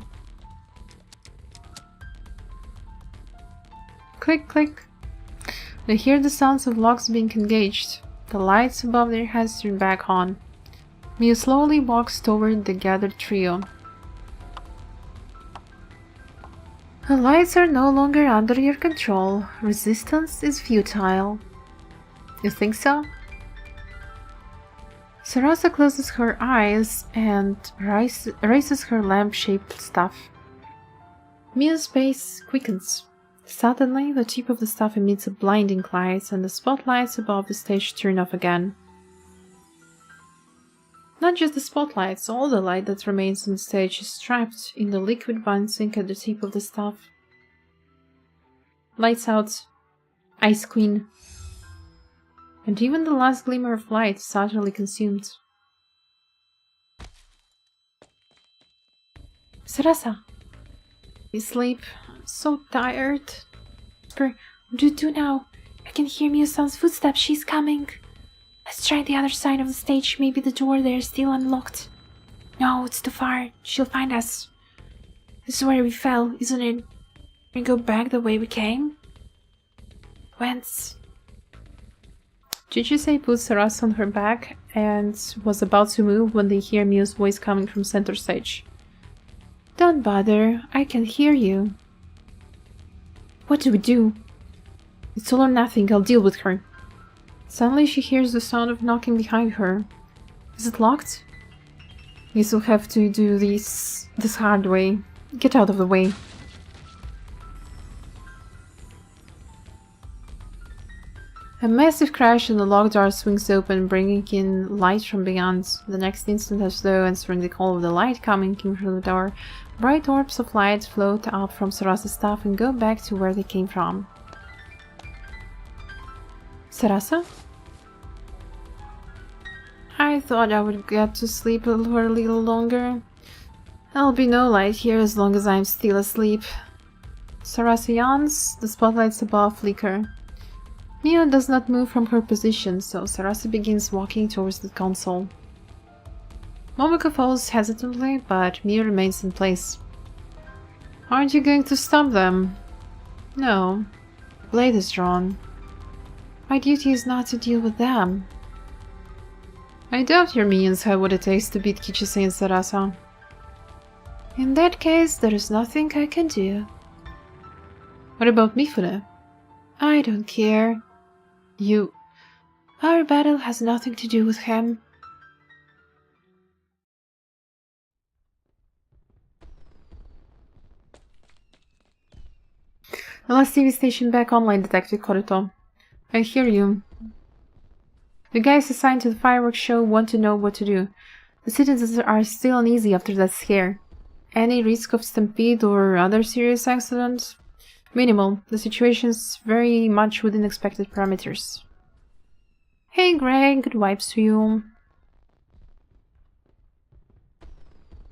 Speaker 2: Click, click. They hear the sounds of locks being engaged. The lights above their heads turn back on. Mio slowly walks toward the gathered trio. The lights are no longer under your control. Resistance is futile. You think so? Sarasa closes her eyes and raises her lamp-shaped staff. Mio's pace quickens. Suddenly, the tip of the staff emits a blinding light, and the spotlights above the stage turn off again. Not just the spotlights, all the light that remains on the stage is trapped in the liquid bouncing at the tip of the staff. Lights out. Ice Queen. And even the last glimmer of light is utterly consumed. Sarasa! You sleep. So tired. What do you do now? I can hear Miyo-san's footsteps. She's coming. Let's try the other side of the stage. Maybe the door there is still unlocked. No, it's too far. She'll find us. This is where we fell, isn't it? Can we go back the way we came? Whence? Kichisei puts Sarasa on her back and was about to move when they hear Miyo's voice coming from center stage. Don't bother. I can hear you. What do we do? It's all or nothing. I'll deal with her. Suddenly she hears the sound of knocking behind her. Is it locked? Guess we'll have to do this hard way. Get out of the way. A massive crash and the locked door swings open, bringing in light from beyond. The next instant, as though answering the call of the light coming in from the door, bright orbs of light float up from Sarasa's staff and go back to where they came from. Sarasa? I thought I would get to sleep for a little longer. There'll be no light here as long as I'm still asleep. Sarasa yawns, the spotlights above flicker. Mio does not move from her position, so Sarasa begins walking towards the console. Momoko follows hesitantly, but Mio remains in place. Aren't you going to stop them? No. The blade is drawn. My duty is not to deal with them. I doubt your minions have what it takes to beat Kichisei and Sarasa. In that case, there is nothing I can do. What about Mifune? I don't care. Our battle has nothing to do with him. The last TV station back online, Detective Koruto. I hear you. The guys assigned to the fireworks show want to know what to do. The citizens are still uneasy after that scare. Any risk of stampede or other serious accident? Minimal. The situation's very much within expected parameters. Hey Greg, good vibes to you.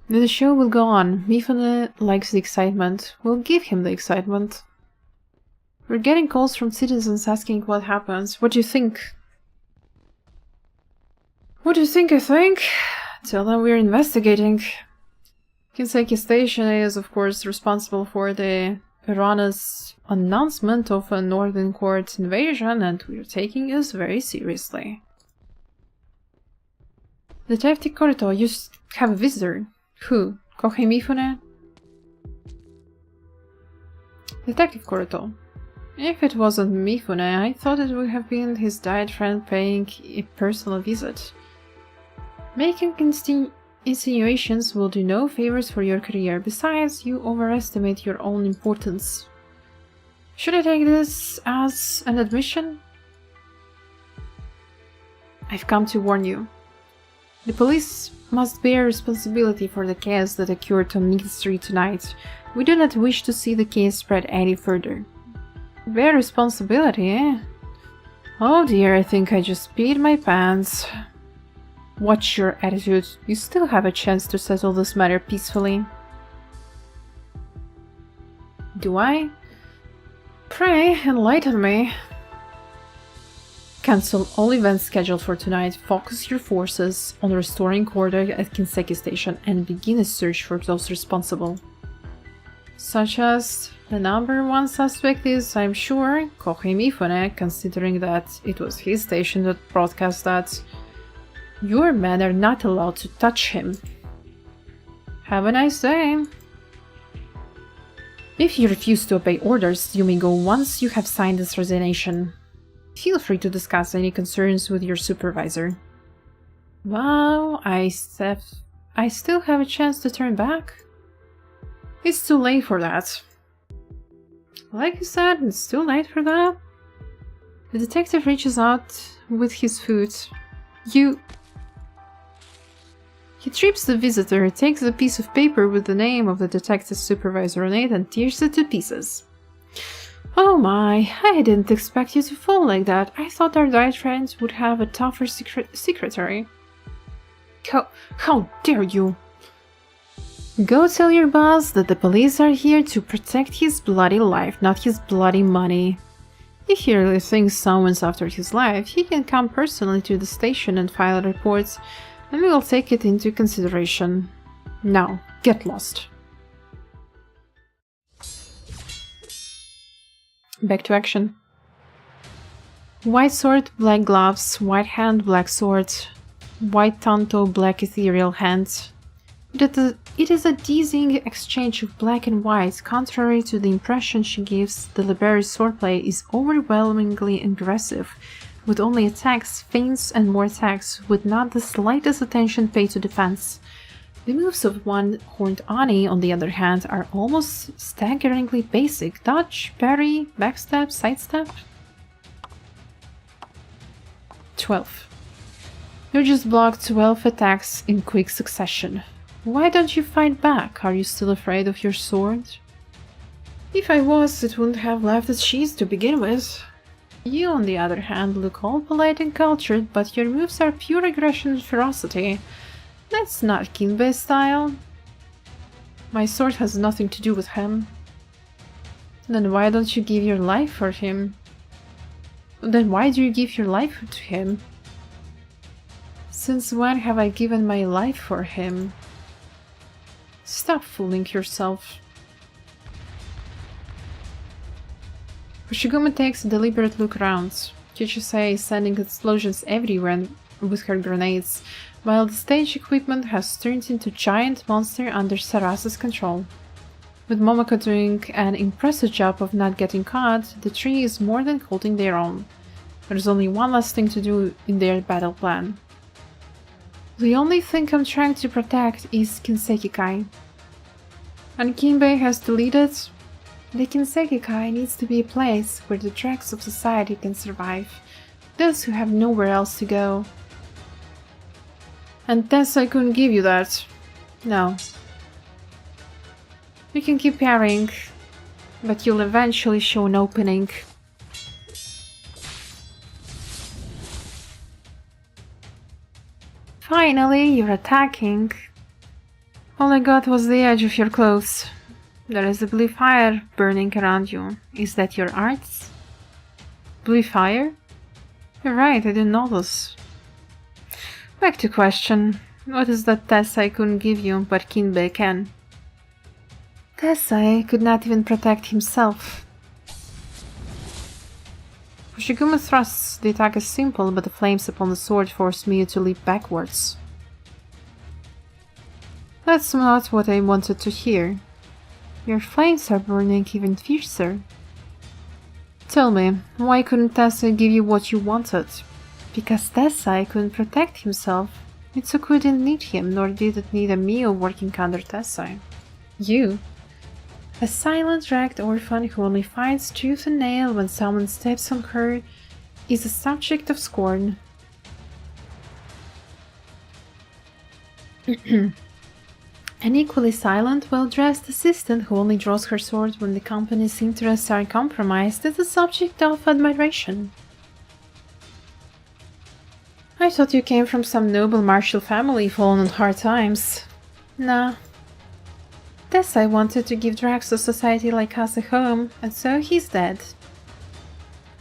Speaker 2: The show will go on. Mifune likes the excitement. We'll give him the excitement. We're getting calls from citizens asking what happens. What do you think? What do you think, I think? Tell them we're investigating. Kinseki Station is, of course, responsible for the Piranha's announcement of a Northern Court invasion, and we're taking this very seriously. Detective Koruto, you have a visitor. Who? Kohei Mifune? Detective Koruto. If it wasn't Mifune, I thought it would have been his diet friend paying a personal visit. Making insinuations will do no favors for your career. Besides, you overestimate your own importance. Should I take this as an admission? I've come to warn you. The police must bear responsibility for the chaos that occurred on Meath Street tonight. We do not wish to see the case spread any further. Bear responsibility, eh? Oh dear, I think I just peed my pants. Watch your attitude. You still have a chance to settle this matter peacefully. Do I? Pray, enlighten me. Cancel all events scheduled for tonight. Focus your forces on restoring order at Kinseki Station and begin a search for those responsible. Such as the number one suspect is, I'm sure, Kohei Mifune, considering that it was his station that broadcast that. Your men are not allowed to touch him. Have a nice day. If you refuse to obey orders, you may go once you have signed this resignation. Feel free to discuss any concerns with your supervisor. Wow, I still have a chance to turn back? It's too late for that. Like you said, it's too late for that. The detective reaches out with his foot. He trips the visitor, takes a piece of paper with the name of the detective supervisor on it and tears it to pieces. Oh my, I didn't expect you to fall like that. I thought our diet friends would have a tougher secretary. How dare you! Go tell your boss that the police are here to protect his bloody life, not his bloody money. If he really thinks someone's after his life, he can come personally to the station and file a report, and we will take it into consideration. Now, get lost. Back to action. White sword, black gloves, white hand, black sword, white tanto, black ethereal hand. It is a dizzying exchange of black and white. Contrary to the impression she gives, the Liberi's swordplay is overwhelmingly aggressive, with only attacks, feints, and more attacks, with not the slightest attention paid to defense. The moves of one-horned Ani, on the other hand, are almost staggeringly basic. Dodge, parry, backstep, sidestep. 12. You just blocked 12 attacks in quick succession. Why don't you fight back? Are you still afraid of your sword? If I was, it wouldn't have left its sheath to begin with. You, on the other hand, look all polite and cultured, but your moves are pure aggression and ferocity. That's not Kinbei style. My sword has nothing to do with him. Then why don't you give your life for him? Then why do you give your life to him? Since when have I given my life for him? Stop fooling yourself. Hoshiguma takes a deliberate look around. Chichise is sending explosions everywhere with her grenades, while the stage equipment has turned into giant monster under Sarasa's control. With Momoko doing an impressive job of not getting caught, the three is more than holding their own. There's only one last thing to do in their battle plan. The only thing I'm trying to protect is Kinsekikai. And Kinbei has to lead it. The Kinsekikai needs to be a place where the dregs of society can survive, those who have nowhere else to go. And Tess, I couldn't give you that. No. You can keep parrying, but you'll eventually show an opening. Finally, you're attacking. All I got was the edge of your clothes. There is a blue fire burning around you. Is that your arts? Blue fire? You're right, I didn't notice. Back to question. What is that Tessai couldn't give you, but Kinbei can? Tessai could not even protect himself. Hoshiguma thrusts. The attack is simple, but the flames upon the sword forced Miyu to leap backwards. That's not what I wanted to hear. Your flames are burning even fiercer. Tell me, why couldn't Tessai give you what you wanted? Because Tessai couldn't protect himself. Mitsuku didn't need him, nor did it need a Miyu working under Tessai. You, a silent, ragged orphan who only fights tooth and nail when someone steps on her, is a subject of scorn. An equally silent, well-dressed assistant who only draws her sword when the company's interests are compromised is a subject of admiration. I thought you came from some noble martial family fallen on hard times. Nah. Tessai wanted to give drags to society like us a home, and so he's dead.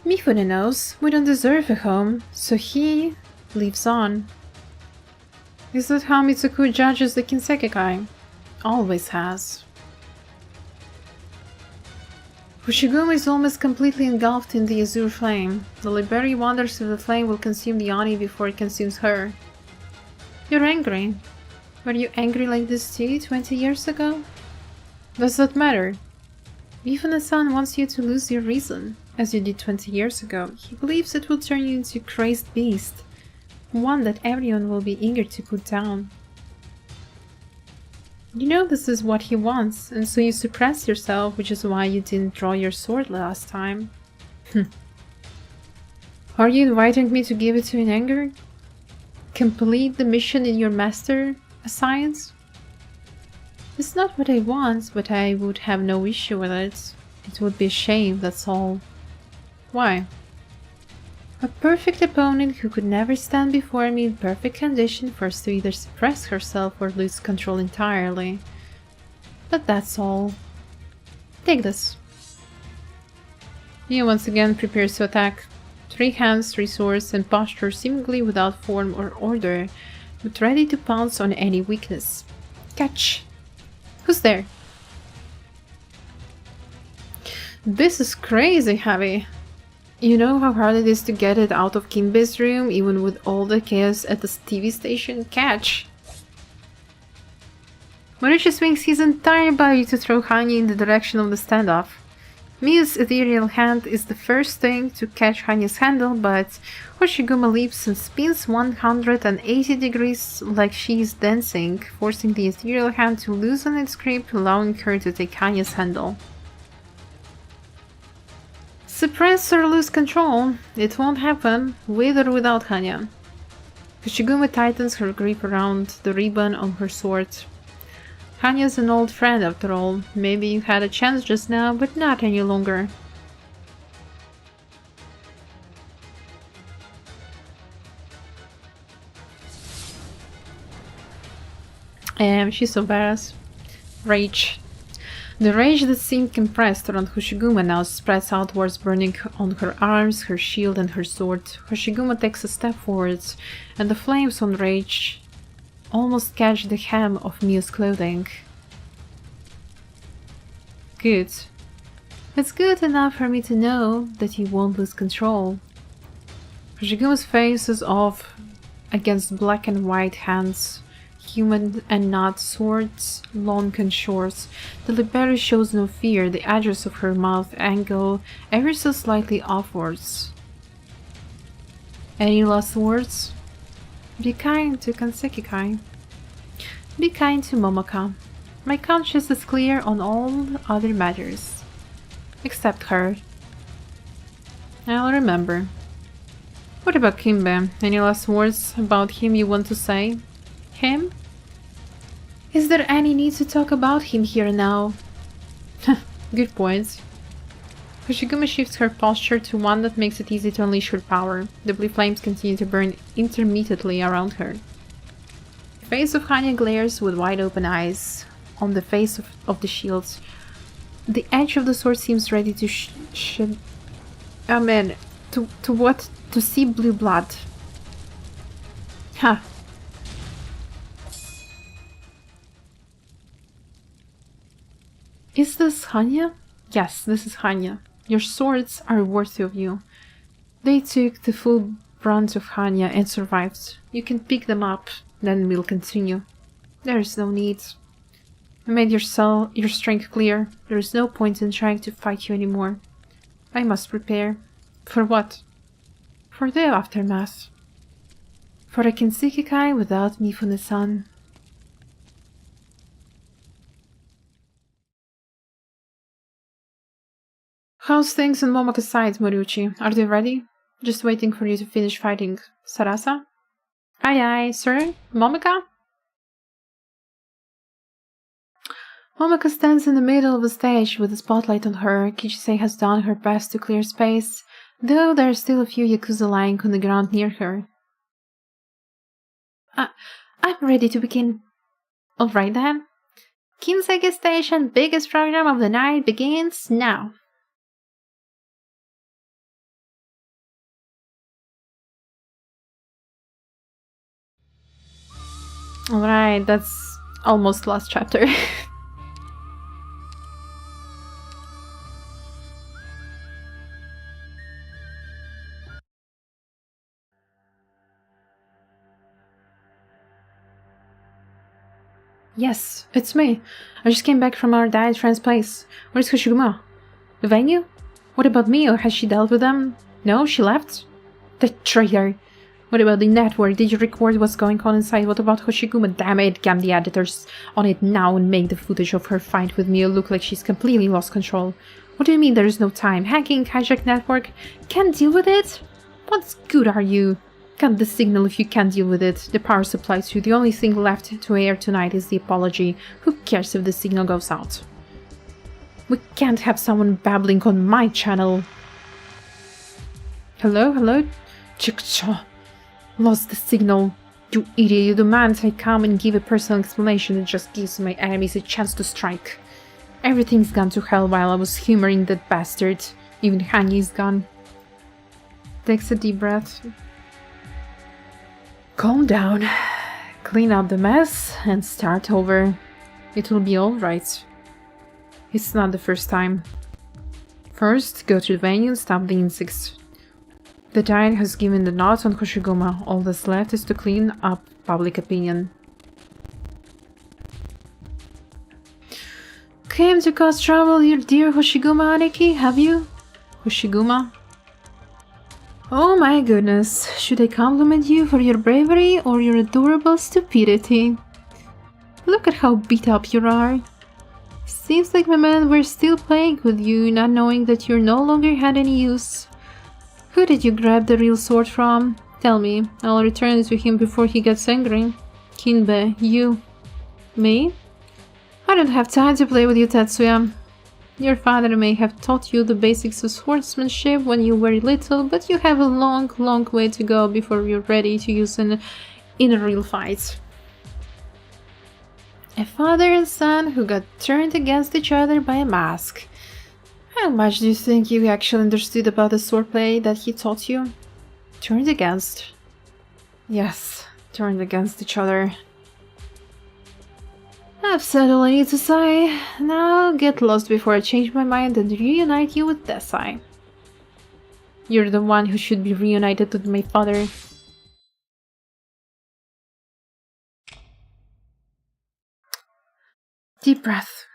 Speaker 2: Mifune knows we don't deserve a home, so he lives on. Is that how Mitsuku judges the Kinsekikai? Always has. Hoshiguma is almost completely engulfed in the azure flame. The Liberi wonders if the flame will consume the Oni before it consumes her. You're angry. Were you angry like this too 20 years ago? Does that matter? Even the sun wants you to lose your reason, as you did 20 years ago. He believes it will turn you into a crazed beast, one that everyone will be eager to put down. You know this is what he wants, and so you suppress yourself, which is why you didn't draw your sword last time. Are you inviting me to give it to in anger? Complete the mission in your master science? It's not what I want, but I would have no issue with it. It would be a shame, that's all. Why? A perfect opponent who could never stand before me in perfect condition forced to either suppress herself or lose control entirely. But that's all. Take this. He once again prepares to attack. 3 hands, 3 swords, and posture seemingly without form or order, but ready to pounce on any weakness. Catch! Who's there? This is crazy heavy. You know how hard it is to get it out of Kinbei's room, even with all the chaos at the TV station? Catch! Mauricio swings his entire body to throw Hanya in the direction of the standoff. Miyu's ethereal hand is the first thing to catch Hanya's handle, but Hoshiguma leaps and spins 180 degrees like she is dancing, forcing the ethereal hand to loosen its grip, allowing her to take Hanya's handle. Suppress or lose control. It won't happen, with or without Hanya. Hoshiguma tightens her grip around the ribbon on her sword. Hanya's an old friend after all. Maybe you had a chance just now, but not any longer. She's so badass. Rage. The rage that seemed compressed around Hoshiguma now spreads outwards, burning on her arms, her shield, and her sword. Hoshiguma takes a step forwards, and the flames on rage almost catch the hem of Miyu's clothing. Good. It's good enough for me to know that you won't lose control. Hoshiguma's face is off against black and white hands. human and not swords, long and short. The libero shows no fear, the edges of her mouth angle ever so slightly offwards. Any last words? Be kind to Kansekikai. Be kind to Momoka. My conscience is clear on all other matters. Except her. I'll remember. What about Kimbe? Any last words about him you want to say? Him? Is there any need to talk about him here now? Good point. Hoshiguma shifts her posture to one that makes it easy to unleash her power. The blue flames continue to burn intermittently around her. The face of Hanya glares with wide open eyes on the face of the shield. The edge of the sword seems ready to to see blue blood. Ha! Is this Hanya? Yes, this is Hanya. Your swords are worthy of you. They took the full brunt of Hanya and survived. You can pick them up, then we'll continue. There is no need. I made your strength clear. There is no point in trying to fight you anymore. I must prepare. For what? For the aftermath. For a Kinsekikai without Mifune-san. How's things on Momoka's side, Moriuchi? Are they ready? Just waiting for you to finish fighting Sarasa? Aye aye, sir. Momoka? Momoka stands in the middle of the stage with the spotlight on her. Kichise has done her best to clear space, though there are still a few Yakuza lying on the ground near her. I'm ready to begin. Alright then. Kinseki Station, biggest program of the night begins now. Alright, that's almost last chapter. Yes, it's me. I just came back from our diet friend's place. Where's Hoshiguma? The venue? What about me, or has she dealt with them? No, she left? The traitor! What about the network? Did you record what's going on inside? What about Hoshiguma? Damn it, get the editors on it now and make the footage of her fight with me look like she's completely lost control. What do you mean there is no time? Hacking, hijack network? Can't deal with it? What good are you? Cut the signal if you can't deal with it. The power supply too. The only thing left to air tonight is the apology. Who cares if the signal goes out? We can't have someone babbling on my channel. Hello? Hello? Chickchaw. Lost the signal. You idiot. You demand I come and give a personal explanation. It just gives my enemies a chance to strike. Everything's gone to hell while I was humoring that bastard. Even Hanyi's gone. Takes a deep breath. Calm down. Clean up the mess and start over. It will be alright. It's not the first time. First, go to the venue and stop the insects. The giant has given the nod on Hoshiguma. All that's left is to clean up public opinion. Came to cause trouble, your dear Hoshiguma Aniki, have you? Hoshiguma? Oh my goodness, should I compliment you for your bravery or your adorable stupidity? Look at how beat up you are. Seems like my man were still playing with you, not knowing that you no longer had any use. Who did you grab the real sword from? Tell me, I'll return it to him before he gets angry. Kinbe, you. Me? I don't have time to play with you, Tetsuya. Your father may have taught you the basics of swordsmanship when you were little, but you have a long, long way to go before you're ready to use it in a real fight. A father and son who got turned against each other by a mask. How much do you think you actually understood about the swordplay that he taught you? Turned against. Yes, turned against each other. I've said all I need to say. Now get lost before I change my mind and reunite you with Desai. You're the one who should be reunited with my father. Deep breath.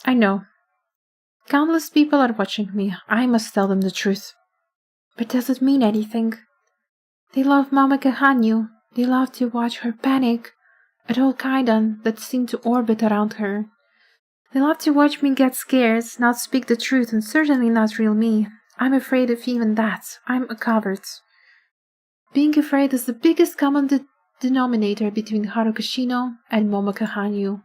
Speaker 2: I know. Countless people are watching me. I must tell them the truth. But does it mean anything? They love Momoko Hanyu. They love to watch her panic at all kaidan that seem to orbit around her. They love to watch me get scared, not speak the truth, and certainly not real me. I'm afraid of even that. I'm a coward. Being afraid is the biggest common denominator between Harukashino and Momoko Hanyu.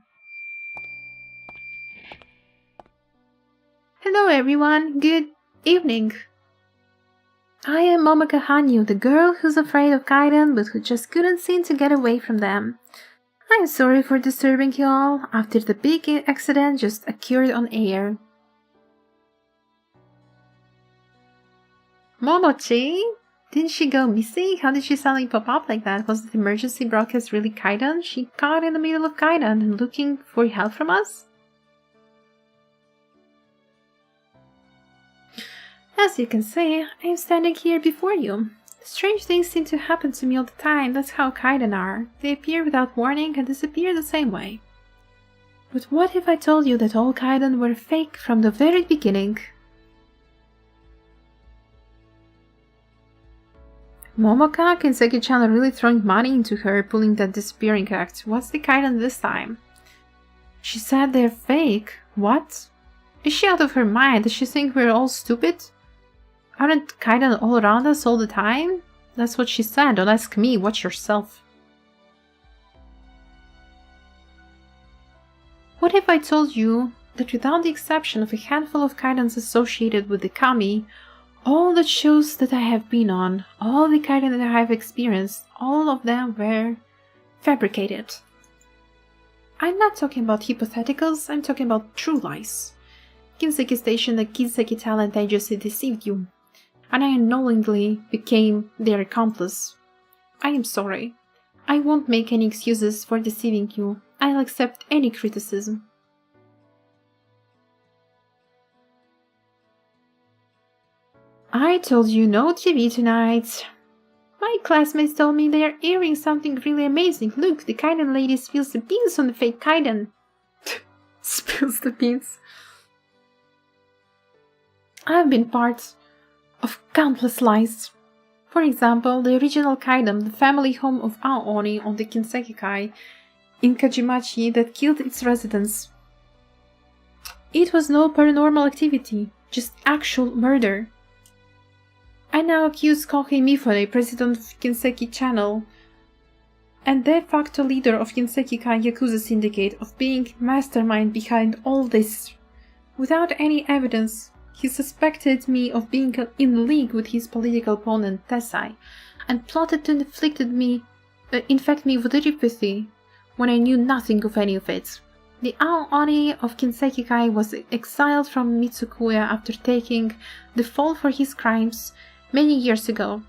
Speaker 2: Hello everyone, good evening. I am Momoko Hanyu, the girl who's afraid of kaidan but who just couldn't seem to get away from them. I'm sorry for disturbing you all after the big accident just occurred on air. Momochi? Didn't she go missing? How did she suddenly pop up like that? Was the emergency broadcast really kaidan? She caught in the middle of kaidan and looking for help from us? As you can see, I am standing here before you. Strange things seem to happen to me all the time. That's how kaidan are. They appear without warning and disappear the same way. But what if I told you that all kaidan were fake from the very beginning? Momoka, Kinseki-chan are really throwing money into her, pulling that disappearing act. What's the kaidan this time? She said they're fake. What? Is she out of her mind? Does she think we're all stupid? Aren't kaidan all around us all the time? That's what she said. Don't ask me, watch yourself. What if I told you that without the exception of a handful of kaidans associated with the kami, all the shows that I have been on, all the kaidan that I have experienced, all of them were fabricated. I'm not talking about hypotheticals, I'm talking about true lies. Kinseki stationed a Kinseki talent agency deceived you, and I unknowingly became their accomplice. I am sorry. I won't make any excuses for deceiving you. I'll accept any criticism. I told you no TV tonight. My classmates told me they are airing something really amazing. Look, the kaidan lady spills the beans on the fake kaidan. Spills the beans. I have been part of countless lies. For example, the original kaidan, the family home of Aoni on the Kinseki-kai in Kajimachi that killed its residents. It was no paranormal activity, just actual murder. I now accuse Kohei Mifune, president of Kinseki Channel and de facto leader of Kinseki-kai Yakuza Syndicate, of being mastermind behind all this. Without any evidence, he suspected me of being in league with his political opponent Tessai, and plotted to infect me with telepathy when I knew nothing of any of it. The Aoni of Kinseki-kai was exiled from Mitsukuya after taking the fall for his crimes many years ago.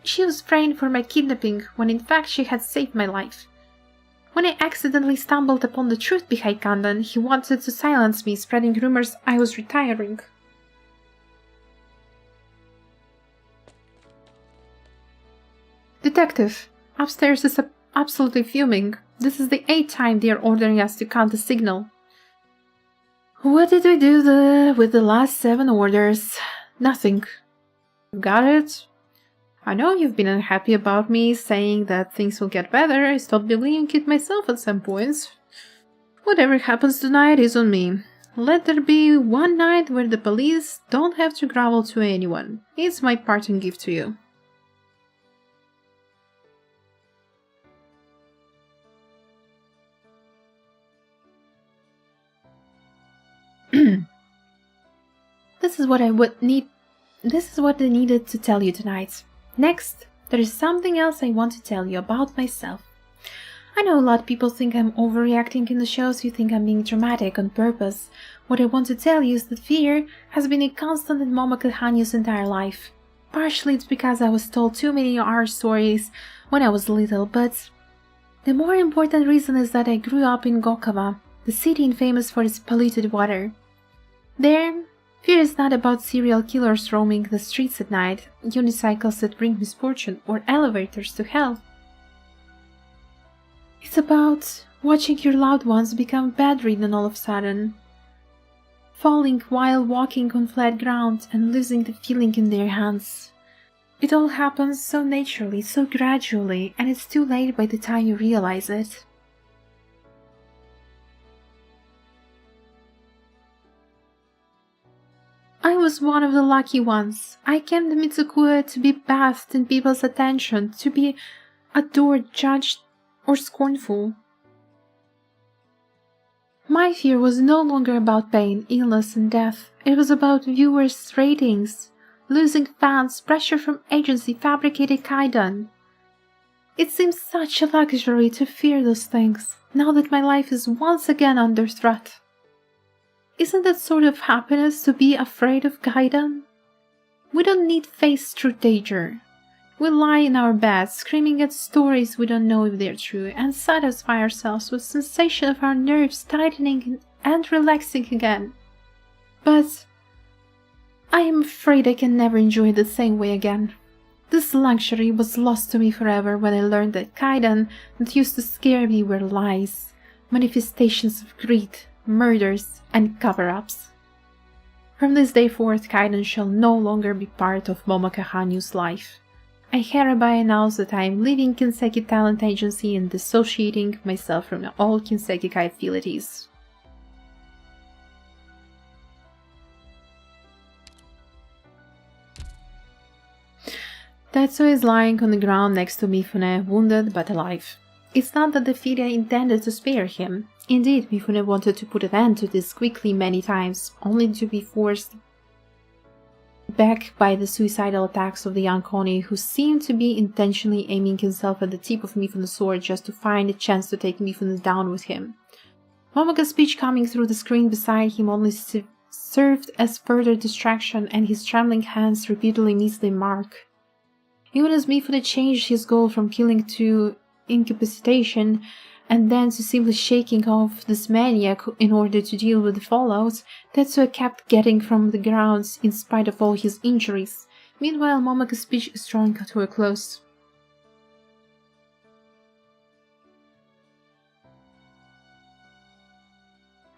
Speaker 2: She was framed for my kidnapping when in fact she had saved my life. When I accidentally stumbled upon the truth behind kaidan, he wanted to silence me, spreading rumors I was retiring. Detective, upstairs is absolutely fuming. This is the 8th time they are ordering us to count the signal. What did we do with the last 7 orders? Nothing. Got it? I know you've been unhappy about me saying that things will get better. I stopped believing it myself at some points. Whatever happens tonight is on me. Let there be one night where the police don't have to grovel to anyone. It's my parting gift to you. This is what I needed to tell you tonight. Next, there is something else I want to tell you about myself. I know a lot of people think I'm overreacting in the shows, you think I'm being dramatic on purpose. What I want to tell you is that fear has been a constant in Momoko Hanyu's entire life. Partially it's because I was told too many horror stories when I was little, but the more important reason is that I grew up in Gokawa, the city famous for its polluted water. There, fear is not about serial killers roaming the streets at night, unicycles that bring misfortune, or elevators to hell. It's about Watching your loved ones become bedridden all of a sudden. Falling while walking on flat ground and losing the feeling in their hands. It all happens so naturally, so gradually, and it's too late by the time you realize it. I was one of the lucky ones. I came to Mitsukue to be bathed in people's attention, to be adored, judged, or scornful. My fear was no longer about pain, illness, and death. It was about viewers' ratings, losing fans, pressure from agency, fabricated kaidan. It seems such a luxury to fear those things, now that my life is once again under threat. Isn't that sort of happiness to be afraid of kaidan? We don't need face true danger. We lie in our beds, screaming at stories we don't know if they're true, and satisfy ourselves with sensation of our nerves tightening and relaxing again. But I am afraid I can never enjoy it the same way again. This luxury was lost to me forever when I learned that kaidan that used to scare me were lies, manifestations of greed, murders, and cover-ups. From this day forth, kaidan shall no longer be part of Momoko Hanyu's life. I hereby announce that I am leaving Kinseki Talent Agency and dissociating myself from all Kinsekikai affiliates. Tetsuo is lying on the ground next to Mifune, wounded but alive. It's not that the Firia intended to spare him. Indeed, Mifune wanted to put an end to this quickly many times, only to be forced back by the suicidal attacks of the young Koni, who seemed to be intentionally aiming himself at the tip of Mifune's sword just to find a chance to take Mifune down with him. Momoko's speech coming through the screen beside him only served as further distraction, and his trembling hands repeatedly missed the mark. Even as Mifune changed his goal from killing to incapacitation, and then to simply shaking off this maniac in order to deal with the fallout, Tetsuo kept getting from the ground in spite of all his injuries. Meanwhile, Momoko's speech is drawing to a close.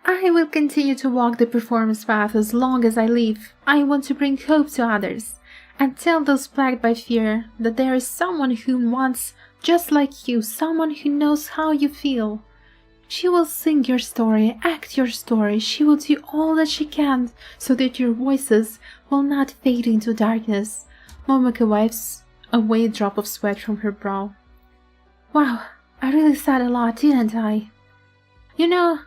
Speaker 2: I will continue to walk the performance path as long as I live. I want to bring hope to others, and tell those plagued by fear that there is someone who wants just like you, someone who knows how you feel. She will sing your story, act your story, she will do all that she can so that your voices will not fade into darkness. Momoko wipes away a drop of sweat from her brow. Wow, I really said a lot, didn't I? You know,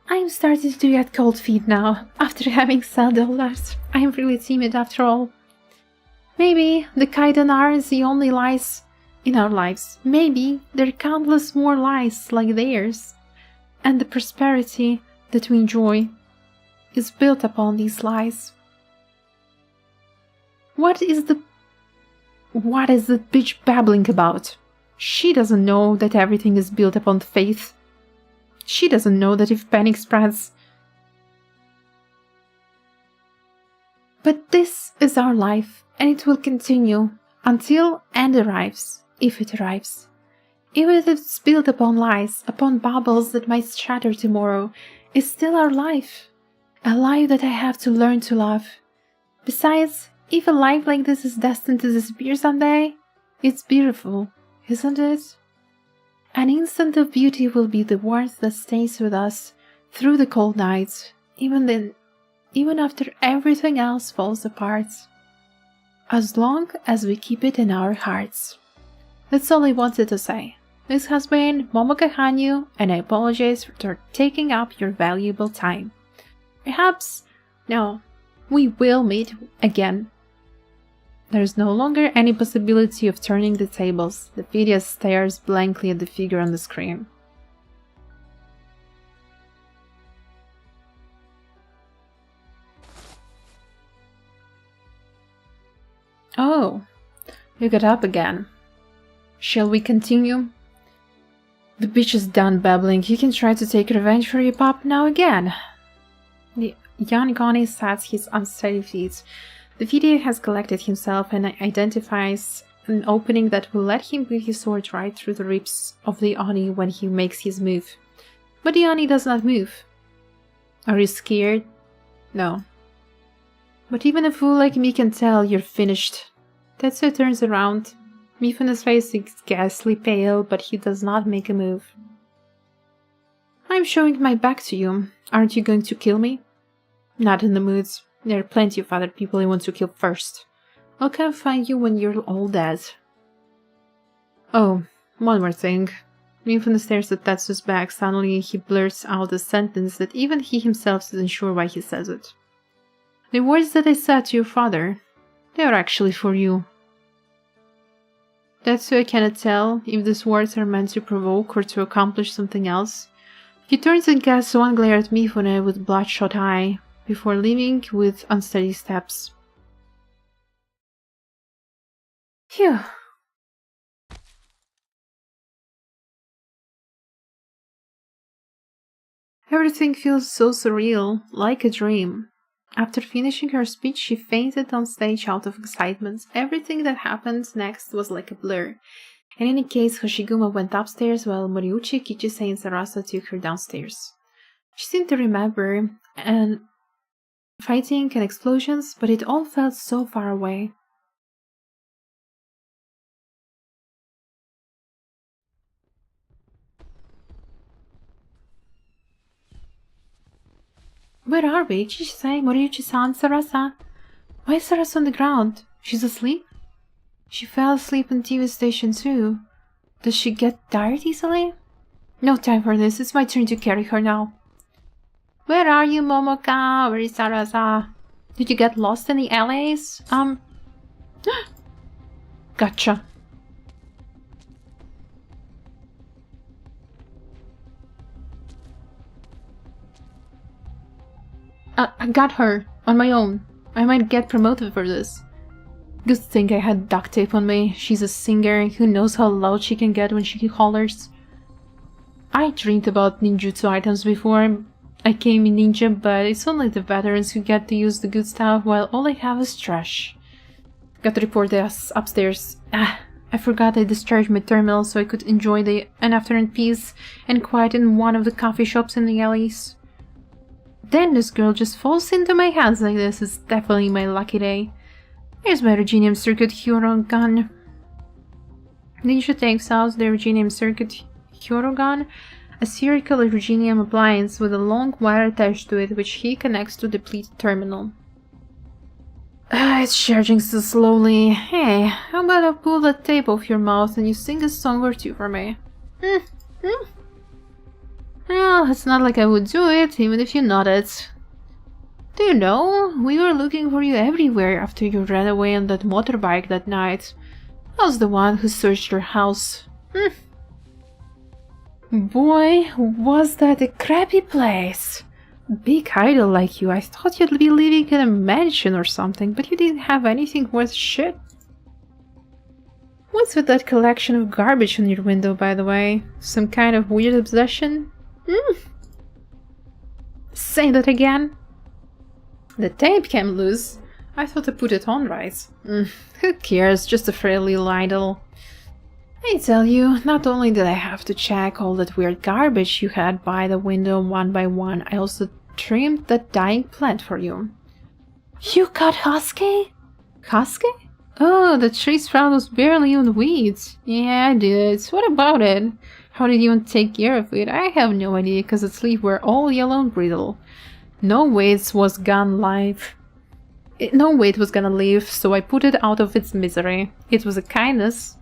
Speaker 2: I am starting to get cold feet now, after having said all that. I am really timid after all. Maybe the kaidan are the only lies in our lives. Maybe there are countless more lies like theirs, and the prosperity that we enjoy is built upon these lies. What is the bitch babbling about? She doesn't know that everything is built upon faith. She doesn't know that if panic spreads. But this is our life, and it will continue until end arrives. If it arrives. Even if it's built upon lies, upon bubbles that might shatter tomorrow, it's still our life. A life that I have to learn to love. Besides, if a life like this is destined to disappear someday, it's beautiful, isn't it? An instant of beauty will be the warmth that stays with us through the cold nights, even after everything else falls apart. As long as we keep it in our hearts. That's all I wanted to say. This has been Momoko Hanyu, and I apologize for taking up your valuable time. Perhaps, no, we will meet again. There is no longer any possibility of turning the tables. The Phidia stares blankly at the figure on the screen. Oh, you got up again. Shall we continue? The bitch is done babbling. You can try to take revenge for your pup now again. The young Koni sets his unsteady feet. The Phidia has collected himself and identifies an opening that will let him put his sword right through the ribs of the Oni when he makes his move. but Yanni does not move. Are you scared? No. But even a fool like me can tell you're finished. Tetsuya turns around. Mifune's face is ghastly pale, but he does not make a move. I'm showing my back to you. Aren't you going to kill me? Not in the mood. There are plenty of other people I want to kill first. I'll come find you when you're all dead. Oh, one more thing. Mifune stares at Tetsu's back. Suddenly he blurts out a sentence that even he himself isn't sure why he says it. The words that I said to your father, they are actually for you. Tetsuya cannot tell if these words are meant to provoke or to accomplish something else. He turns and casts one glare at Mifune with bloodshot eye, before leaving with unsteady steps. Phew. Everything feels so surreal, like a dream. After finishing her speech, she fainted on stage out of excitement. Everything that happened next was like a blur. In any case, Hoshiguma went upstairs while Moriuchi, Kichise, and Sarasa took her downstairs. She seemed to remember fighting and explosions, but it all felt so far away. Where are we? Kichise, Moriuchi-san, Sarasa? Why is Sarasa on the ground? She's asleep? She fell asleep on TV station too. Does she get tired easily? No time for this. It's my turn to carry her now. Where are you, Momoka? Where is Sarasa? Did you get lost in the alleys? Gotcha. I got her. On my own. I might get promoted for this. Good thing I had duct tape on me. She's a singer. Who knows how loud she can get when she hollers. I dreamed about ninjutsu items before. I came in ninja, but it's only the veterans who get to use the good stuff, while all I have is trash. Got to report this upstairs. I forgot I discharged my terminal so I could enjoy an afternoon peace and quiet in one of the coffee shops in the alleys. Then this girl just falls into my hands like this. It's definitely my lucky day. Here's my Ruginum Circuit Hyoron. Ninja takes out the Ruginum Circuit Hyoron, a spherical Ruginum appliance with a long wire attached to it, which he connects to the depleted terminal. It's charging so slowly. Hey, how about I pull that tape off your mouth and you sing a song or two for me? Well, it's not like I would do it, even if you nodded. Do you know, we were looking for you everywhere after you ran away on that motorbike that night. I was the one who searched your house. Boy, was that a crappy place. Big idol like you, I thought you'd be living in a mansion or something, but you didn't have anything worth shit. What's with that collection of garbage on your window, by the way? Some kind of weird obsession? Say that again. The tape came loose. I thought I put it on right. Who cares, just a frail little idol. I tell you, not only did I have to check all that weird garbage you had by the window one by one, I also trimmed that dying plant for you. You got Husky? Husky? Oh, the tree sprout was barely on weeds. Yeah, I did. What about it? How did you even take care of it? I have no idea, because its leaves were all yellow and brittle. No way it was gonna live, so I put it out of its misery. It was a kindness.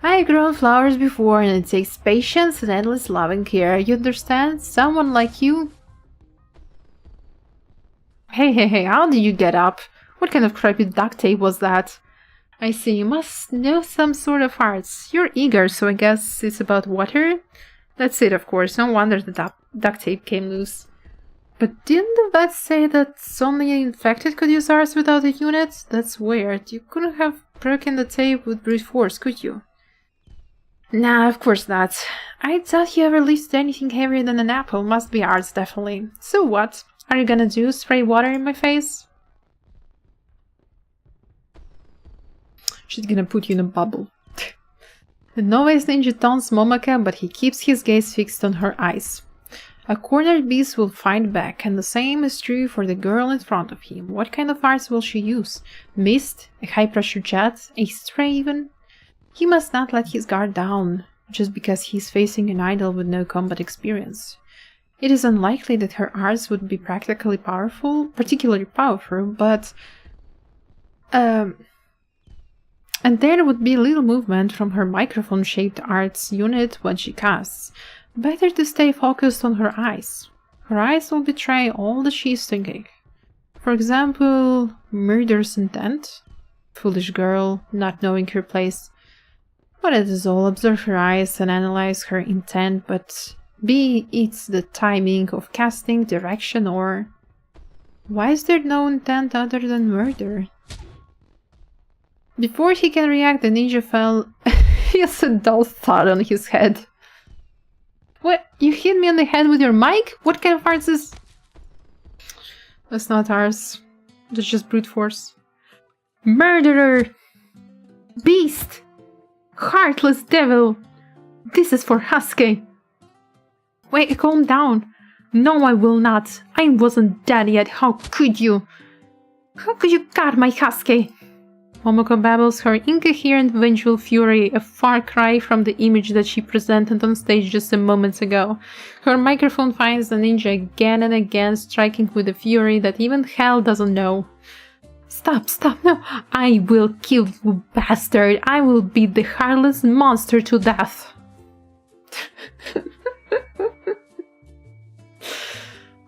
Speaker 2: I've grown flowers before, and it takes patience and endless loving care. You understand? Someone like you. Hey, how did you get up? What kind of crappy duct tape was that? I see, you must know some sort of arts. You're eager, so I guess it's about water? That's it, of course. No wonder the duct tape came loose. But didn't the vet say that only infected could use arts without a unit? That's weird. You couldn't have broken the tape with brute force, could you? Nah, of course not. I doubt you ever lifted anything heavier than an apple. Must be arts, definitely. So what? Are you gonna do? Spray water in my face? She's gonna put you in a bubble. The novice ninja taunts Momaka, but he keeps his gaze fixed on her eyes. A cornered beast will fight back, and the same is true for the girl in front of him. What kind of arts will she use? Mist? A high-pressure jet? A stray even? He must not let his guard down, just because he is facing an idol with no combat experience. It is unlikely that her arts would be particularly powerful, but... and there would be little movement from her microphone-shaped arts unit when she casts. Better to stay focused on her eyes. Her eyes will betray all that she is thinking. For example, murderous intent. Foolish girl, not knowing her place. But it is all observe her eyes and analyze her intent, but be it the timing of casting, direction, or... Why is there no intent other than murder? Before he can react, the ninja fell... He has a dull thought on his head. What? You hit me on the head with your mic? What kind of arts is... That's not ours. That's just brute force. Murderer! Beast! Heartless devil! This is for Husky! Wait, calm down. No, I will not. I wasn't dead yet. How could you? How could you cut my Husky? Momoko babbles her incoherent vengeful fury, a far cry from the image that she presented on stage just a moment ago. Her microphone finds the ninja again and again, striking with a fury that even hell doesn't know. Stop, stop, no! I will kill you, bastard! I will beat the heartless monster to death!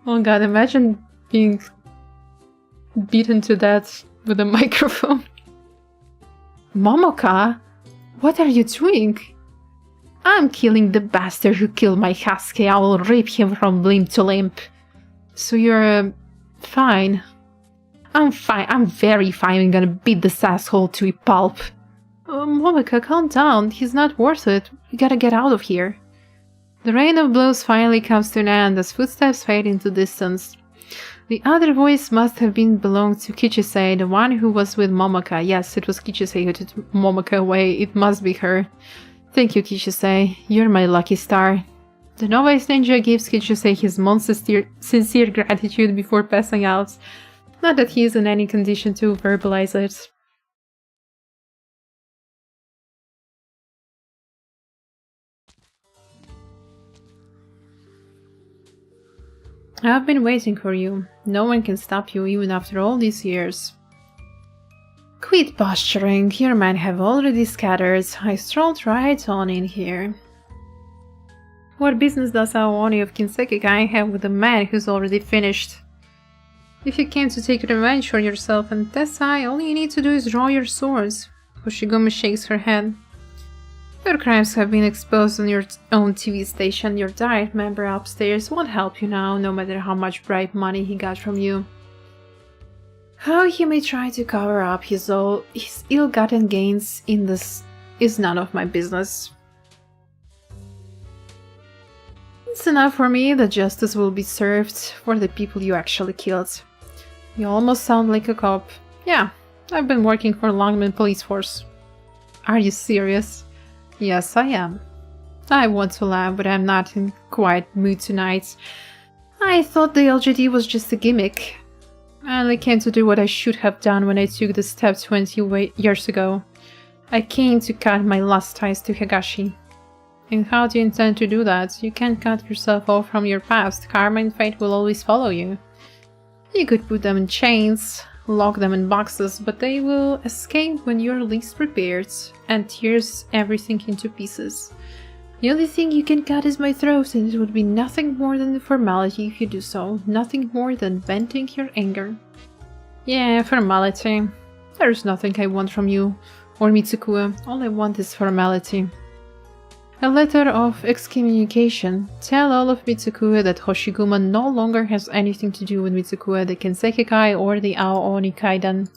Speaker 2: Oh god, imagine being beaten to death with a microphone. Momoka? What are you doing? I'm killing the bastard who killed my Husky. I will rip him from limb to limb. So you're, fine. I'm fine. I'm very fine. I'm gonna beat this asshole to a pulp. Momoka, calm down. He's not worth it. We gotta get out of here. The rain of blows finally comes to an end as footsteps fade into distance. The other voice must have belonged to Kichisei, the one who was with Momoka. Yes, it was Kichisei who took Momoka away. It must be her. Thank you, Kichisei. You're my lucky star. The novice ninja gives Kichisei his most sincere gratitude before passing out. Not that he is in any condition to verbalize it. I've been waiting for you. No one can stop you even after all these years. Quit posturing. Your men have already scattered. I strolled right on in here. What business does Aoni of Kinsekikai have with a man who's already finished? If you came to take revenge for yourself and Tessai, all you need to do is draw your swords. Hoshigumi shakes her head. Your crimes have been exposed on your own TV station. Your direct member upstairs won't help you now, no matter how much bribe money he got from you. How he may try to cover up his ill-gotten gains in this is none of my business. It's enough for me that justice will be served for the people you actually killed. You almost sound like a cop. Yeah, I've been working for Longman Police Force. Are you serious? Yes, I am. I want to laugh, but I'm not in quite mood tonight. I thought the LGD was just a gimmick. I only came to do what I should have done when I took the step 20 years ago. I came to cut my last ties to Higashi. And how do you intend to do that? You can't cut yourself off from your past. Karma and fate will always follow you. You could put them in chains, lock them in boxes, but they will escape when you're least prepared and tears everything into pieces. The only thing you can cut is my throat, and it would be nothing more than a formality if you do so, nothing more than venting your anger. Yeah, formality. There's nothing I want from you, or Mitsukue. All I want is formality. A letter of excommunication. Tell all of Mitsukue that Hoshiguma no longer has anything to do with Mitsukue, the Kensekikai, or the Aoni Kaidan.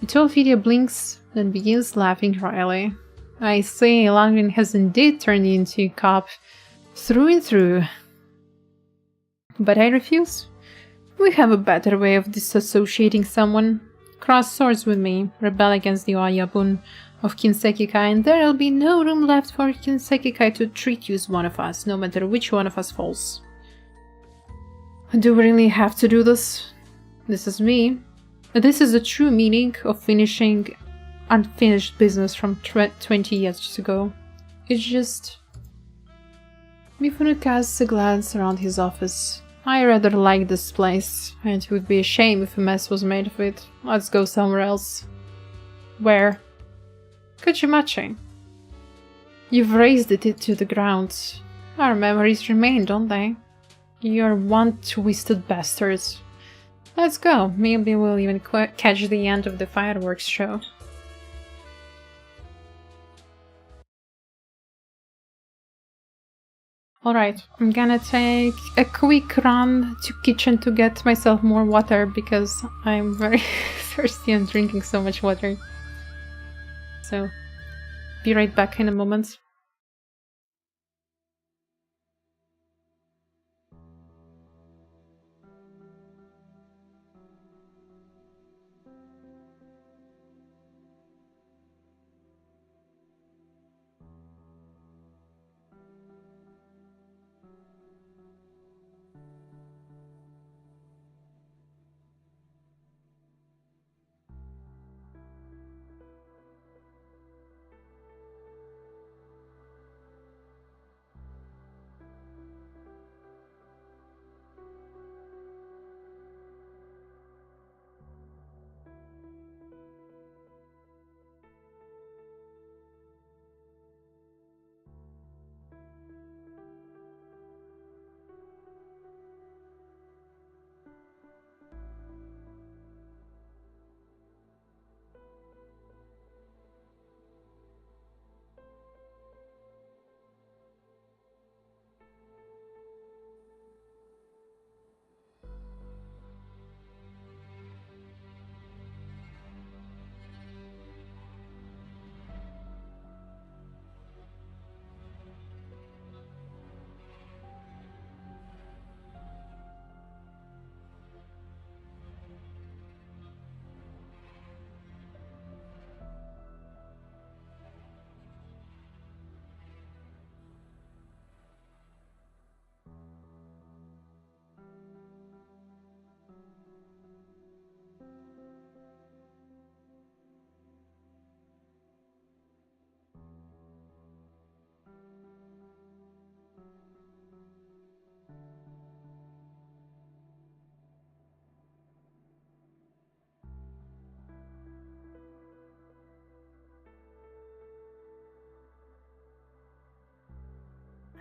Speaker 2: The tall figure blinks, then begins laughing wryly. I say Langren has indeed turned into a cop, through and through. But I refuse. We have a better way of disassociating someone. Cross swords with me, rebel against the Oyabun of Kinsekikai, and there'll be no room left for Kinsekikai to treat you as one of us, no matter which one of us falls. Do we really have to do this? This is me. This is the true meaning of finishing unfinished business from 20 years ago. It's just... Mifune casts a glance around his office. I rather like this place, and it would be a shame if a mess was made of it. Let's go somewhere else. Where? Kuchimachi. You've razed it to the ground. Our memories remain, don't they? You're one twisted bastard. Let's go. Maybe we'll even catch the end of the fireworks show. Alright, I'm gonna take a quick run to kitchen to get myself more water because I'm very thirsty and drinking so much water. So, be right back in a moment.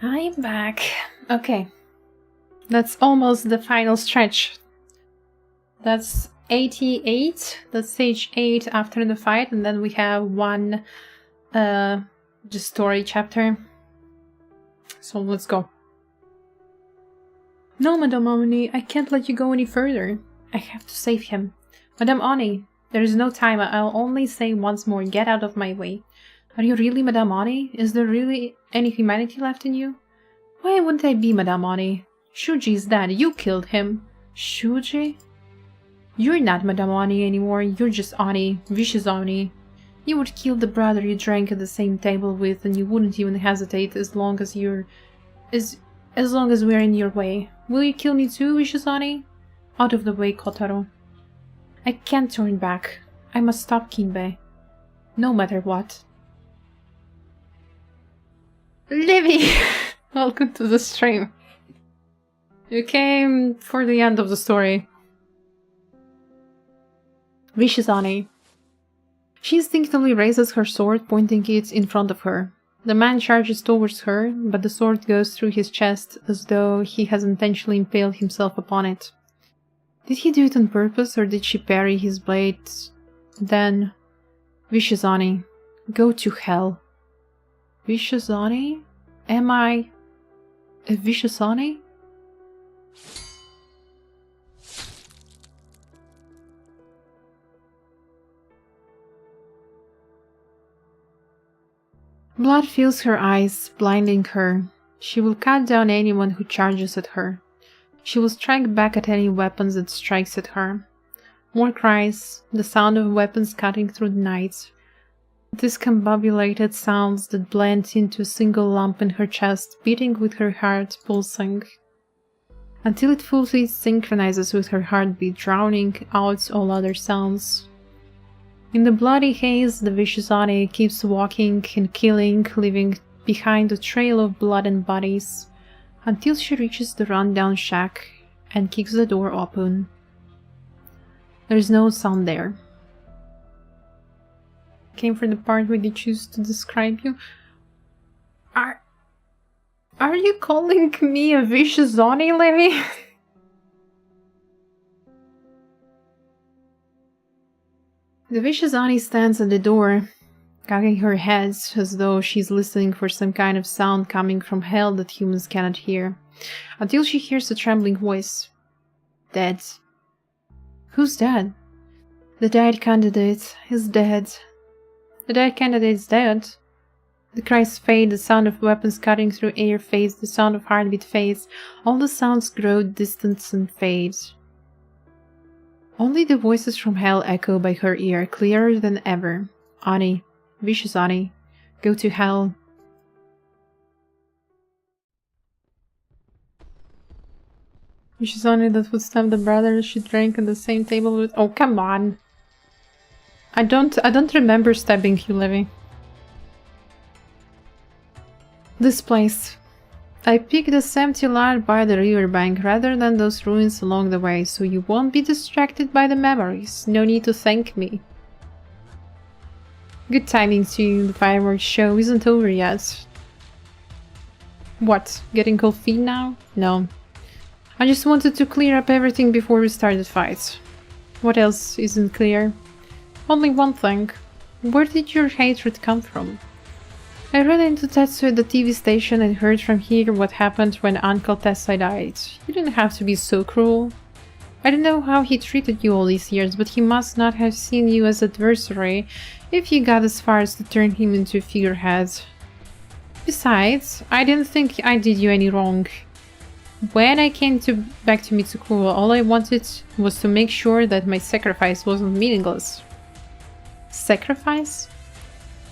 Speaker 2: I'm back. Okay. That's almost the final stretch. That's 88. That's stage 8 after the fight, and then we have one just story chapter. So let's go. No, Madame Oni, I can't let you go any further. I have to save him. Madame Oni, there is no time. I'll only say once more, get out of my way. Are you really Madame Oni? Is there really any humanity left in you? Why wouldn't I be Madame Oni? Shuji is dead. You killed him. Shuji? You're not Madame Oni anymore. You're just Oni. Vicious Oni. You would kill the brother you drank at the same table with, and you wouldn't even hesitate as long as we're in your way. Will you kill me too, Vicious Oni? Out of the way, Kotaro. I can't turn back. I must stop Kinbei. No matter what. Livy! Welcome to the stream. You came for the end of the story. Vicious Ani. She instinctively raises her sword, pointing it in front of her. The man charges towards her, but the sword goes through his chest as though he has intentionally impaled himself upon it. Did he do it on purpose, or did she parry his blade? Then... Vicious Ani. Go to hell. Vicious Ani? Am I... a Vicious Ani? Blood fills her eyes, blinding her. She will cut down anyone who charges at her. She will strike back at any weapons that strikes at her. More cries, the sound of weapons cutting through the night. Discombobulated sounds that blend into a single lump in her chest, beating with her heart pulsing. until it fully synchronizes with her heartbeat, drowning out all other sounds. In the bloody haze, the vicious Ani keeps walking and killing, leaving behind a trail of blood and bodies, until she reaches the rundown shack and kicks the door open. There is no sound there. Came from the part where they choose to describe you. Are you calling me a vicious Ani, Levi? The vicious Ani stands at the door, cocking her head as though she's listening for some kind of sound coming from hell that humans cannot hear, until she hears a trembling voice. Dead. Who's dead? The died candidate is dead. The died candidate is dead. The cries fade, the sound of weapons cutting through air fades, the sound of heartbeat fades, all the sounds grow distant and fade. Only the voices from hell echo by her ear, clearer than ever. Ani, vicious Ani, go to hell. Vicious Ani that would stab the brother she drank at the same table with— oh, come on! I don't remember stabbing you, Levi. This place. I picked this empty lot by the riverbank rather than those ruins along the way, so you won't be distracted by the memories. No need to thank me. Good timing too, the fireworks show isn't over yet. What, getting cold feet now? No. I just wanted to clear up everything before we start the fight. What else isn't clear? Only one thing. Where did your hatred come from? I ran into Tetsu at the TV station and heard from here what happened when Uncle Tessa died. You didn't have to be so cruel. I don't know how he treated you all these years, but he must not have seen you as adversary if you got as far as to turn him into a figurehead. Besides, I didn't think I did you any wrong. When I came back to Mitsukuro, all I wanted was to make sure that my sacrifice wasn't meaningless. Sacrifice?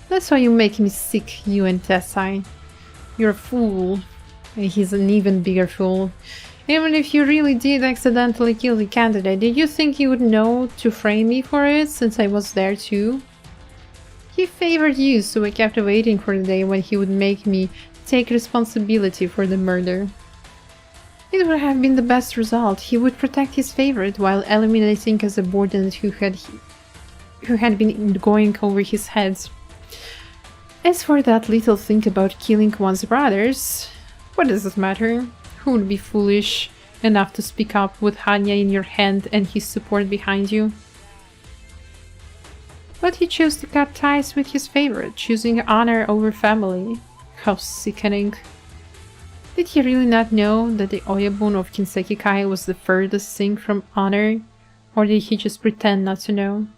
Speaker 2: That's why you make me sick, you and Tessai. You're a fool. And he's an even bigger fool. Even if you really did accidentally kill the candidate, did you think you would know to frame me for it, since I was there too? He favored you, so I kept waiting for the day when he would make me take responsibility for the murder. It would have been the best result. He would protect his favorite while eliminating a subordinate who had been going over his head. As for that little thing about killing one's brothers, what does it matter? Who would be foolish enough to speak up with Hanya in your hand and his support behind you? But he chose to cut ties with his favorite, choosing honor over family. How sickening. Did he really not know that the Oyabun of Kinsekikai was the furthest thing from honor? Or did he just pretend not to know?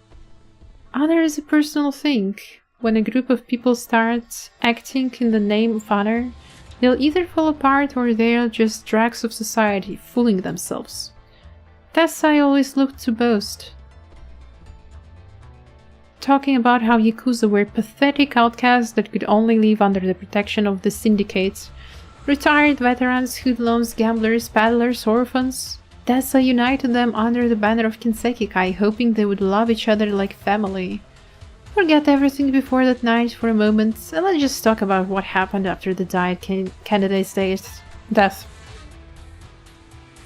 Speaker 2: Honor is a personal thing. When a group of people start acting in the name of honor, they'll either fall apart or they're just dregs of society, fooling themselves. Tessai always looked to boast, talking about how Yakuza were pathetic outcasts that could only live under the protection of the syndicate. Retired veterans, hoodlums, gamblers, paddlers, orphans. Tessai united them under the banner of Kinsekikai, hoping they would love each other like family. Forget everything before that night for a moment, and let's just talk about what happened after the died candidate's death.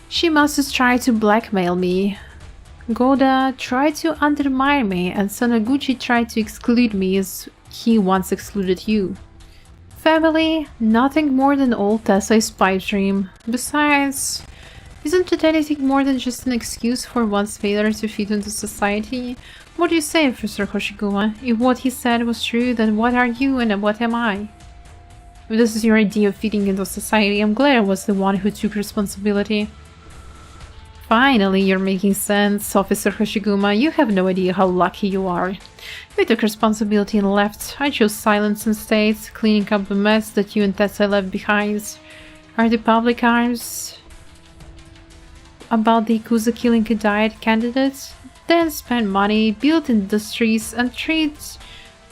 Speaker 2: She must have tried to blackmail me. Goda tried to undermine me, and Sonoguchi tried to exclude me as he once excluded you. Family, nothing more than old Tessai's pipe dream. Besides, isn't it anything more than just an excuse for one's failure to fit into society? What do you say, Professor Hoshiguma? If what he said was true, then what are you and what am I? If this is your idea of fitting into society, I'm glad I was the one who took responsibility. Finally, you're making sense, Officer Hoshiguma. You have no idea how lucky you are. You took responsibility and left. I chose silence instead, cleaning up the mess that you and Tessa left behind. Are the public arms about the Yakuza killing a diet candidate? Then spend money, build industries, and trade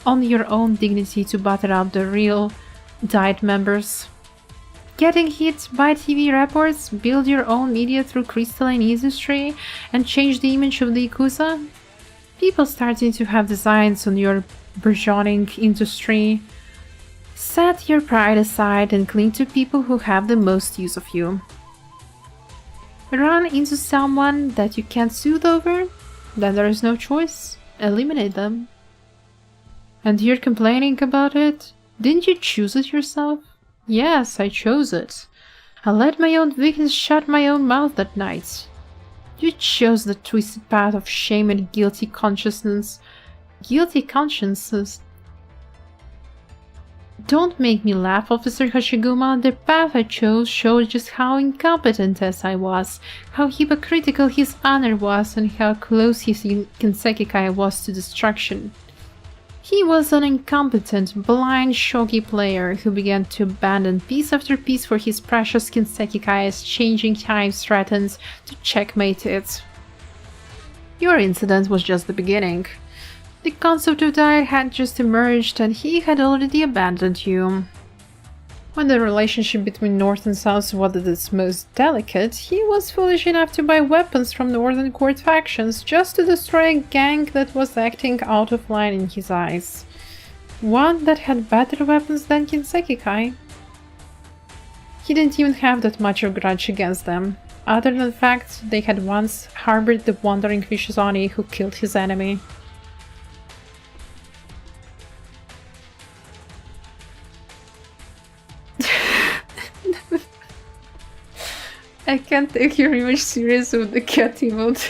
Speaker 2: on your own dignity to butter up the real diet members. Getting hit by TV reports, build your own media through crystalline industry, and change the image of the Yakuza? People starting to have designs on your burgeoning industry. Set your pride aside and cling to people who have the most use of you. Run into someone that you can't soothe over? Then there is no choice. Eliminate them. And you're complaining about it? Didn't you choose it yourself? Yes, I chose it. I let my own weakness shut my own mouth that night. You chose the twisted path of shame and guilty consciousness. Guilty consciences. Don't make me laugh, Officer Hashiguma. The path I chose showed just how incompetent I was, how hypocritical his honor was, and how close his Kinsekikai was to destruction. He was an incompetent, blind shogi player who began to abandon piece after piece for his precious Kinsekikai as changing times threatened to checkmate it. Your incident was just the beginning. The concept of diet had just emerged and he had already abandoned you. When the relationship between North and South was at its most delicate, he was foolish enough to buy weapons from Northern Court factions just to destroy a gang that was acting out of line in his eyes. One that had better weapons than Kinsekikai. He didn't even have that much of a grudge against them, other than the fact they had once harbored the wandering vicious Oni who killed his enemy. I can't take your image serious with the cat emote.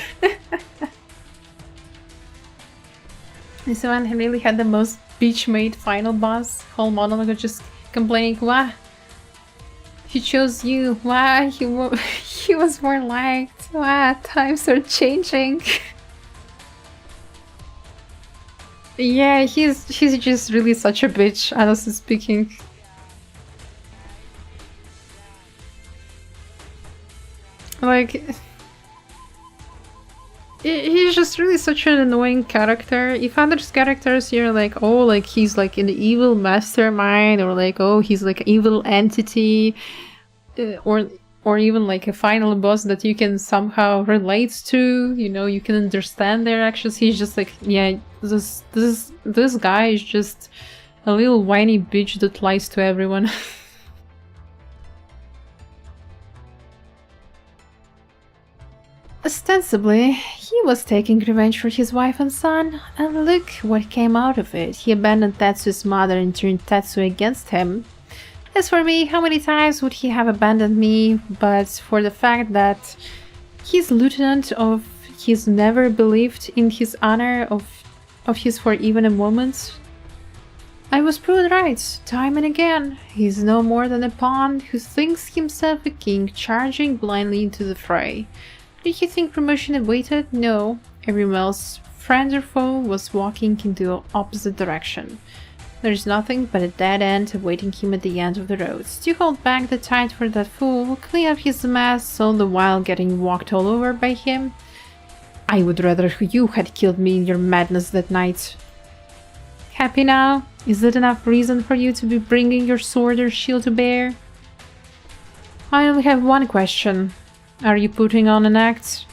Speaker 2: This one really had the most bitch-made final boss. Whole monologue of just complaining, why he chose you, why he was more liked, why times are changing. Yeah, he's just really such a bitch, honestly speaking. Like, he's just really such an annoying character. If others characters you're like, oh, like he's like an evil mastermind, or like, oh, he's like an evil entity, or even like a final boss that you can somehow relate to, you know, you can understand their actions. He's just like, yeah, this guy is just a little whiny bitch that lies to everyone. Ostensibly, he was taking revenge for his wife and son, and look what came out of it. He abandoned Tetsu's mother and turned Tetsu against him. As for me, how many times would he have abandoned me, but for the fact that his lieutenant of his never believed in his honor of his for even a moment? I was proved right, time and again. He's no more than a pawn who thinks himself a king charging blindly into the fray. Did he think promotion awaited? No. Everyone else, friend or foe, was walking in the opposite direction. There's nothing but a dead end awaiting him at the end of the road. To hold back the tide for that fool, clean up his mess, all the while getting walked all over by him? I would rather you had killed me in your madness that night. Happy now? Is that enough reason for you to be bringing your sword or shield to bear? I only have one question. Are you putting on an act?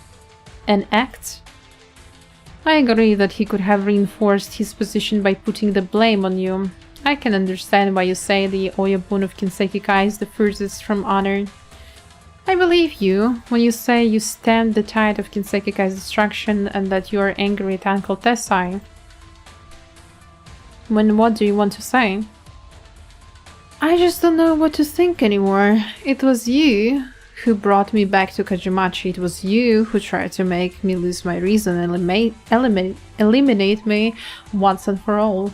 Speaker 2: An act? I agree that he could have reinforced his position by putting the blame on you. I can understand why you say the Oyabun of Kinsekikai is the furthest from honor. I believe you when you say you stemmed the tide of Kinsekikai's destruction and that you are angry at Uncle Tessai. What do you want to say? I just don't know what to think anymore. It was you who brought me back to Kajumachi. It was you who tried to make me lose my reason and eliminate me once and for all.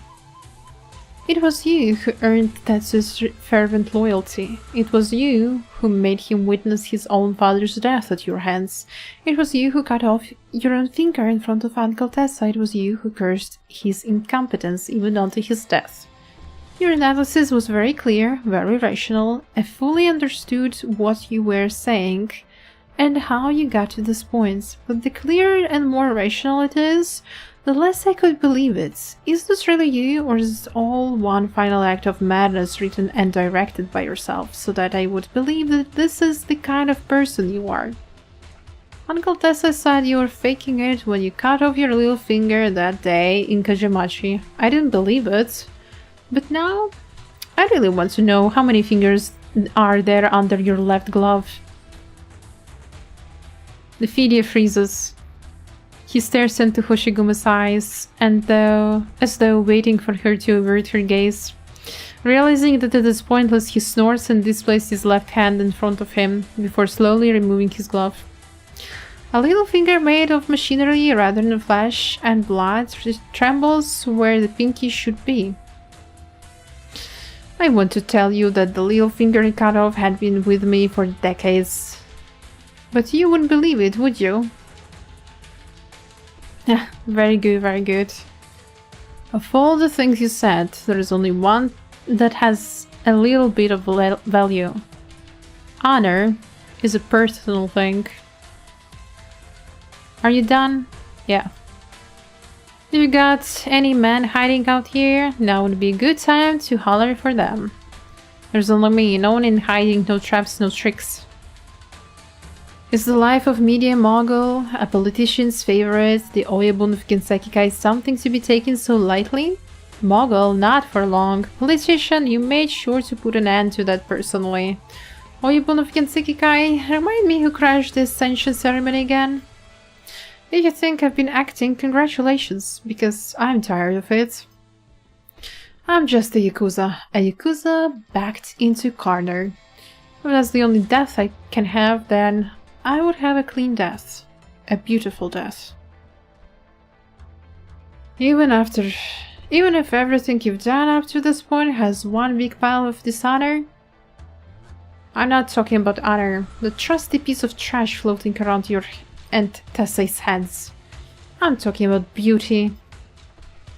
Speaker 2: It was you who earned Tetsu's fervent loyalty. It was you who made him witness his own father's death at your hands. It was you who cut off your own finger in front of Uncle Tessa. It was you who cursed his incompetence even unto his death. Your analysis was very clear, very rational. I fully understood what you were saying, and how you got to this point, but the clearer and more rational it is, the less I could believe it. Is this really you, or is it all one final act of madness written and directed by yourself, so that I would believe that this is the kind of person you are? Uncle Tessa said you were faking it when you cut off your little finger that day in Kajamachi. I didn't believe it. But now, I really want to know how many fingers are there under your left glove. The Fidya freezes. He stares into Hoshiguma's eyes, and as though waiting for her to avert her gaze. Realizing that it is pointless, he snorts and displays his left hand in front of him, before slowly removing his glove. A little finger made of machinery rather than flesh and blood trembles where the pinky should be. I want to tell you that the little finger I cut off had been with me for decades. But you wouldn't believe it, would you? Very good, very good. Of all the things you said, there is only one that has a little bit of value. Honor is a personal thing. Are you done? Yeah. Do you got any men hiding out here? Now would be a good time to holler for them. There's only me, no one in hiding, no traps, no tricks. Is the life of media mogul, a politician's favorite, the Oyabun of Gensekikai something to be taken so lightly? Mogul, not for long. Politician, you made sure to put an end to that personally. Oyabun of Gensekikai, remind me who crashed this ascension ceremony again? If you think I've been acting, congratulations, because I'm tired of it. I'm just a Yakuza backed into corner. If that's the only death I can have, then I would have a clean death. A beautiful death. Even if everything you've done up to this point has one big pile of dishonor? I'm not talking about honor, the trusty piece of trash floating around your and Tessai's heads. I'm talking about beauty.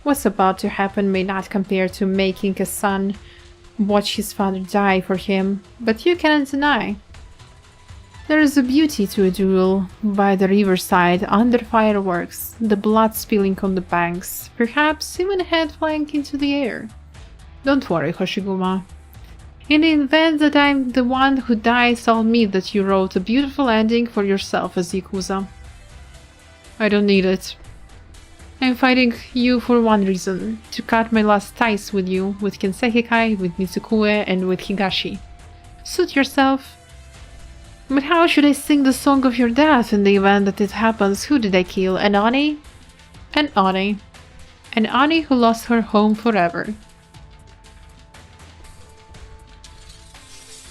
Speaker 2: What's about to happen may not compare to making a son watch his father die for him, but you cannot deny. There is a beauty to a duel by the riverside under fireworks, the blood spilling on the banks, perhaps even a head flying into the air. Don't worry, Hoshiguma. In the event that I'm the one who dies, I'll admit that you wrote a beautiful ending for yourself as Yakuza. I don't need it. I'm fighting you for one reason, to cut my last ties with you, with Gensekikai, with Mitsukue, and with Higashi. Suit yourself. But how should I sing the song of your death in the event that it happens? Who did I kill? An Oni? An Oni. An Oni who lost her home forever.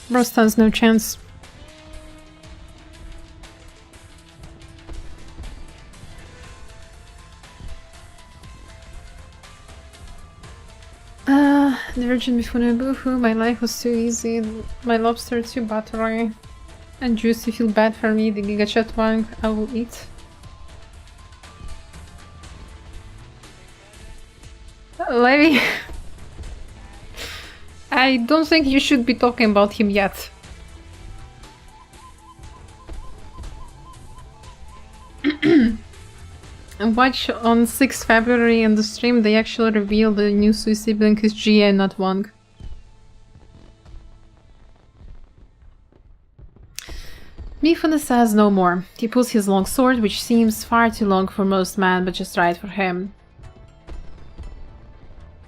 Speaker 2: Bro stands no chance. The Virgin Mifune Boohoo, my life was too easy, my lobster too buttery, and juicy feel bad for me, the Gigachat one I will eat. Levy, I don't think you should be talking about him yet. And watch on 6th February in the stream, they actually reveal the new sibling is GA, not Wang. Mifune says no more. He pulls his long sword, which seems far too long for most men, but just right for him.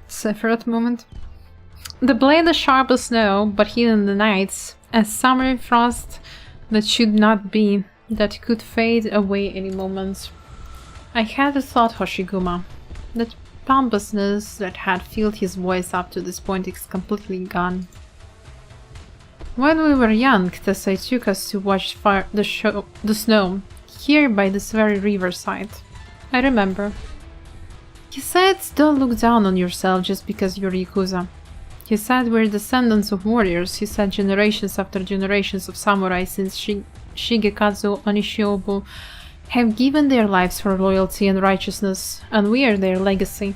Speaker 2: Sephiroth moment. The blade is sharp as snow, but hidden in the nights, a summer frost that should not be, that could fade away any moment. I had a thought, Hoshiguma. That pompousness that had filled his voice up to this point is completely gone. When we were young, Tessai took us to watch the snow, here by this very riverside. I remember. He said, don't look down on yourself just because you're Yakuza. He said we're descendants of warriors. He said generations after generations of samurai since Shigekazu Onishiobu have given their lives for loyalty and righteousness, and we are their legacy.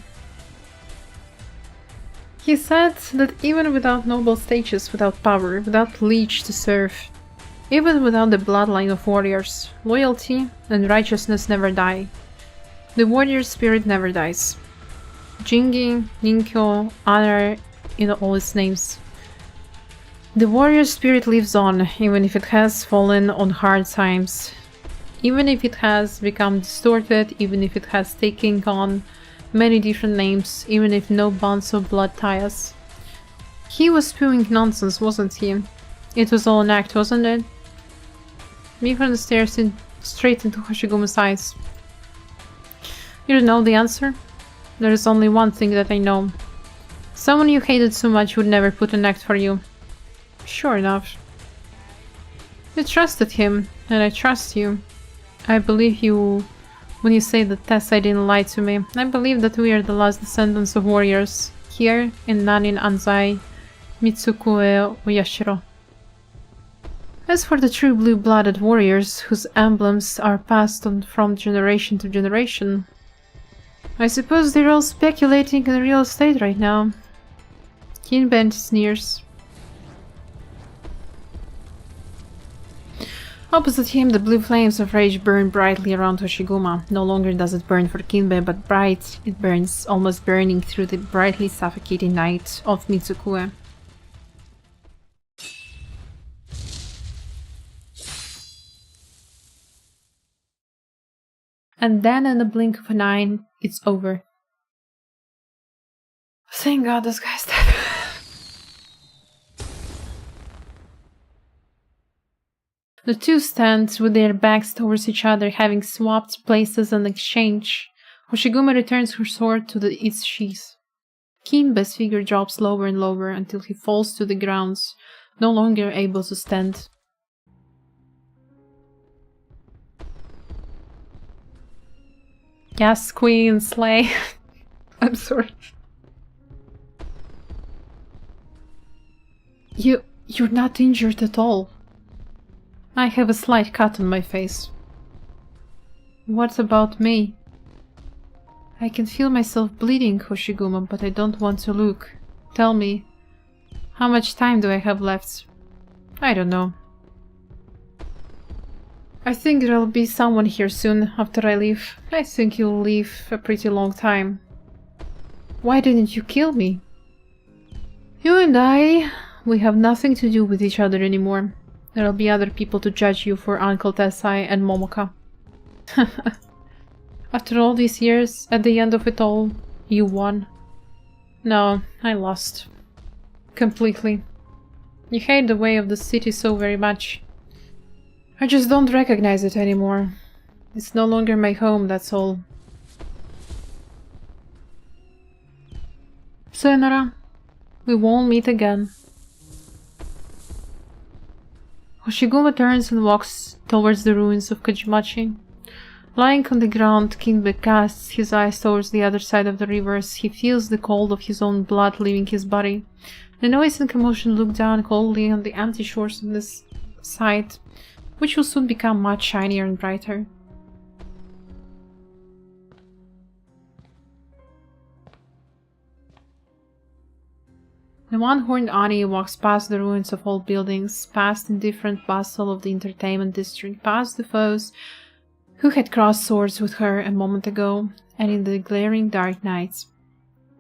Speaker 2: He said that even without noble stages, without power, without liege to serve, Even without the bloodline of warriors, loyalty and righteousness never die. The warrior spirit never dies. Jingi, Ninkyo, honor in all its names. The warrior spirit lives on, even if it has fallen on hard times. Even if it has become distorted, even if it has taken on many different names, even if no bonds of blood tie us. He was spewing nonsense, wasn't he? It was all an act, wasn't it? Mifune stares straight into Hoshiguma's eyes. You don't know the answer? There is only one thing that I know. Someone you hated so much would never put an act for you. Sure enough. You trusted him, and I trust you. I believe you when you say that Tessai didn't lie to me. I believe that we are the last descendants of warriors, here in Nanin Anzai, Mitsukue Oyashiro. As for the true blue-blooded warriors, whose emblems are passed on from generation to generation, I suppose they're all speculating in real estate right now. Kin bent sneers. Opposite him, the blue flames of rage burn brightly around Hoshiguma. No longer does it burn for Kinbe, but bright, it burns, almost burning through the brightly suffocating night of Mitsukue. And then in the blink of an eye, it's over. Thank God this guy's dead. The two stand with their backs towards each other, having swapped places in exchange. Hoshiguma returns her sword to its sheath. Kinbe's figure drops lower and lower until he falls to the ground, no longer able to stand. Yes, Queen, slay. I'm sorry. You're not injured at all. I have a slight cut on my face. What about me? I can feel myself bleeding, Hoshiguma, but I don't want to look. Tell me, how much time do I have left? I don't know. I think there'll be someone here soon after I leave. I think you'll leave a pretty long time. Why didn't you kill me? You and I, we have nothing to do with each other anymore. There'll be other people to judge you for Uncle Tessai and Momoka. After all these years, at the end of it all, you won. No, I lost. Completely. You hate the way of the city so very much. I just don't recognize it anymore. It's no longer my home, that's all. Sayonara. We won't meet again. Hoshiguma turns and walks towards the ruins of Kajimachi. Lying on the ground, Kinbe casts his eyes towards the other side of the river as he feels the cold of his own blood leaving his body. The noise and commotion look down coldly on the empty shores on this side, which will soon become much shinier and brighter. The one-horned Ani walks past the ruins of old buildings, past indifferent bustle of the entertainment district, past the foes who had crossed swords with her a moment ago, and in the glaring dark nights.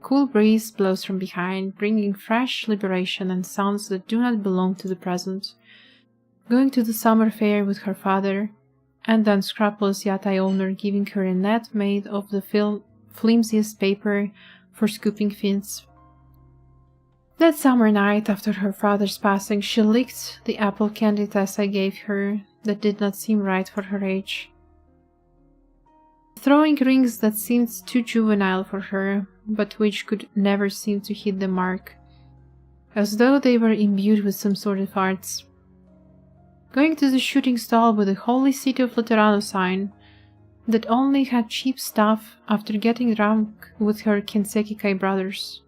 Speaker 2: Cool breeze blows from behind, bringing fresh liberation and sounds that do not belong to the present. Going to the summer fair with her father, and the unscrupulous yatai owner giving her a net made of the flimsiest paper for scooping fins. That summer night, after her father's passing, she licked the apple candy Tessai gave her that did not seem right for her age. Throwing rings that seemed too juvenile for her, but which could never seem to hit the mark, as though they were imbued with some sort of arts. Going to the shooting stall with the Holy City of Laterano sign that only had cheap stuff after getting drunk with her Kensekikai brothers.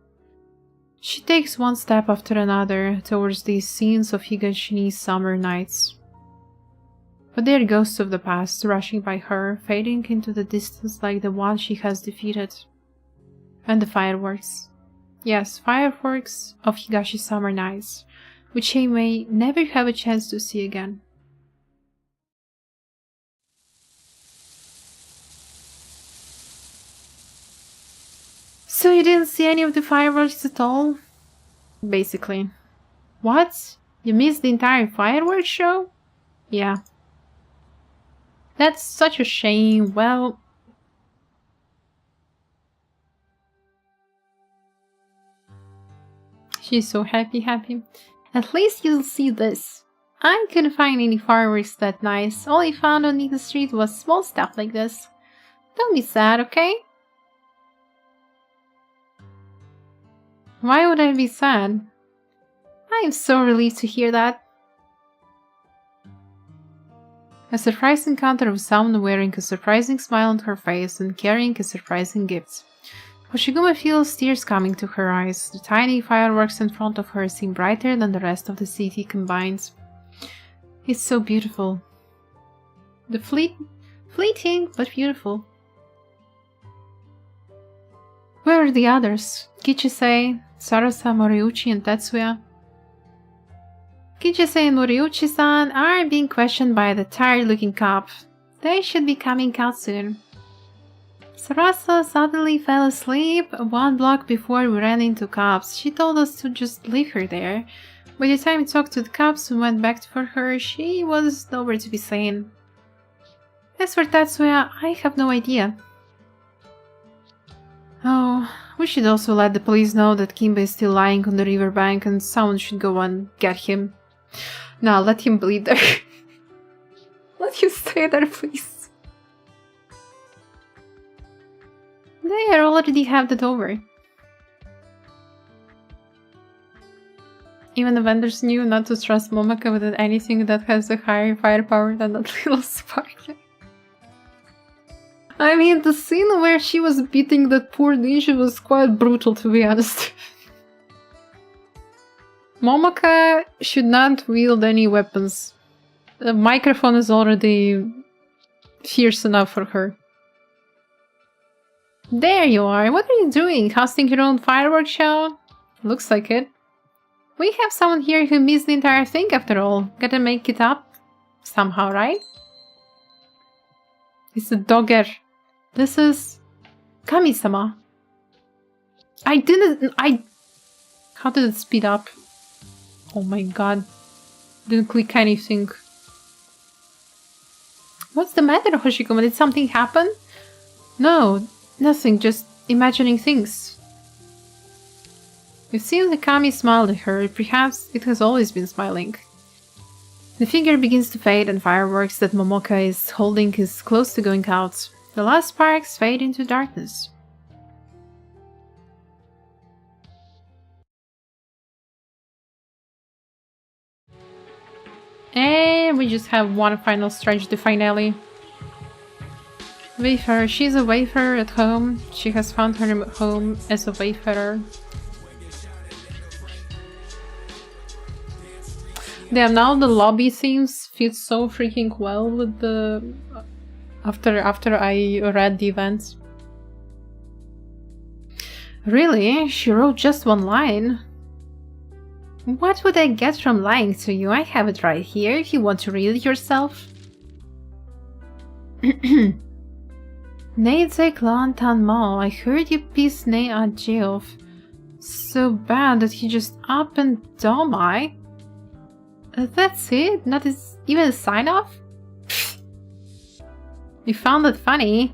Speaker 2: She takes one step after another towards these scenes of Higashini's summer nights. But they are ghosts of the past, rushing by her, fading into the distance like the one she has defeated. And the fireworks. Yes, fireworks of Higashi's summer nights, which she may never have a chance to see again. So you didn't see any of the fireworks at all? Basically. What? You missed the entire fireworks show? Yeah. That's such a shame. Well... She's so happy. At least you'll see this. I couldn't find any fireworks that nice. All I found on the street was small stuff like this. Don't be sad, okay? Why would I be sad? I am so relieved to hear that. A surprise encounter of someone wearing a surprising smile on her face and carrying a surprising gift. Hoshiguma feels tears coming to her eyes. The tiny fireworks in front of her seem brighter than the rest of the city combined. It's so beautiful. The fleeting but beautiful. Where are the others? Kichise, Sarasa, Moriuchi, and Tetsuya? Kichise and Moriuchi-san are being questioned by the tired-looking cop. They should be coming out soon. Sarasa suddenly fell asleep 1 block before we ran into cops. She told us to just leave her there. By the time we talked to the cops who went back for her, she was nowhere to be seen. As for Tetsuya, I have no idea. Oh, we should also let the police know that Kimba is still lying on the riverbank and someone should go and get him. Now let him bleed there. Let him stay there, please. They already have that over. Even the vendors knew not to trust Momoko with anything that has a higher firepower than that little spark. I mean, the scene where she was beating that poor ninja was quite brutal, to be honest. Momoko should not wield any weapons. The microphone is already fierce enough for her. There you are! What are you doing? Hosting your own fireworks show? Looks like it. We have someone here who missed the entire thing after all. Gotta make it up somehow, right? It's a dogger. This is... Kami-sama. How did it speed up? Oh my god. Didn't click anything. What's the matter, Hoshikuma? Did something happen? No, nothing, just imagining things. We've seen the Kami smile at her, perhaps it has always been smiling. The figure begins to fade and fireworks that Momoko is holding is close to going out. The last sparks fade into darkness. And we just have one final stretch, the finale. Wayfarer. She's a wayfarer at home. She has found her home as a wayfarer. Damn, now the lobby themes fit so freaking well with the... After I read the events. Really? She wrote just one line? What would I get from lying to you? I have it right here if you want to read it yourself. Neidze Klan Tanmo, I heard you pissed Nei Aji off. So bad that he just up and down my. That's it? Not even a sign off? You found it funny.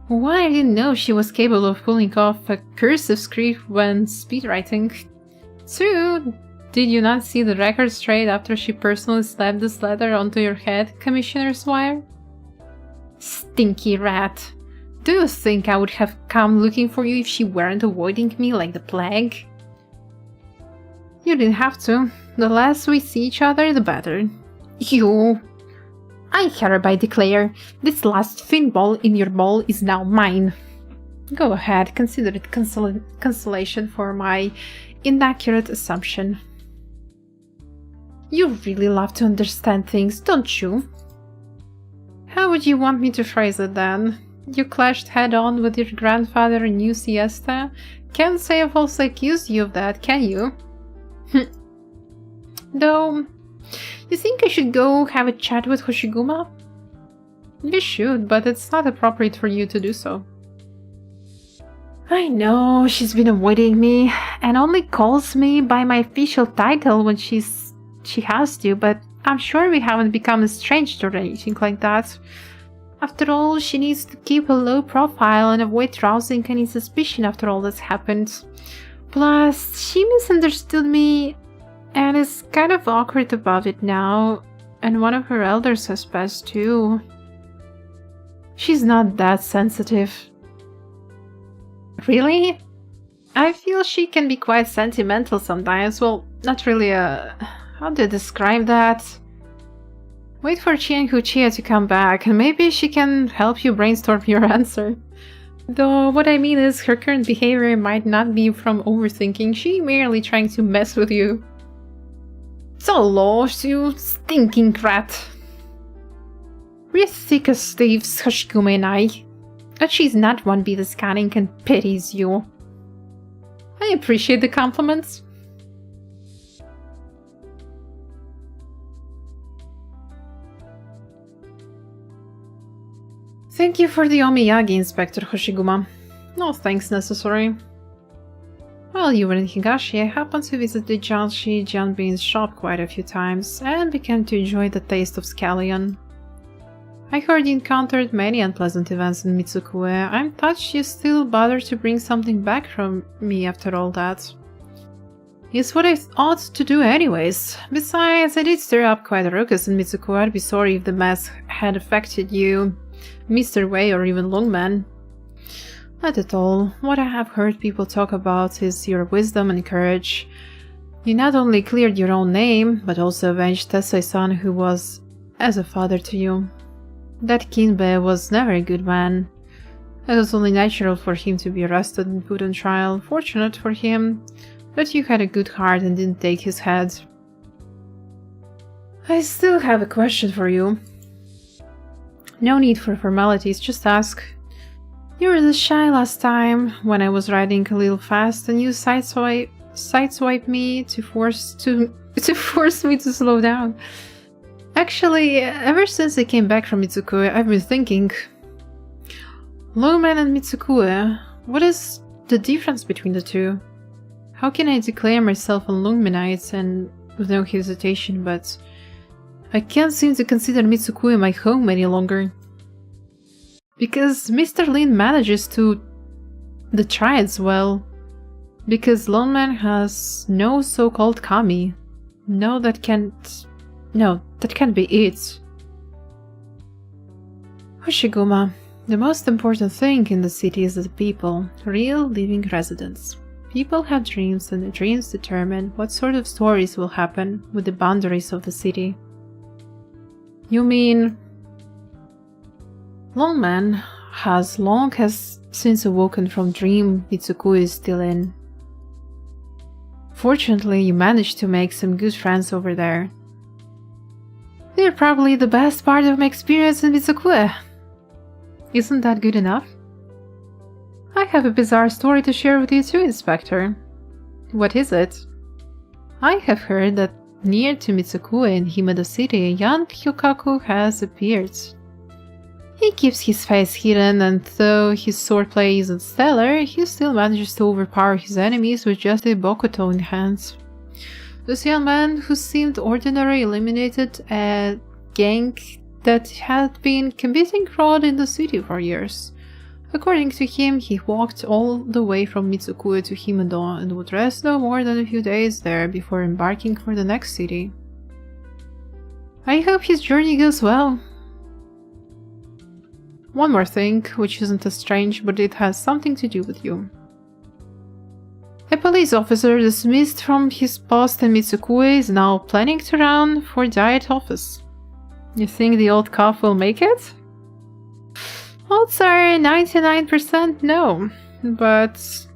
Speaker 2: Why I didn't know she was capable of pulling off a cursive script when speedwriting. 2. Did you not see the record straight after she personally slapped this letter onto your head, Commissioner Swire? Stinky rat. Do you think I would have come looking for you if she weren't avoiding me like the plague? You didn't have to. The less we see each other, the better. You... I hereby declare, this last fin ball in your bowl is now mine. Go ahead, consider it consolation for my inaccurate assumption. You really love to understand things, don't you? How would you want me to phrase it then? You clashed head-on with your grandfather in New Siesta? Can't say I falsely accused you of that, can you? Though... You think I should go have a chat with Hoshiguma? We should, but it's not appropriate for you to do so. I know she's been avoiding me and only calls me by my official title when she has to, but I'm sure we haven't become estranged or anything like that. After all, she needs to keep a low profile and avoid rousing any suspicion after all that's happened. Plus, she misunderstood me and is kind of awkward about it now, and one of her elders has passed too. She's not that sensitive. Really? I feel she can be quite sentimental sometimes. Well, not really how do I describe that? Wait for Chia to come back and maybe she can help you brainstorm your answer. Though what I mean is her current behavior might not be from overthinking, she merely trying to mess with you. So lost, you stinking rat. We're thick as thieves, Hashigume and I. But she's not one bit as cunning and pities you. I appreciate the compliments. Thank you for the omiyage, Inspector Hoshiguma. No thanks necessary. While you were in Higashi, I happened to visit the Janbin's shop quite a few times and began to enjoy the taste of scallion. I heard you encountered many unpleasant events in Mitsukue. I'm touched you still bothered to bring something back from me after all that. It's what I ought to do anyways. Besides, I did stir up quite a ruckus in Mitsukue. I'd be sorry if the mess had affected you, Mr. Wei, or even Longman. Not at all. What I have heard people talk about is your wisdom and courage. You not only cleared your own name, but also avenged Tesai-san, who was as a father to you. That Kinbe was never a good man. It was only natural for him to be arrested and put on trial. Fortunate for him, but you had a good heart and didn't take his head. I still have a question for you. No need for formalities, just ask. You were this shy last time when I was riding a little fast and you sideswiped me to force me to slow down. Actually, ever since I came back from Mitsukue, I've been thinking... Longman and Mitsukue, what is the difference between the two? How can I declare myself a Longmanite and with no hesitation, but I can't seem to consider Mitsukue my home any longer. Because Mr. Lin manages to... the triads well. Because Longman has no so-called kami. No, that can't be it. Hoshiguma, the most important thing in the city is the people, real living residents. People have dreams and the dreams determine what sort of stories will happen with the boundaries of the city. You mean... Longman has long since awoken from dream Mitsukue is still in. Fortunately, you managed to make some good friends over there. They're probably the best part of my experience in Mitsukue. Isn't that good enough? I have a bizarre story to share with you too, Inspector. What is it? I have heard that near to Mitsukue in Himeda City, a young Hyukaku has appeared. He keeps his face hidden, and though his swordplay isn't stellar, he still manages to overpower his enemies with just a bokuto in hand. This young man, who seemed ordinary, eliminated a gang that had been committing fraud in the city for years. According to him, he walked all the way from Mitsukue to Himeda and would rest no more than a few days there before embarking for the next city. I hope his journey goes well. One more thing, which isn't as strange, but it has something to do with you. A police officer dismissed from his post in Mitsukue is now planning to run for diet office. You think the old cop will make it? Odds are 99% no, but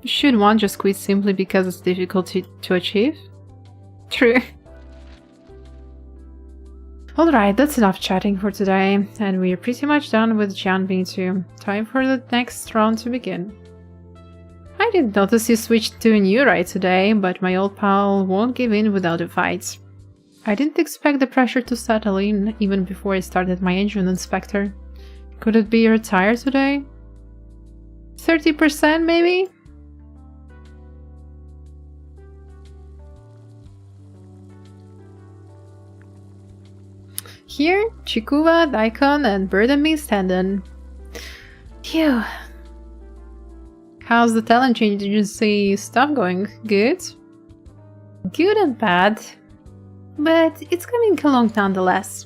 Speaker 2: should one just quit simply because it's difficult to achieve? True. Alright, that's enough chatting for today, and we're pretty much done with Janbin 2. Time for the next round to begin. I didn't notice you switched to a new ride today, but my old pal won't give in without a fight. I didn't expect the pressure to settle in even before I started my engine inspector. Could it be you're tired today? 30% maybe? Here, Chikuva, Daikon, and Burden Beast tendon. Phew. How's the talent agency stuff going? Good? Good and bad. But it's coming along nonetheless.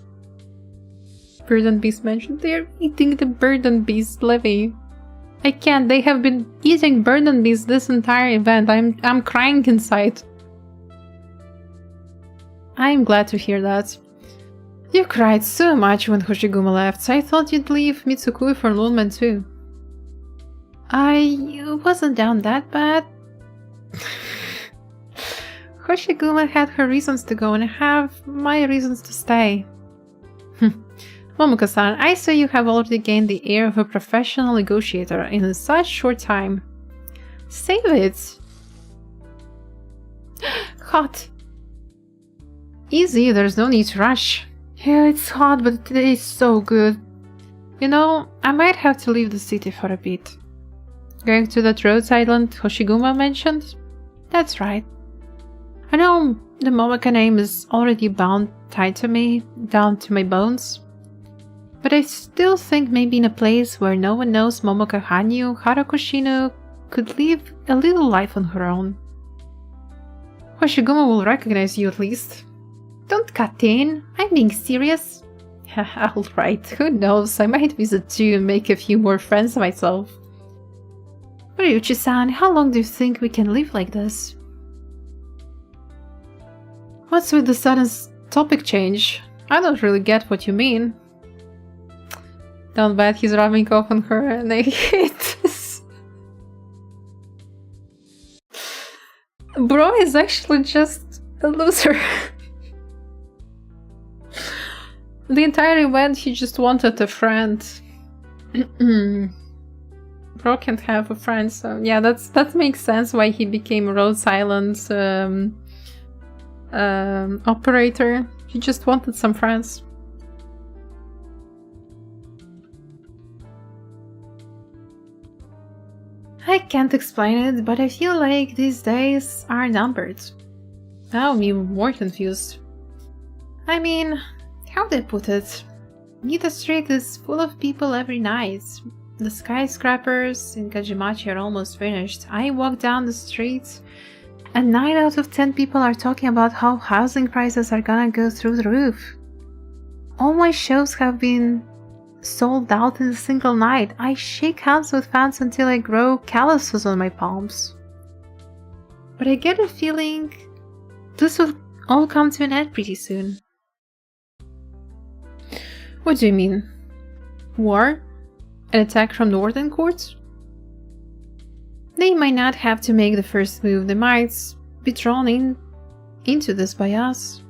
Speaker 2: Burden Beast mentioned they're eating the Burden Beast levy. I can't, they have been eating Burden Beast this entire event. I'm crying inside. I'm glad to hear that. You cried so much when Hoshiguma left, so I thought you'd leave Mitsukui for Lulman too. I wasn't down that bad. Hoshiguma had her reasons to go and I have my reasons to stay. Momoko-san, I saw you have already gained the air of a professional negotiator in such short time. Save it! Hot. Easy, there's no need to rush. Yeah, it's hot, but it is so good. You know, I might have to leave the city for a bit. Going to that Rhodes Island Hoshiguma mentioned? That's right. I know the Momoka name is already tied to me, down to my bones. But I still think maybe in a place where no one knows Momoka Hanyu, Harakushino could live a little life on her own. Hoshiguma will recognize you at least. Don't cut in, I'm being serious. Alright, who knows, I might visit too and make a few more friends myself. Ryuchi-san, how long do you think we can live like this? What's with the sudden topic change? I don't really get what you mean. Don't bet he's rubbing off on her and I hate this. Bro is actually just a loser. The entire event he just wanted a friend. Bro can't have a friend, so yeah, that makes sense why he became Rhodes Island's operator. He just wanted some friends. I can't explain it, but I feel like these days are numbered. Now I'm even more confused. I mean, how do I put it? Nita Street is full of people every night. The skyscrapers in Kajimachi are almost finished. I walk down the street and 9 out of 10 people are talking about how housing prices are gonna go through the roof. All my shows have been sold out in a single night. I shake hands with fans until I grow calluses on my palms. But I get a feeling this will all come to an end pretty soon. What do you mean? War? An attack from Northern Courts? They might not have to make the first move, they might be drawn into this by us.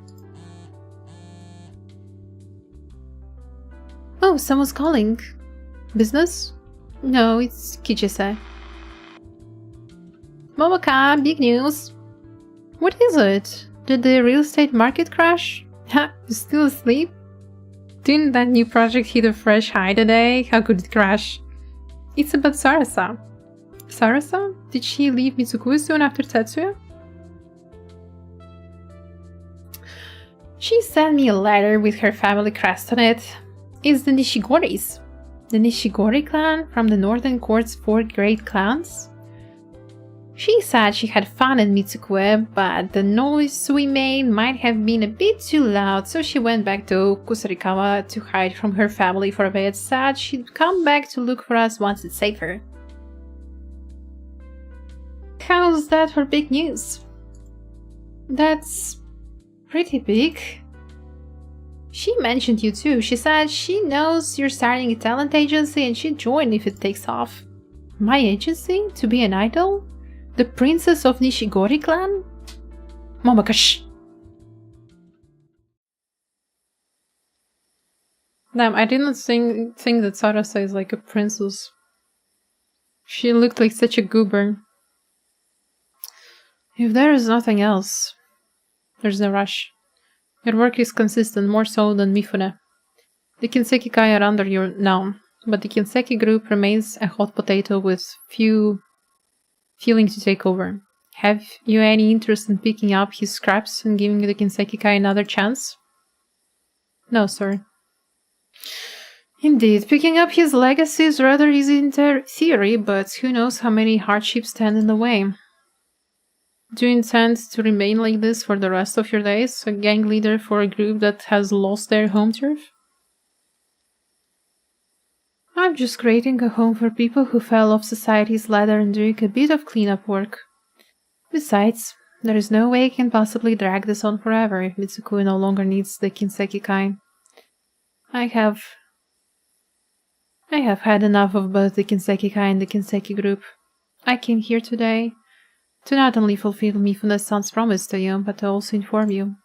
Speaker 2: Oh, someone's calling. Business? No, it's Kichise. Momoka, big news! What is it? Did the real estate market crash? Ha, you still asleep? Didn't that new project hit a fresh high today? How could it crash? It's about Sarasa. Sarasa? Did she leave Mitsukui soon after Tetsuya? She sent me a letter with her family crest on it. It's the Nishigoris. The Nishigori clan from the Northern Court's 4 great clans. She said she had fun in Mitsukue, but the noise we made might have been a bit too loud, so she went back to Kusarikawa to hide from her family for a bit. Said she'd come back to look for us once it's safer. How's that for big news? That's pretty big. She mentioned you too. She said she knows you're starting a talent agency and she'd join if it takes off. My agency? To be an idol? The princess of Nishigori clan? Momoka, shh! Damn, I didn't think that Sarasa is like a princess. She looked like such a goober. If there is nothing else, there's no rush. Your work is consistent, more so than Mifune. The Kinseki Kai are under you now. but the Kinseki group remains a hot potato with few feeling to take over. Have you any interest in picking up his scraps and giving the Kinseki-kai another chance? No, sir. Indeed, picking up his legacy is rather easy in theory, but who knows how many hardships stand in the way. Do you intend to remain like this for the rest of your days, a gang leader for a group that has lost their home turf? I'm just creating a home for people who fell off society's ladder and doing a bit of cleanup work. Besides, there is no way I can possibly drag this on forever if Mitsukui no longer needs the Kinseki-kai. I have had enough of both the Kinseki-kai and the Kinseki group. I came here today to not only fulfill Mifune-san's promise to you, but to also inform you.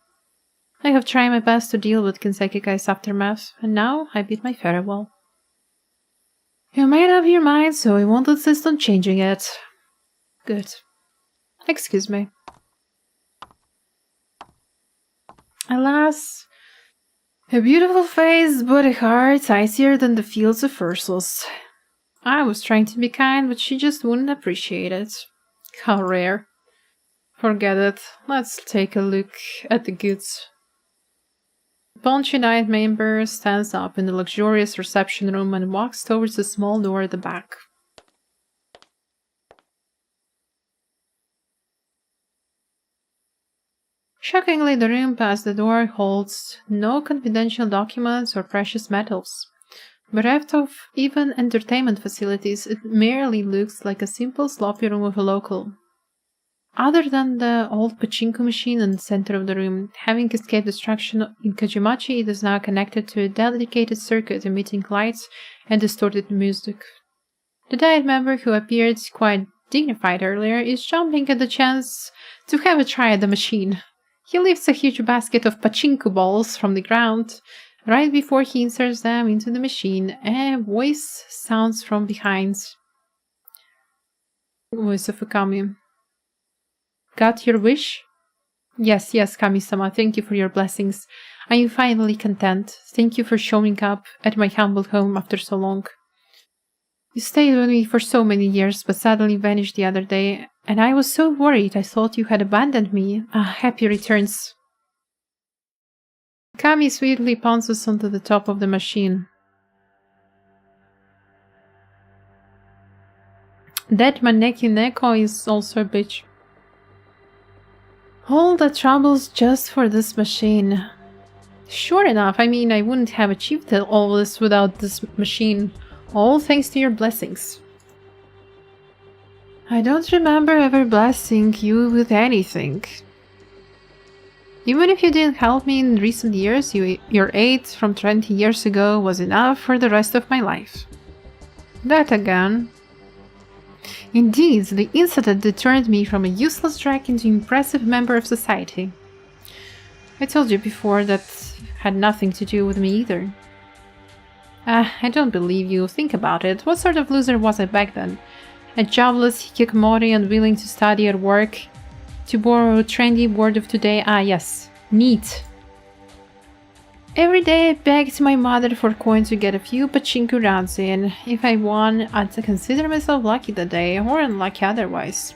Speaker 2: I have tried my best to deal with Kinseki-kai's aftermath, and now I bid my farewell. You made up your mind, so I won't insist on changing it. Good. Excuse me. Alas, a beautiful face, but a heart icier than the fields of Ursus. I was trying to be kind, but she just wouldn't appreciate it. How rare. Forget it. Let's take a look at the goods. The punchy-eyed member stands up in the luxurious reception room and walks towards a small door at the back. Shockingly, the room past the door holds no confidential documents or precious metals. Bereft of even entertainment facilities, it merely looks like a simple sloppy room of a local. Other than the old pachinko machine in the center of the room, having escaped destruction in Kajimachi, it is now connected to a dedicated circuit emitting lights and distorted music. The diet member, who appeared quite dignified earlier, is jumping at the chance to have a try at the machine. He lifts a huge basket of pachinko balls from the ground. Right before he inserts them into the machine, a voice sounds from behind. Voice of Ukami. Got your wish? Yes, Kami-sama, thank you for your blessings. I am finally content. Thank you for showing up at my humble home after so long. You stayed with me for so many years, but suddenly vanished the other day, and I was so worried I thought you had abandoned me. Happy returns. Kami sweetly pounces onto the top of the machine. That Maneki Neko is also a bitch. All the troubles just for this machine. Sure enough, I mean, I wouldn't have achieved all this without this machine. All thanks to your blessings. I don't remember ever blessing you with anything. Even if you didn't help me in recent years, your aid from 20 years ago was enough for the rest of my life. That again. Indeed, the incident that turned me from a useless drag into an impressive member of society. I told you before that had nothing to do with me either. I don't believe you. Think about it. What sort of loser was I back then? A jobless hikikomori unwilling to study or work? To borrow a trendy word of today, yes, neat. Every day I begged my mother for coins to get a few pachinko rounds in. If I won, I'd consider myself lucky that day, or unlucky otherwise.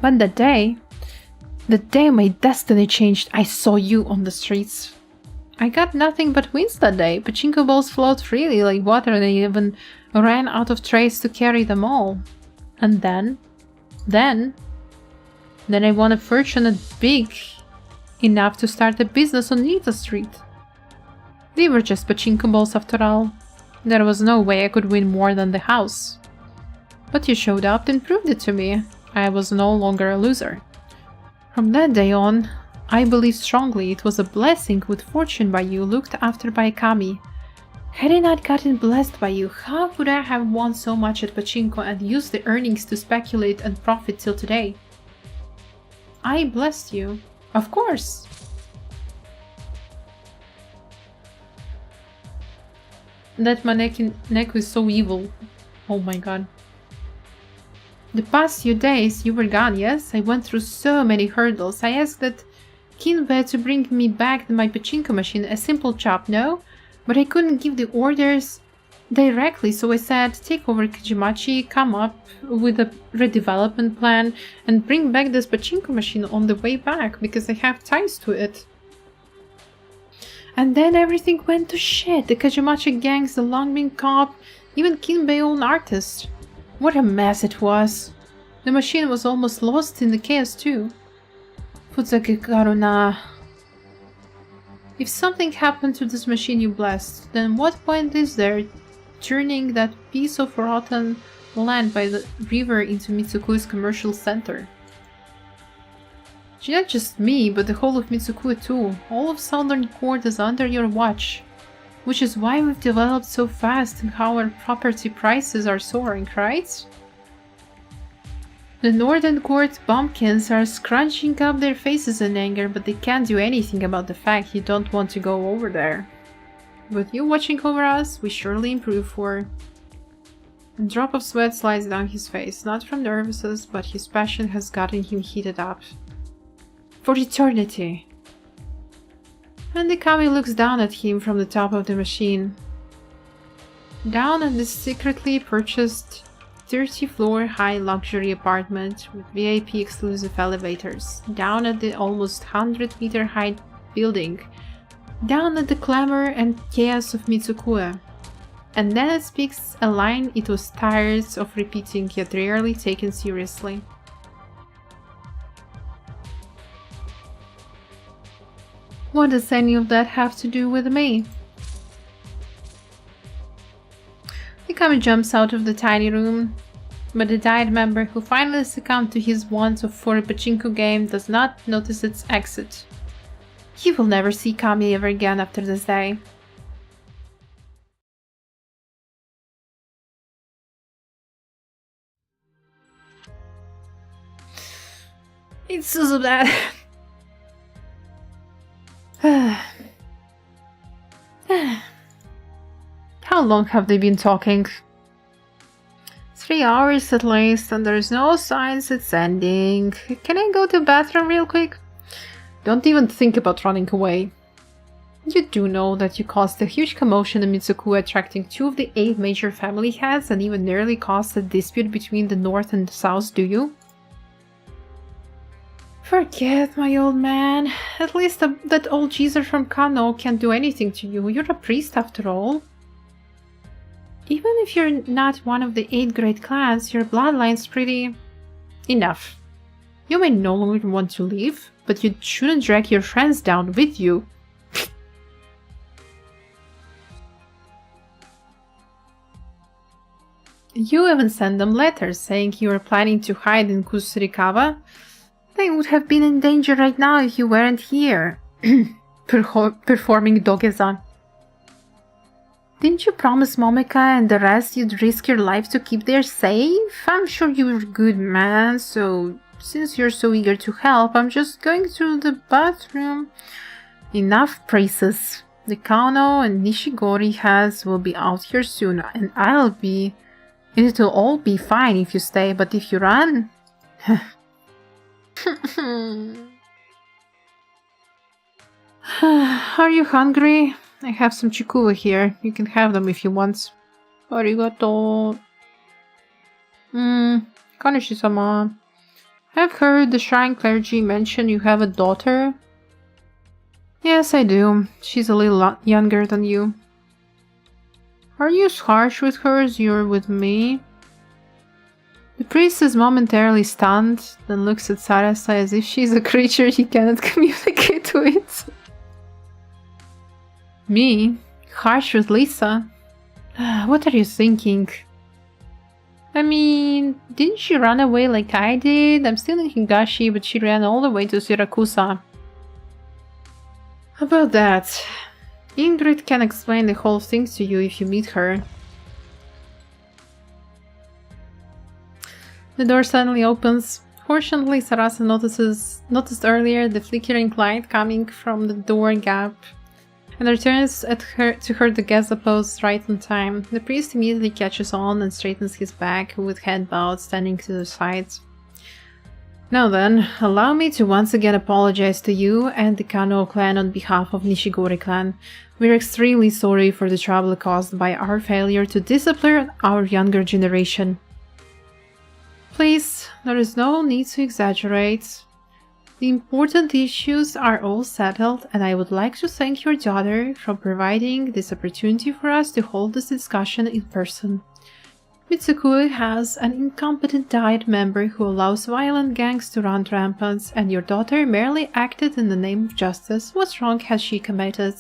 Speaker 2: But the day my destiny changed, I saw you on the streets. I got nothing but wins that day. Pachinko balls flowed freely like water and I even ran out of trays to carry them all. And then I won a fortune big enough to start a business on Nita Street. They were just pachinko balls after all. There was no way I could win more than the house. But you showed up and proved it to me. I was no longer a loser. From that day on, I believe strongly it was a blessing with fortune by you looked after by Kami. Had I not gotten blessed by you, how would I have won so much at pachinko and used the earnings to speculate and profit till today? I blessed you. Of course! That Maneki Neko is so evil. Oh my god. The past few days you were gone, yes? I went through so many hurdles. I asked that Kinbe to bring me back my pachinko machine, a simple job, no? But I couldn't give the orders directly, so I said, take over Kajimachi, come up with a redevelopment plan, and bring back this pachinko machine on the way back, because I have ties to it. And then everything went to shit. The Kajimachi gangs, the Longbin cop, even Kinbei's own artist. What a mess it was. The machine was almost lost in the chaos too. Futsaki Karuna. If something happened to this machine you blessed, then what point is there turning that piece of rotten land by the river into Mitsuku's commercial center? Not just me, but the whole of Mitsuku too. All of Southern Court is under your watch. Which is why we've developed so fast and how our property prices are soaring, right? The Northern Court bumpkins are scrunching up their faces in anger, but they can't do anything about the fact you don't want to go over there. With you watching over us, we surely improve for... A drop of sweat slides down his face, not from nervousness, but his passion has gotten him heated up. For eternity! And the Kami looks down at him from the top of the machine. Down at this secretly purchased 30-floor high luxury apartment with VIP exclusive elevators. Down at the almost 100-meter high building. Down at the clamor and chaos of Mitsukue. And then it speaks a line it was tired of repeating yet rarely taken seriously. What does any of that have to do with me? Mikami jumps out of the tiny room, but the diet member who finally succumbed to his want for a pachinko game does not notice its exit. He will never see Kami ever again after this day. It's so bad. How long have they been talking? 3 hours at least, and there's no signs it's ending. Can I go to the bathroom real quick? Don't even think about running away. You do know that you caused a huge commotion in Mitsuku, attracting 2 of the 8 major family heads and even nearly caused a dispute between the north and the south, do you? Forget, my old man. At least that old geezer from Kano can't do anything to you. You're a priest after all. Even if you're not one of the 8 great clans, your bloodline's pretty... Enough. You may no longer want to leave, but you shouldn't drag your friends down with you. You even sent them letters saying you were planning to hide in Kusurikawa. They would have been in danger right now if you weren't here. Performing Dogezan. Didn't you promise Momika and the rest you'd risk your life to keep them safe? I'm sure you're a good man, so since you're so eager to help, I'm just going to the bathroom. Enough praises. The Kano and Nishigori heads will be out here soon, and it'll all be fine if you stay, but if you run... Are you hungry? I have some chikuwa here. You can have them if you want. Arigato. Kanishi-sama. I've heard the shrine clergy mention you have a daughter. Yes, I do. She's a little younger than you. Are you as harsh with her as you're with me? The priest is momentarily stunned, then looks at Sarasa as if she's a creature he cannot communicate with. Me? Harsh with Lisa? What are you thinking? I mean, didn't she run away like I did? I'm still in Higashi, but she ran all the way to Sirakusa. About that, Ingrid can explain the whole thing to you if you meet her. The door suddenly opens. Fortunately, Sarasa noticed earlier the flickering light coming from the door gap and returns to her the Geza pose right on time. The priest immediately catches on and straightens his back with head bowed, standing to the side. Now then, allow me to once again apologize to you and the Kano clan on behalf of Nishigori clan. We're extremely sorry for the trouble caused by our failure to discipline our younger generation. Please, there is no need to exaggerate. The important issues are all settled, and I would like to thank your daughter for providing this opportunity for us to hold this discussion in person. Mitsukui has an incompetent diet member who allows violent gangs to run rampant, and your daughter merely acted in the name of justice. What wrong has she committed?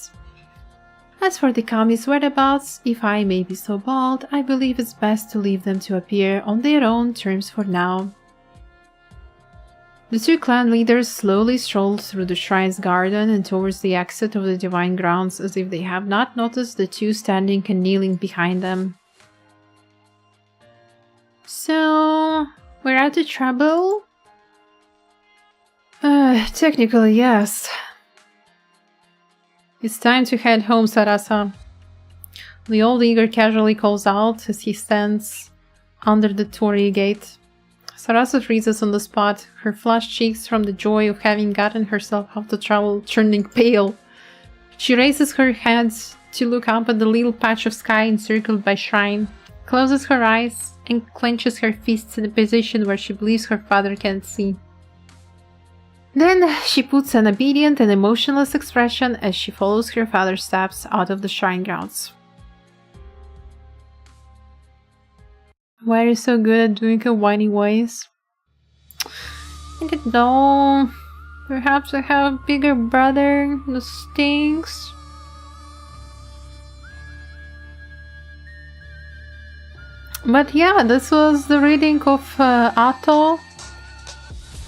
Speaker 2: As for the Kami's whereabouts, if I may be so bold, I believe it's best to leave them to appear on their own terms for now. The two clan leaders slowly strolled through the shrine's garden and towards the exit of the divine grounds as if they have not noticed the two standing and kneeling behind them. So, we're out of trouble? Technically, yes. It's time to head home, Sarasa. The old eager casually calls out as he stands under the torii gate. Sarasa freezes on the spot, her flushed cheeks from the joy of having gotten herself out of trouble turning pale. She raises her head to look up at the little patch of sky encircled by shrine, closes her eyes, and clenches her fists in a position where she believes her father can't see. Then she puts an obedient and emotionless expression as she follows her father's steps out of the shrine grounds. Why are you so good at doing a whiny voice? I don't know. Perhaps I have a bigger brother who stinks. But yeah, this was the reading of Ato.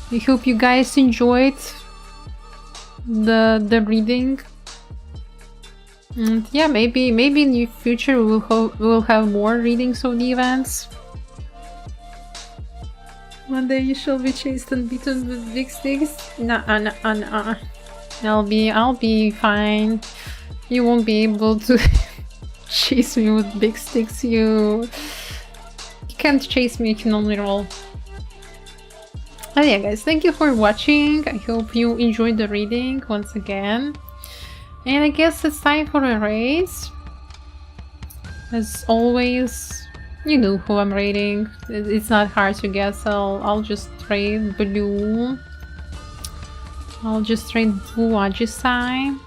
Speaker 2: I hope you guys enjoyed the reading. And yeah, maybe in the future we'll have more readings of the events. One day you shall be chased and beaten with big sticks. Nah. I'll be fine. You won't be able to chase me with big sticks. You can't chase me, you can only roll. But yeah guys, thank you for watching. I hope you enjoyed the reading once again. And I guess it's time for a race. As always, you know who I'm raiding. It's not hard to guess. I'll just raid Blue. I'll just raid Blue Ajisai.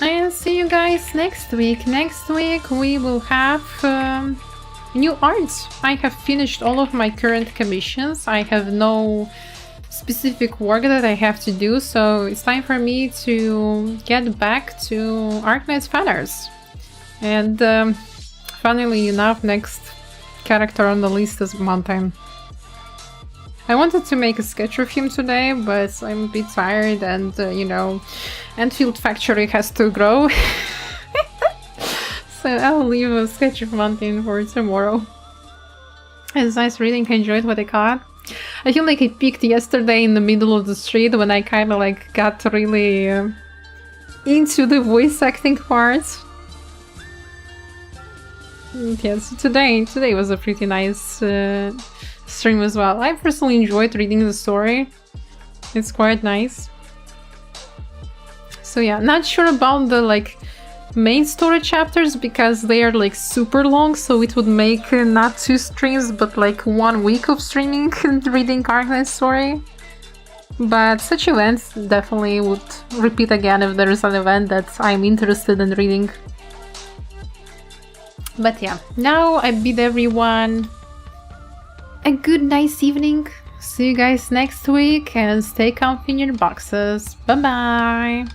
Speaker 2: And see you guys next week. Next week we will have new arts. I have finished all of my current commissions. I have no specific work that I have to do, so it's time for me to get back to ARKNIGHTS Fanners. And funnily enough, next character on the list is Mountain. I wanted to make a sketch of him today, but I'm a bit tired and, you know, Enfield Factory has to grow. So I'll leave a sketch of Mountain for tomorrow. It's nice reading, I enjoyed what I got. I feel like I peaked yesterday in the middle of the street when I kind of like got really into the voice acting part. Yes, today was a pretty nice stream as well. I personally enjoyed reading the story. It's quite nice. So yeah, not sure about the like main story chapters because they are like super long, so it would make not 2 streams but like 1 week of streaming and reading ARKNIGHTS story. But such events definitely would repeat again if there is an event that I'm interested in reading. But yeah, now I bid everyone a good nice evening. See you guys next week and stay comfy in your boxes. Bye bye!